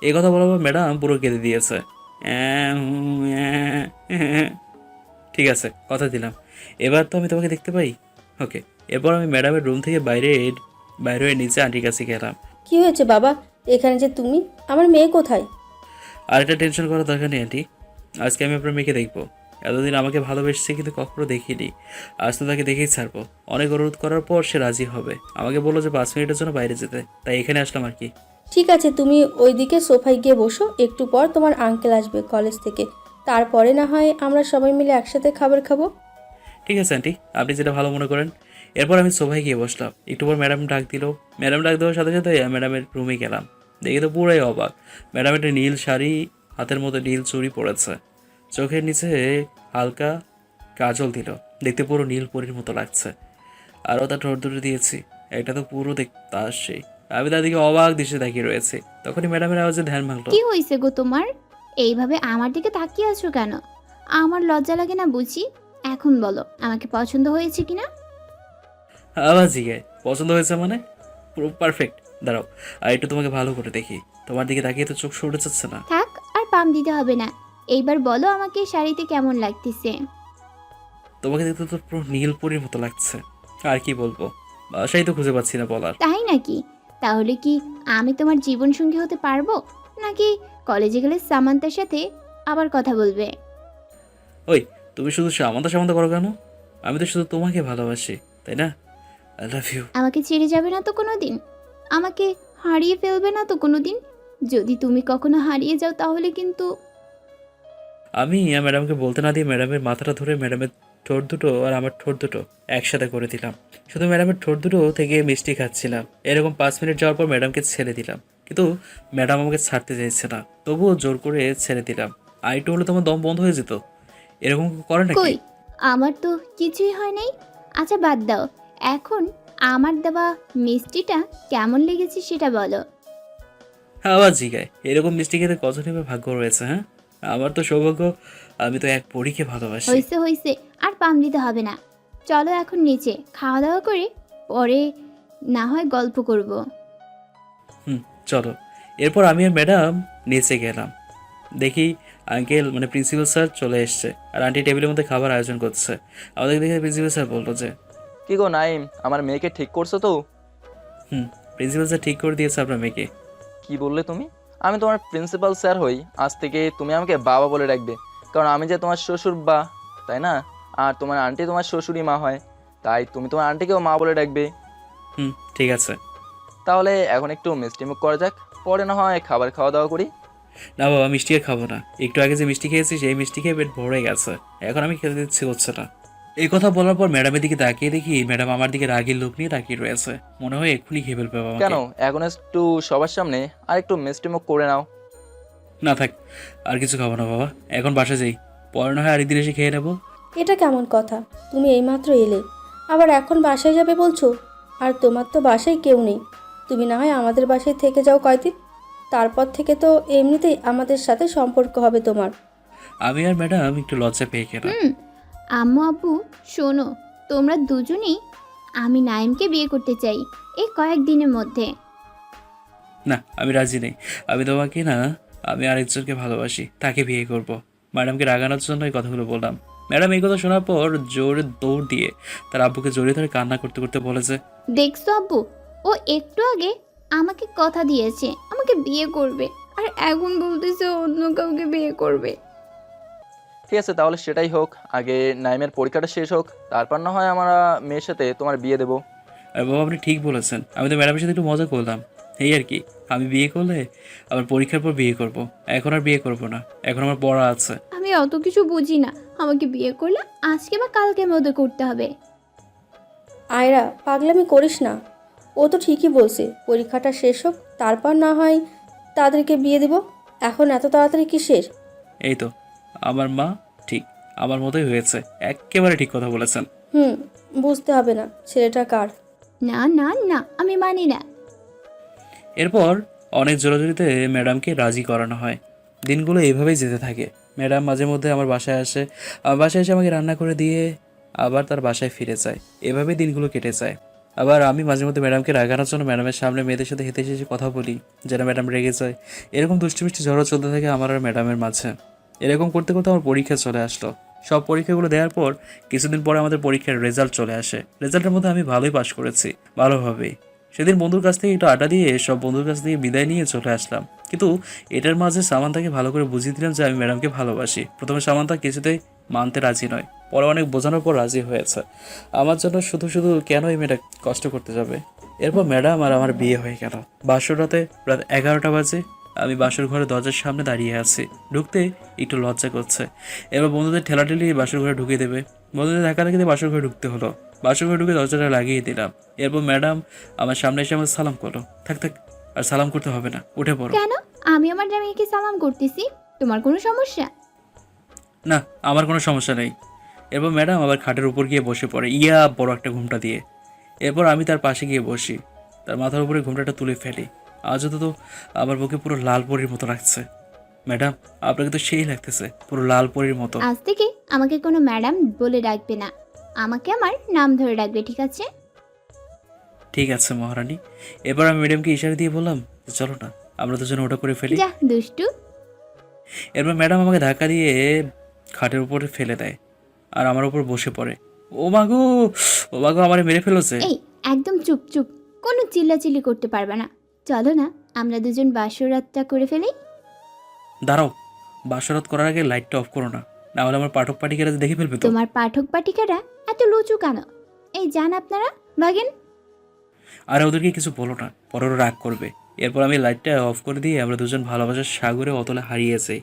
এই কথা বলার পর ম্যাডাম পুরো কেঁদে দিয়েছে। ঠিক আছে, কথা দিলাম, এবার তো আমি তোমাকে দেখতে পাই। ওকে। এরপর আমি ম্যাডামের রুম থেকে বাইরে হয়ে নিচে আন্টির কাছে গেলাম। কি হয়েছে বাবা, এখানে যে তুমি, আমার মেয়ে কোথায়? আর একটা টেনশন করার দরকার নেই আন্টি, আজকে আমি আপনার মেয়েকে দেখবো। এতদিন আমাকে ভালোবেসেছে কিন্তু কখনো দেখিনি। আজ তো তাকে দেখেই ছাড়বো। অনেক অনুরোধ করার পর সে রাজি হবে। আমাকে বললো যে 5 মিনিটের জন্য বাইরে যেতে, তাই এখানে আসলাম আর কি। ঠিক আছে, তুমি ওইদিকে সোফায় গিয়ে বসো, একটু পর তোমার আঙ্কেল আসবে কলেজ থেকে, তারপরে না হয় আমরা সবাই মিলে একসাথে খাবার খাবো। ঠিক আছে আন্টি, আপনি যেটা ভালো মনে করেন। এরপর আমি সোফায় গিয়ে বসলাম। একটু পর ম্যাডাম ডাক দিল। ম্যাডাম ডাক দেওয়ার সাথে সাথে ম্যাডামের রুমে গেলাম। দেখে তো পুরোই অবাক। ম্যাডাম একটা নীল শাড়ি, হাতের মধ্যে নীল চুড়ি পরেছে, চোখের নিচে হালকা কাজল দিল, দেখতে পুরো নীল পরীর মতো লাগছে। আরও তার ঠোঁট দুটো দিয়েছি, এটা তো পুরো দেখতে আসছে। আমি তার দিকে অবাক দৃষ্টি তাকিয়ে রয়েছে। তখনই ম্যাডামের আওয়াজে ধ্যান ভাঙলো। কি হয়েছে গো তোমার? এইভাবে আমার দিকে তাকিয়ে আছো কেন? আমার লজ্জা লাগে না বুঝি? এখন বলো আমাকে পছন্দ হয়েছে কিনা? আবার জিগায় পছন্দ হয়েছে মানে? পুরো পারফেক্ট। দাঁড়াও আর একটু তোমাকে ভালো করে দেখি। তোমার দিকে তাকিয়ে তো চোখ সরে যাচ্ছে না। থাক, আর পাম দিতে হবে না। এইবার বলো আমাকে শাড়িতে কেমন লাগতেছে? তোমাকে দেখতে তো পুরো নীল পরীর মতো লাগছে। আর কি বলবো, বাসাই তো খুঁজে পাচ্ছি না বলার। তাই নাকি? তাহলে কি আমি তোমার জীবন সঙ্গী হতে পারবো, নাকি কলেজে গেলে সামান্তার সাথে আবার কথা বলবে? ওই, তুমি শুধু সামান্তা সামান্তা করো কেন? আমি তো শুধু তোমাকে ভালোবাসি, তাই না? I love you. আমাকে ছেড়ে যাবে না তো কোনোদিন? আমাকে হারিয়ে ফেলবে না তো কোনোদিন? যদি তুমি কখনো হারিয়ে যাও তাহলে কিন্তু। আমি ম্যাডামকে বলতে না দিয়ে ম্যাডামের মাথাটা ধরে ম্যাডামের ঠোঁট দুটো আর আমার ঠোঁট দুটো একসাথে করে দিলাম। শুধু ম্যাডামের ঠোঁট দুটো থেকে মিষ্টি খাচ্ছিলাম। এরকম 5 মিনিট যাওয়ার পর ম্যাডামকে ছেড়ে দিলাম, কিন্তু ম্যাডাম আমাকে ছাড়তে চাইছে না। তবুও জোর করে ছেড়ে দিলাম। আর একটু হলে তোমার দম বন্ধ হয়ে যেত। এরকম করে নাকি? কই, আমার তো কিছুই হয় নাই। আচ্ছা বাদ দাও, এখন আমার দেওয়া মিষ্টিটা কেমন লেগেছে সেটা বলো। আবার জিগায় এরকম মিষ্টি খেতে কজনের ভাগ্য রয়েছে? হ্যাঁ, আমার তো সৌভাগ্য, আমি তো এক পরীকে ভালোবাসি। হয়েছে হয়েছে, আর পাম দিতে হবে না। চলো এখন নিচে খাওয়া দাওয়া করে পরে না হয় গল্প করব। চলো। এরপর আমি আর ম্যাডাম নিচে গেলাম। দেখি আঙ্কেল মানে প্রিন্সিপাল স্যার চলে এসছে আর আন্টি টেবিলের মধ্যে খাবার আয়োজন করছে। আমাদের দেখে প্রিন্সিপাল স্যার বললো যে, কি গো নাইম, আমার মেয়েকে ঠিক করছো তো? প্রিন্সিপাল স্যার ঠিক করে দিয়েছে আপনার মেয়েকে। কি বললে তুমি? আমি তোমার প্রিন্সিপাল স্যার হই, আজ থেকে তুমি আমাকে বাবা বলে রাখবে, কারণ আমি যে তোমার শ্বশুর বা, তাই না? আর তোমার আন্টি তোমার শ্বশুরই মা হয়, তাই তুমি তোমার আন্টিকেও মা বলে রাখবে। ঠিক আছে। তাহলে এখন একটু মিষ্টি মুখ করা যাক, পরে না হয় খাবার খাওয়া দাওয়া করি। না বাবা, মিষ্টি আর খাবো না। একটু আগে যে মিষ্টি খেয়েছি সেই মিষ্টি খেয়ে পেট ভরে গেছে, এখন আমি খেতে ইচ্ছে করছে না। এই কথা বলার পর ম্যাডামের দিকে তাকিয়ে দেখি ম্যাডাম আমার দিকে রাগের লোক নিয়ে তাকিয়ে রয়েছে। মনে হয় এক্ষুনি খেয়ে ফেলবে বাবা। কেন, এখন একটু সবার সামনে আর একটু মিষ্টি মুখ করে নাও। না থাক, আর কিছু খাবো না বাবা, এখন বাসা যাই, পরে না হয় আরেকদিন এসে খেয়ে নেবো। এটা কেমন কথা? তুমি এইমাত্র এলে, আবার এখন বাসায় যাবে বলছো? আর তোমার তো বাসায় কেউ নেই, তুমি না হয় আমাদের বাসায় থেকে যাও কয়দিন, তারপর থেকে তো এমনিতেই আমাদের সাথে সম্পর্ক হবে তোমার। আমি আর ম্যাডাম একটু লজ্জা পেয়ে গেলাম। আম্মু আব্বু শোনো, তোমরা দুজনেই, আমি নাইমকে বিয়ে করতে চাই এই কয়েকদিনের মধ্যে। না, আমি রাজি নেই। আমি তোমাকে না, আমি আরেকজনকে ভালোবাসি, তাকে বিয়ে করব। ম্যাডামকে রাগানোর জন্য এই কথাগুলো বললাম। ম্যাডাম এই কথা শোনার পর জোরে দৌড় দিয়ে তার আব্বুকে জড়িয়ে ধরে কান্না করতে করতে বলেছে, দেখছো আব্বু, ও একটু আগে আমাকে কথা দিয়েছে আমাকে বিয়ে করবে, আর এখন বলতেছে অন্য কাউকে বিয়ে করবে। ঠিক আছে, তাহলে সেটাই হোক। আগে নাইমের পরীক্ষাটা শেষ হোক, তারপর না হয় আমরা মেয়ের সাথে তোমার বিয়ে দেবো। আর বাবা আপনি ঠিক বলেছেন, আমি তো ম্যাডামের সাথে একটু মজা করলাম, এই আর কি। আমি বিয়ে করলে আবার পরীক্ষার পর বিয়ে করব, এখন আর বিয়ে করব না, এখন আমার পড়া আছে। আমি অত কিছু বুঝি না, আমাকে বিয়ে করলে আজকে বা কালকের মধ্যে করতে হবে। আয়রা, পাগলামি করিস না, ও তো ঠিকই বলছে, পরীক্ষাটা শেষ হোক তারপর না হয় তাদেরকে বিয়ে দেব, এখন এত তাড়াতাড়ি কিসের? এই তো আমার মা ঠিক আমার মতোই হয়েছে, একেবারে ঠিক কথা বলেছেন। বুঝতে হবে না ছেলেটা কার। না না না, আমি মানি না। এরপর অনেক জোরাজোরিতে ম্যাডামকে রাজি করানো হয়। দিনগুলো এইভাবেই যেতে থাকে। ম্যাডাম মাঝে মধ্যে আমার বাসায় আসে, আমার বাসায় এসে আমাকে রান্না করে দিয়ে আবার তার বাসায় ফিরে যায়। এভাবেই দিনগুলো কেটে যায়। আবার আমি মাঝে মধ্যে ম্যাডামকে রাগানোর জন্য ম্যাডামের সামনে মেয়েদের সাথে হেঁটে এসে কথা বলি, যেন ম্যাডাম রেগে যায়। এরকম দুষ্টি মিষ্টি ঝড়ও চলতে থাকে আমার আর ম্যাডামের মাঝে। এরকম করতে করতে আমার পরীক্ষা চলে আসলো। সব পরীক্ষাগুলো দেওয়ার পর কিছুদিন পরে আমাদের পরীক্ষার রেজাল্ট চলে আসে। রেজাল্টের মধ্যে আমি ভালোই পাশ করেছি, ভালোভাবেই। সেদিন বন্ধুর কাছ থেকে একটু আড্ডা দিয়ে সব বন্ধুর কাছ থেকে বিদায় নিয়ে চলে আসলাম। কিন্তু এটার মাঝে সামান্তাকে ভালো করে বুঝিয়ে দিলাম যে আমি ম্যাডামকে ভালোবাসি। প্রথমে সামান্তা কিছুতেই মানতে রাজি নয়। পরে অনেক বোঝানোর পর রাজি হয়েছে। আমার জন্য শুধু শুধু কেন এই মেয়েটা কষ্ট করতে যাবে। এরপর ম্যাডাম আর আমার বিয়ে হয়ে গেল। বাসর রাতে রাত 11টা বাজে। আমি বাসর ঘরে দরজার সামনে দাঁড়িয়ে আছি। ঢুকতে একটু লজ্জা করছে। এবার বন্ধুদের ঠেলাঠেলি বাসর ঘরে ঢুকিয়ে দেবে। বন্ধুদের ধাক্কা ধাক্কি দিয়ে বাসর ঘরে ঢুকতে হলো। বাসর ঘরে ঢুকে দরজাটা লাগিয়ে দিলাম। এরপর ম্যাডাম আমার সামনে এসে আমাকে সালাম করলো। থাক থাক, আর সালাম করতে হবে না, উঠে পড়ো। কেন? আমি আমার জামাইকে সালাম করতেছি, তোমার কোনো সমস্যা? না, আমার কোনো সমস্যা নেই। এরপর ম্যাডাম আবার খাটের উপর গিয়ে বসে পড়ে বড় একটা ঘুমটা দিয়ে। এরপর আমি তার পাশে গিয়ে বসি, তার মাথার উপরে ঘুমটাটা তুলে ফেলি। আজও তো আমার বুকে পুরো লাল পরীর মতো লাগছে। ম্যাডাম, আপনাকে তো সেই লাগতেছে, পুরো লাল পরীর মতো। আজ থেকে আমাকে কোনো ম্যাডাম বলে ডাকবে না, আমাকে আমার নাম ধরে ডাকবে, ঠিক আছে? ঠিক আছে মহারানী। এবার আমি ম্যাডামকে ইশারা দিয়ে বললাম, চলো না আমরা দুজনে ওটা করে ফেলি। যা দুষ্টু। এরপর ম্যাডাম আমাকে ধাক্কা দিয়ে খাটের উপরে ফেলে দেয় আর আমার উপর বসে পড়ে। ও মাগো, ও মাগো, আমারে মেরে ফেলেছে। এই একদম চুপ চুপ, কোনো চিল্লাচিল্লি করতে পারবে না। চলো না আমরা দুজন বাসর রাতটা করে ফেলি। দাঁড়াও, বাসরাত করার আগে লাইটটা অফ করো না, নাহলে আমার পাঠক পাঠিকারা দেখে ফেলবে তো। তোমার পাঠক পাঠিকারা এত লুচু কেন? এই যান আপনারা, ভাগেন। আর ওদেরকে কিছু বলো না, পরে ওরা রাগ করবে। এরপর আমি লাইটটা অফ করে দিয়ে আমরা দুজন ভালোবাসার সাগরে অতলে হারিয়ে যাই।